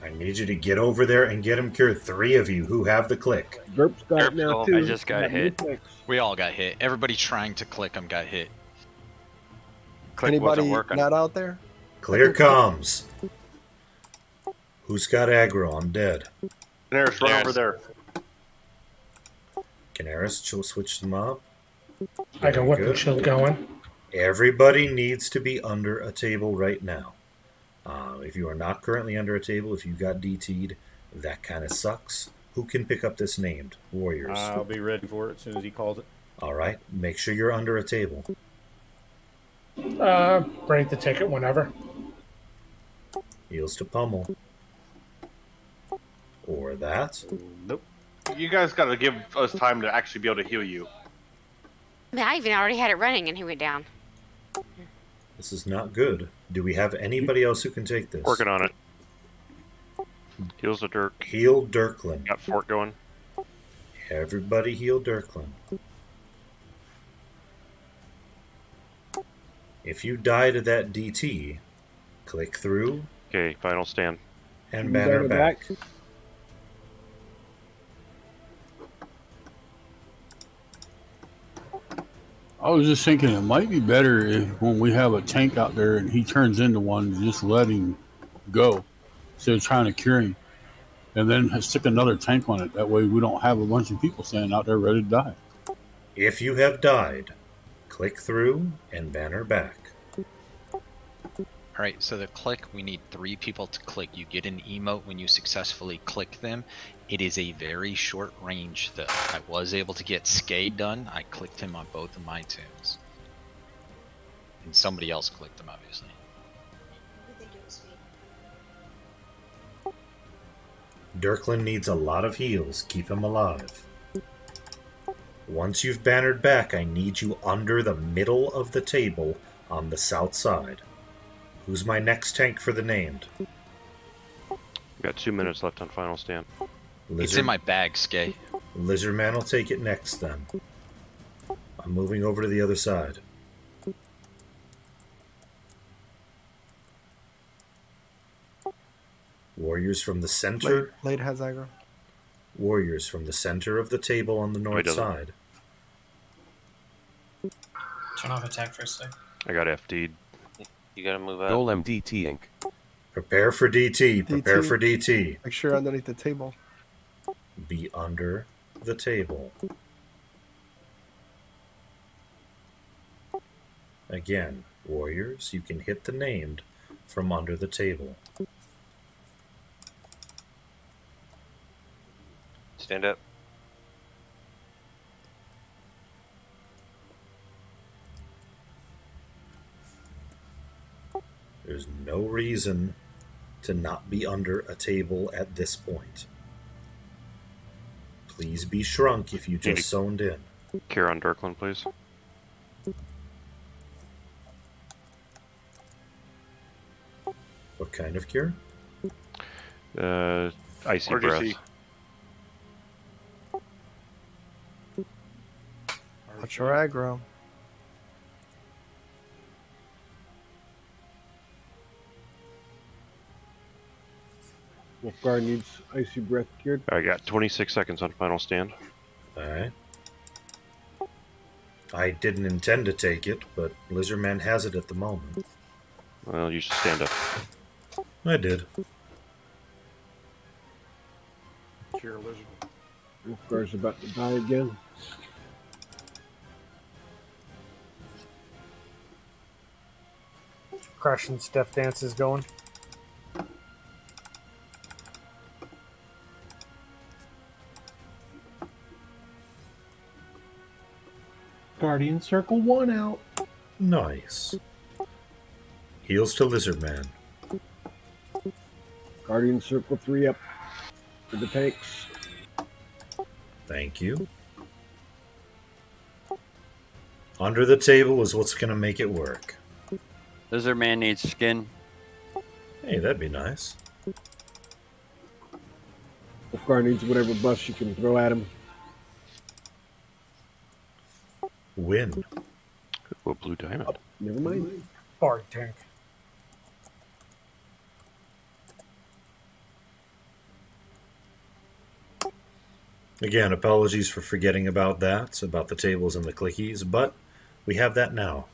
I need you to get over there and get him cured. 3 of you who have the click. Derp's got it now, too. I just got hit. We all got hit. Everybody trying to click him got hit. Click Anybody wasn't working. not out there? Clear comms. Who's got aggro? I'm dead. Daenerys, run over there. Canaris, she'll switch them up. I got Very weapon good. shield going. Everybody needs to be under a table right now. If you are not currently under a table, if you got DT'd, that kind of sucks. Who can pick up this named? Warriors. I'll be ready for it as soon as he calls it. All right. Make sure you're under a table. Break the ticket whenever. Heals to pummel. Or that. Nope. You guys got to give us time to actually be able to heal you. I mean, I even already had it running and he went down. This is not good. Do we have anybody else who can take this? Working on it. Heals the Dirk. Heal Dirklin. Got Fort going. Everybody heal Dirklin. If you die to that DT, click through. Okay, final stand. And banner back. I was just thinking it might be better if when we have a tank out there and he turns into one, just let him go instead of trying to cure him. And then stick another tank on it. That way we don't have a bunch of people standing out there ready to die. If you have died, click through and banner back. Alright, so the click, we need 3 people to click. You get an emote when you successfully click them. It is a very short range though. I was able to get Skay done. I clicked him on both of my tunes. And somebody else clicked him, obviously. Dirklin needs a lot of heals. Keep him alive. Once you've bannered back, I need you under the middle of the table on the south side. Who's my next tank for the named? We got 2 minutes left on final stand. It's in my bag, Skay. Lizardman will take it next then. I'm moving over to the other side. Warriors from the center. Blade has aggro. Warriors from the center of the table on the north side. Turn off attack for a sec. I got FD'd. You gotta move out. Golem DT Inc. Prepare for DT. Prepare for DT. Make sure underneath the table. Be under the table. Again, warriors, you can hit the named from under the table. Stand up. There's no reason to not be under a table at this point. Please be shrunk if you just zoned in. Cure on Dirklin, please. What kind of cure? Icy Urgency. breath. Watch your aggro. Wolfgar needs icy breath cured. I got 26 seconds on final stand. Alright. I didn't intend to take it, but Lizardman has it at the moment. Well, you should stand up. I did. Cure lizard. Wolfgar's about to die again. Crush and Step Dance is going. Guardian Circle 1 out. Nice. Heals to Lizardman. Guardian Circle 3 up for the tanks. Thank you. Under the table is what's going to make it work. Lizard man needs skin. Hey, that'd be nice. Wolfgar needs whatever buffs you can throw at him. Win. Oh, blue diamond. Never mind. Bard tank. Again, apologies for forgetting about that, about the tables and the clickies, but we have that now.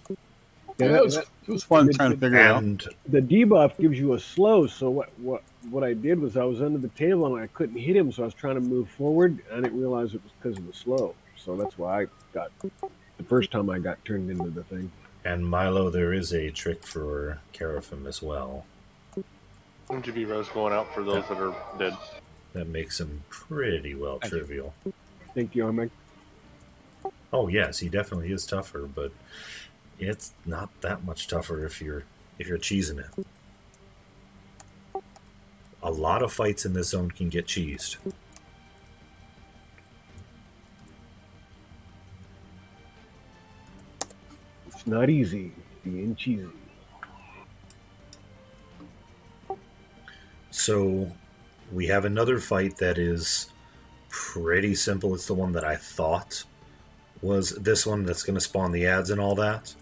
Yeah, it was fun trying to figure it out. And the debuff gives you a slow. So what I did was I was under the table and I couldn't hit him, so I was trying to move forward. I didn't realize it was because of the slow. So that's why I got the first time I got turned into the thing. And Milo, there is a trick for Carafim as well. MGB Rose going out for those that are dead. That makes him pretty well trivial. Thank you, Ahmed. Oh yes, he definitely is tougher, but it's not that much tougher if you're cheesing it. A lot of fights in this zone can get cheesed. It's not easy being cheesy. So we have another fight that is pretty simple. It's the one that I thought was this one that's going to spawn the ads and all that.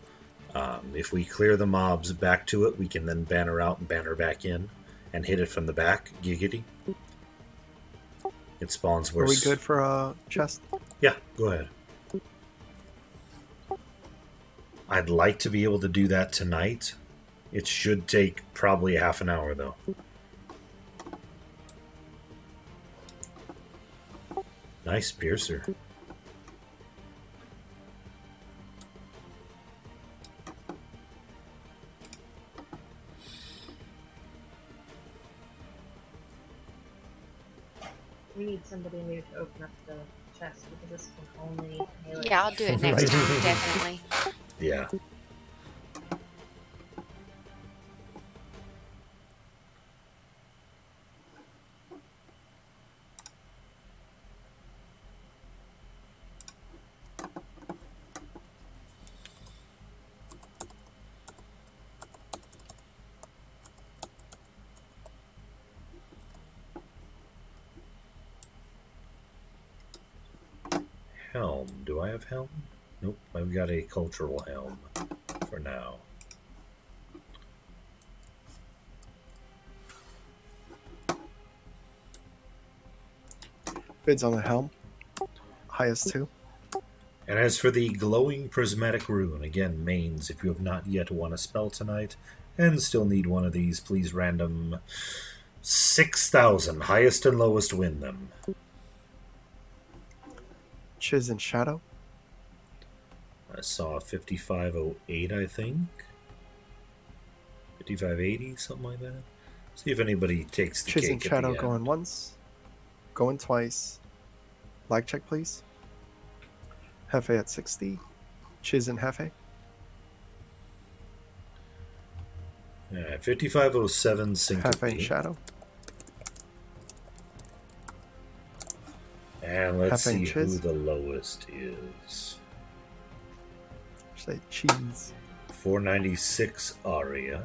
If we clear the mobs back to it, we can then banner out and banner back in and hit it from the back. Giggity. It spawns where... Are we good for a chest? Yeah, go ahead. I'd like to be able to do that tonight. It should take probably half an hour, though. Nice piercer. We need somebody new to open up the chest because this can only melee. Yeah, I'll do it next time, definitely. Yeah. Helm. Do I have helm? Nope, I've got a cultural helm for now. Bids on the helm. Highest 2. And as for the glowing prismatic rune, again, mains, if you have not yet won a spell tonight and still need one of these, please random 6,000. Highest and lowest win them. Chiz and Shadow. I saw 5508, I think. 5580, something like that. See if anybody takes the Chiz cake and at Shadow the end. going once. Going twice. Lag check, please. Hefe at 60. Chiz and Hefe. 5507 sync. Hefe and Shadow. And let's Hefe and see who Chiz. the lowest is. Say cheese. 496 Aria.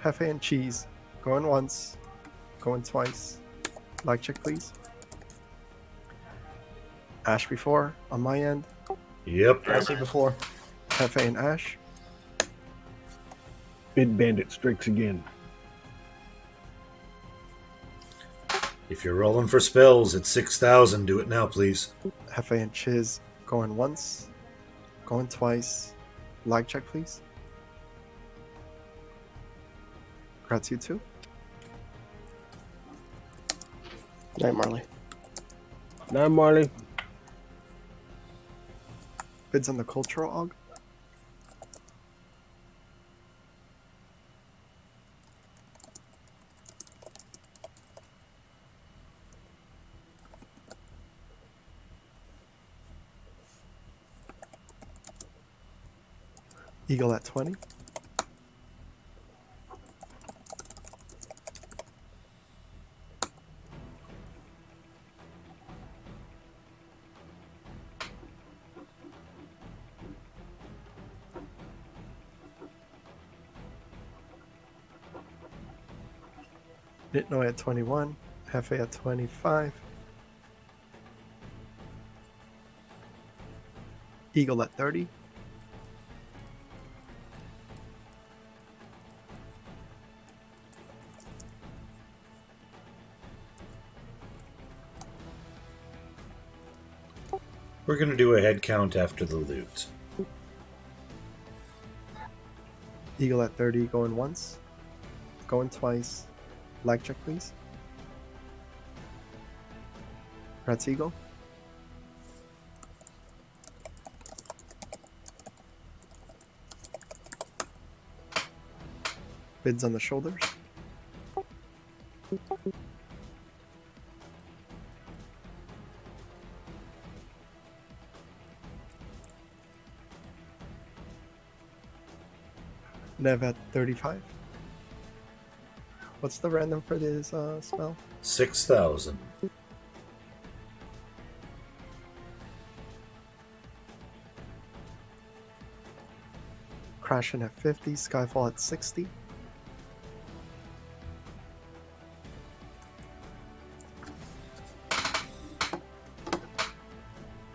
Hefe and cheese. Going once. Going twice. Lag check, please. Ash before on my end. Yep. I see before. Hefe and Ash. Bid Bandit strikes again. If you're rolling for spells at 6,000, do it now, please. Hefe and Chiz going once. Going twice. Lag check, please. Grats you too. Night, Marley. Night, Marley. Bids on the cultural og. Eagle at 20. Nitnoy at 21. Hefe at 25. Eagle at 30. We're going to do a head count after the loot. Eagle at 30 going once. Going twice. Lag check, please. Rat's Eagle. Bids on the shoulders. Nev at 35. What's the random for this spell? 6,000. Crashing at 50. Skyfall at 60.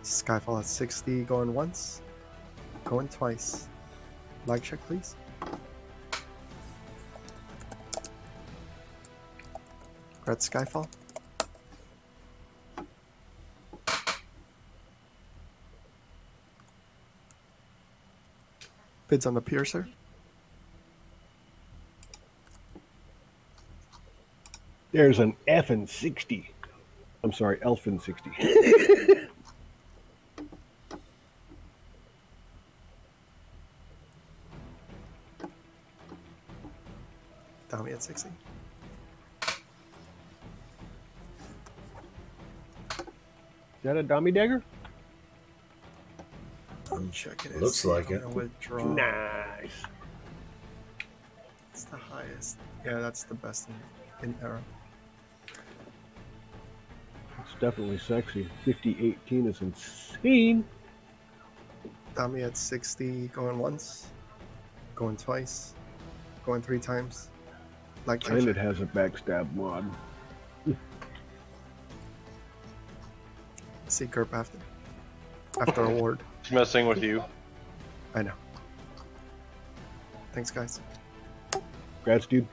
Skyfall at 60 going once. Going twice. Lag check, please. Red Skyfall. Bids on the Piercer. There's an F in 60. I'm sorry, Elf in 60. Dami at 60. Is that a dummy dagger? I'm checking it. Looks like it. Withdraw. Nice. It's the highest. Yeah, that's the best in era. It's definitely sexy. 5018 is insane. Dami at 60 going once. Going twice. Going 3 times. Like And it has a backstab mod. See Gerp after award. It's messing with you. I know. Thanks, guys. Congrats, dude.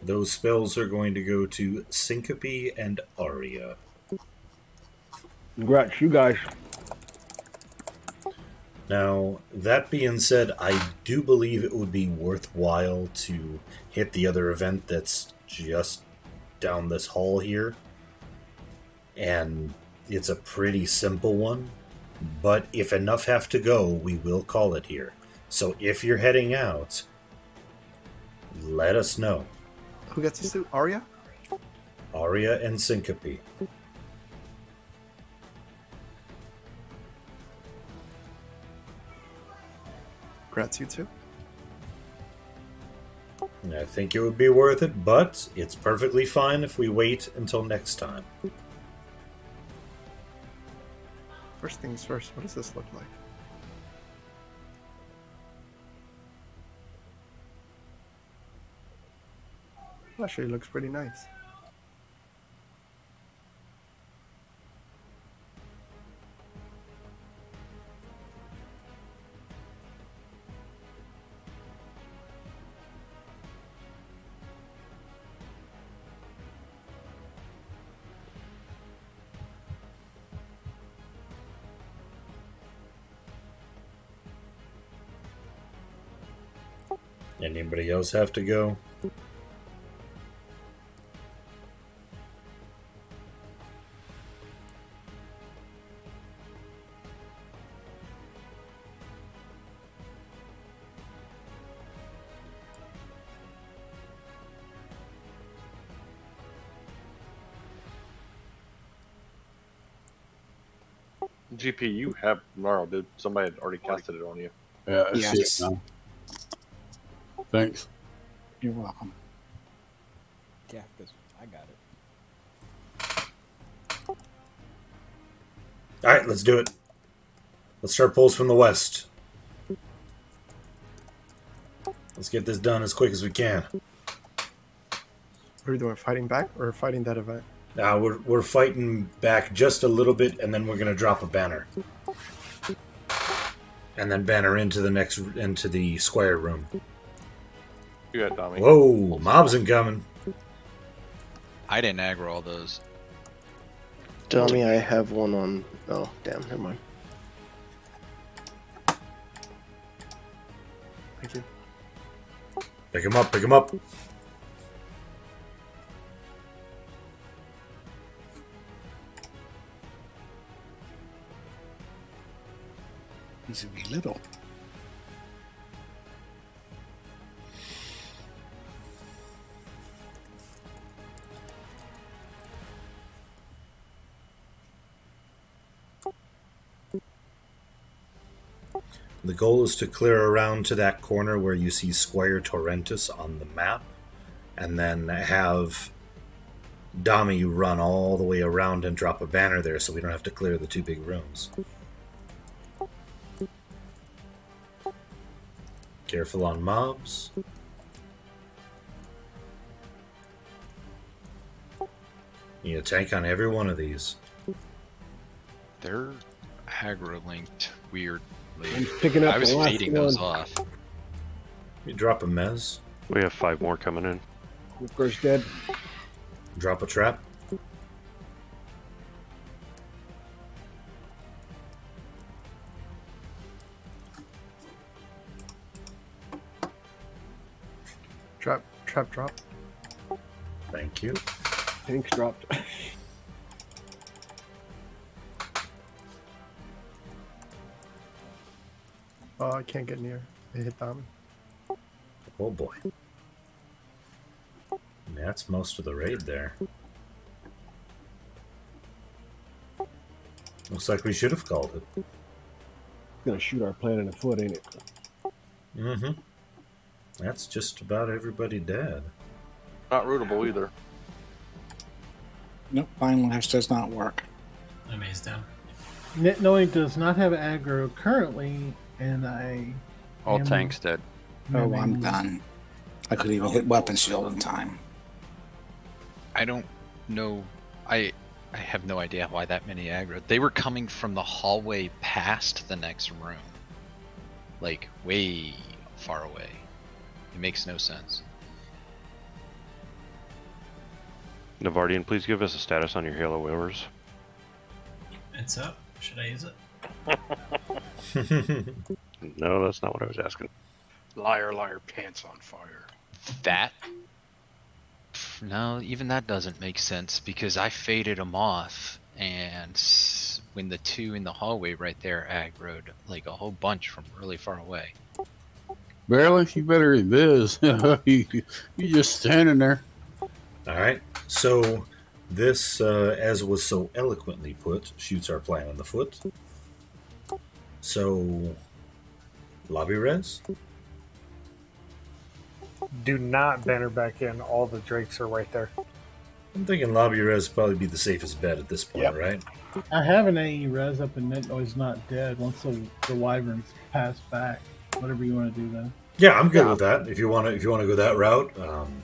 Those spells are going to go to Syncope and Aria. Congrats, you guys. Now, that being said, I do believe it would be worthwhile to hit the other event that's just down this hall here. And it's a pretty simple one. But if enough have to go, we will call it here. So if you're heading out, let us know. Who gets to suit? Arya? Aria and Syncope. Congrats, you too. I think it would be worth it, but it's perfectly fine if we wait until next time. First things first, what does this look like? Actually, it looks pretty nice. Anybody else have to go? GP, you have Gnarl, dude. Somebody had already casted it on you. Yeah, it's Yes. it now. Thanks. You're welcome. Yeah, because I got it. Alright, let's do it. Let's start pulls from the west. Let's get this done as quick as we can. What are we doing? Fighting back or fighting that event? We're fighting back just a little bit, and then we're gonna drop a banner, and then banner into the square room. You got Tommy. Whoa, mobs incoming. I didn't aggro all those. Dummy, I have one on. Oh, damn, never mind. Thank you. Pick him up, pick him up. He's a wee little. The goal is to clear around to that corner where you see Squire Torrentus on the map, and then have Dami run all the way around and drop a banner there so we don't have to clear the two big rooms. Careful on mobs. You need a tank on every one of these. They're aggro linked weirdly. I'm picking up I was the last fading those one. off. You drop a mez. We have 5 more coming in. Ripper's dead. Drop a trap. Trap drop. Thank you. Tank's dropped. Oh, I can't get near. It hit Dami. Oh boy. That's most of the raid there. Looks like we should have called it. Gonna shoot our plan in the foot, ain't it? Mm-hmm. That's just about everybody dead. Not rootable either. Nope, Vine Lash does not work. Enemy's down. Nitnoid does not have aggro currently, and I. All am- tanks dead. Oh, I'm done. I could even hit weapon shield in time. I don't know. I have no idea why that many aggro. They were coming from the hallway past the next room. Like, way far away. It makes no sense. Navardian, please give us a status on your Halo Whalers. It's up. Should I use it? No, that's not what I was asking. Liar, liar, pants on fire. That? No, even that doesn't make sense because I faded them off, and when the two in the hallway right there aggroed like a whole bunch from really far away. Barely, you better invis. You just standing there. Alright, so this, as was so eloquently put, shoots our plan in the foot. So, lobby res? Do not banner back in. All the drakes are right there. I'm thinking lobby res would probably be the safest bet at this point, right? I have an AE res up and Nitnoid's not dead once the wyverns pass back. Whatever you want to do then. Yeah, I'm good with that. If you want to go that route,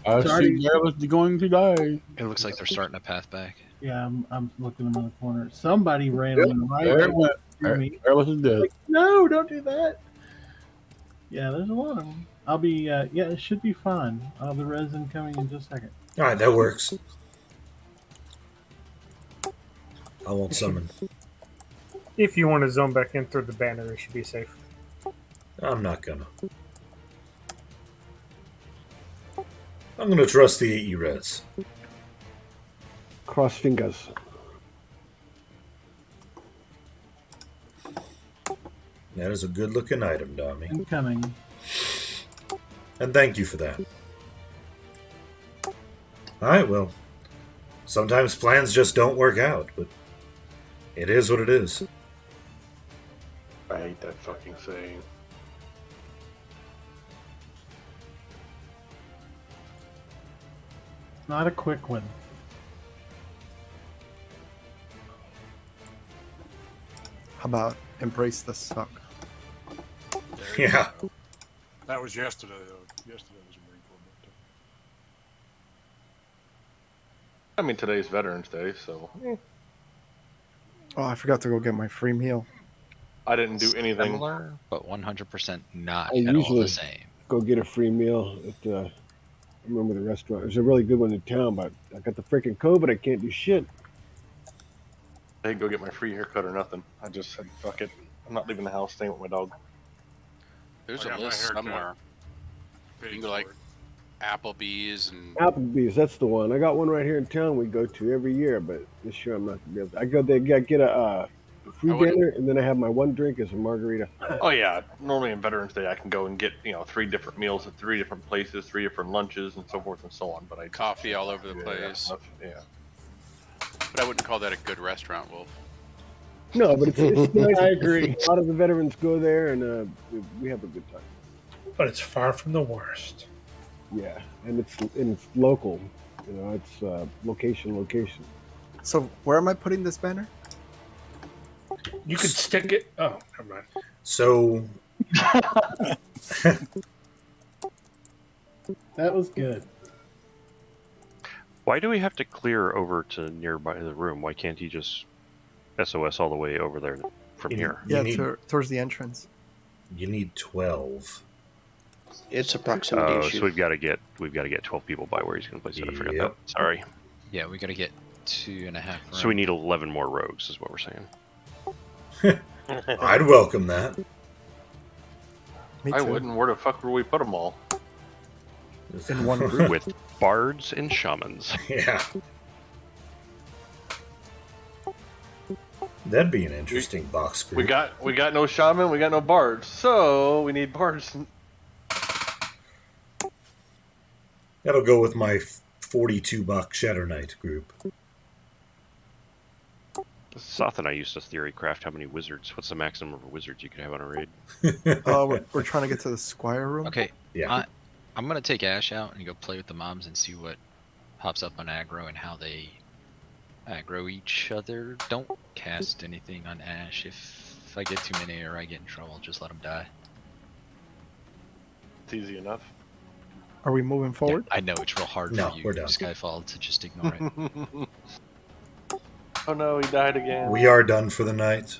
I see Garrett's going to die. It looks like they're starting a path back. Yeah, I'm looking them in the corner. Somebody ran on the right. There it went. Garrett is dead. Like, no, don't do that. Yeah, there's a lot of them. I'll be, yeah, it should be fine. I'll have the resin coming in just a second. all right, that works. I won't summon. If you want to zone back in through the banner, it should be safe. I'm not gonna. I'm gonna trust the AE res. Cross fingers. That is a good looking item, Dami. I'm coming. And thank you for that. Alright, well, sometimes plans just don't work out, but it is what it is. I hate that fucking thing. Not a quick one. How about embrace the suck? Yeah. That was yesterday, though. Yesterday was a Marine Corps I mean, today's Veterans Day, so Oh, I forgot to go get my free meal. I didn't do anything. Similar, but 100% not I at all the usually same. go get a free meal at I remember the restaurant. There's a really good one in town, but I got the freaking COVID. I can't do shit. I didn't go get my free haircut or nothing. I just said, fuck it. I'm not leaving the house, staying with my dog. There's I a got my list haircut. somewhere. You can go like Applebee's and Applebee's, that's the one. I got one right here in town we go to every year, but this year I'm not gonna be able to. I go there, get a free dinner, and then I have my one drink as a margarita. Oh yeah, normally on Veterans Day I can go and get 3 different meals at 3 different places, 3 different lunches, and so forth and so on. But I coffee all over the place. Yeah. But I wouldn't call that a good restaurant, Wolf. No, but it's nice. I agree. A lot of the veterans go there, and we have a good time. But it's far from the worst. Yeah, and it's local. It's location. So where am I putting this banner? You could stick it. Oh, never mind. So That was good. Why do we have to clear over to nearby the room? Why can't he just SOS all the way over there from here? Yeah, towards the entrance. You need 12. It's a proximity issue. So we've got to get 12 people by where he's going to place it. I forgot that. Sorry. Yeah, we got to get 2.5. So we need 11 more rogues, is what we're saying. I'd welcome that. I wouldn't. Where the fuck would we put them all? In one group. With bards and shamans. Yeah. That'd be an interesting box group. We got no shaman, we got no bards, so we need bards. That'll go with my 42 Shadow Knight group. Soth and I used to theory craft how many wizards. What's the maximum of wizards you could have on a raid? We're trying to get to the squire room. Okay. Yeah. I'm gonna take Ash out and go play with the mobs and see what pops up on aggro and how they aggro each other. Don't cast anything on Ash. If I get too many or I get in trouble, just let him die. It's easy enough. Are we moving forward? I know it's real hard No, for you, we're done. Skyfall, to just ignore it. Oh no, he died again. We are done for the night.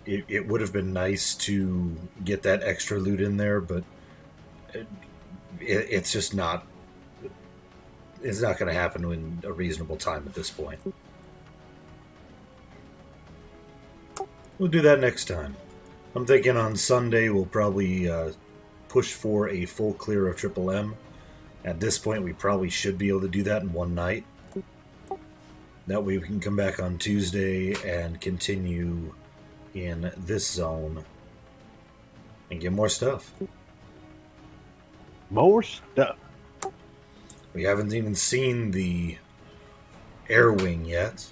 It would have been nice to get that extra loot in there, but it's just not. It's not going to happen in a reasonable time at this point. We'll do that next time. I'm thinking on Sunday we'll probably push for a full clear of Triple M. At this point, we probably should be able to do that in one night. That way we can come back on Tuesday and continue in this zone and get more stuff. More stuff. We haven't even seen the air wing yet.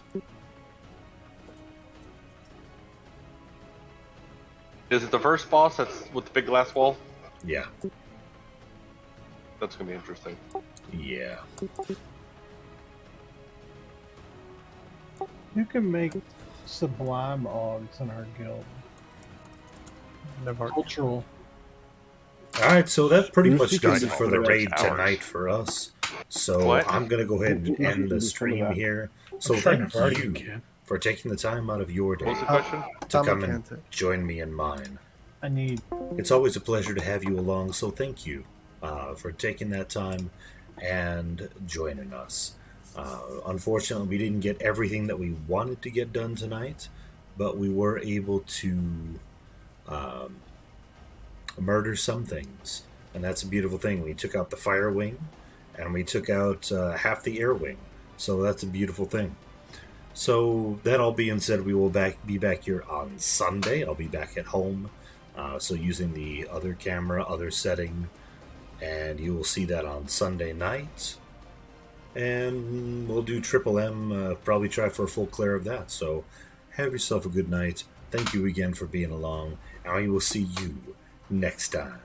Is it the first boss that's with the big glass wall? Yeah. That's gonna be interesting. Yeah. You can make sublime augs in our guild. Cultural. Alright, so that pretty Yes, much you can does do it for all the those raid hours. tonight for us. So What? I'm going to go ahead and end the stream here. So thank you for taking the time out of your day What's the question? to come and join me in mine. I need. It's always a pleasure to have you along, so thank you for taking that time and joining us. Unfortunately, we didn't get everything that we wanted to get done tonight, but we were able to murder some things, and that's a beautiful thing. We took out the fire wing, and we took out half the air wing, so that's a beautiful thing. So that all being said, we will be back here on Sunday. I'll be back at home, so using the other camera, other setting, and you will see that on Sunday night. And we'll do Triple M, probably try for a full clear of that. So have yourself a good night. Thank you again for being along, and we will see you next time.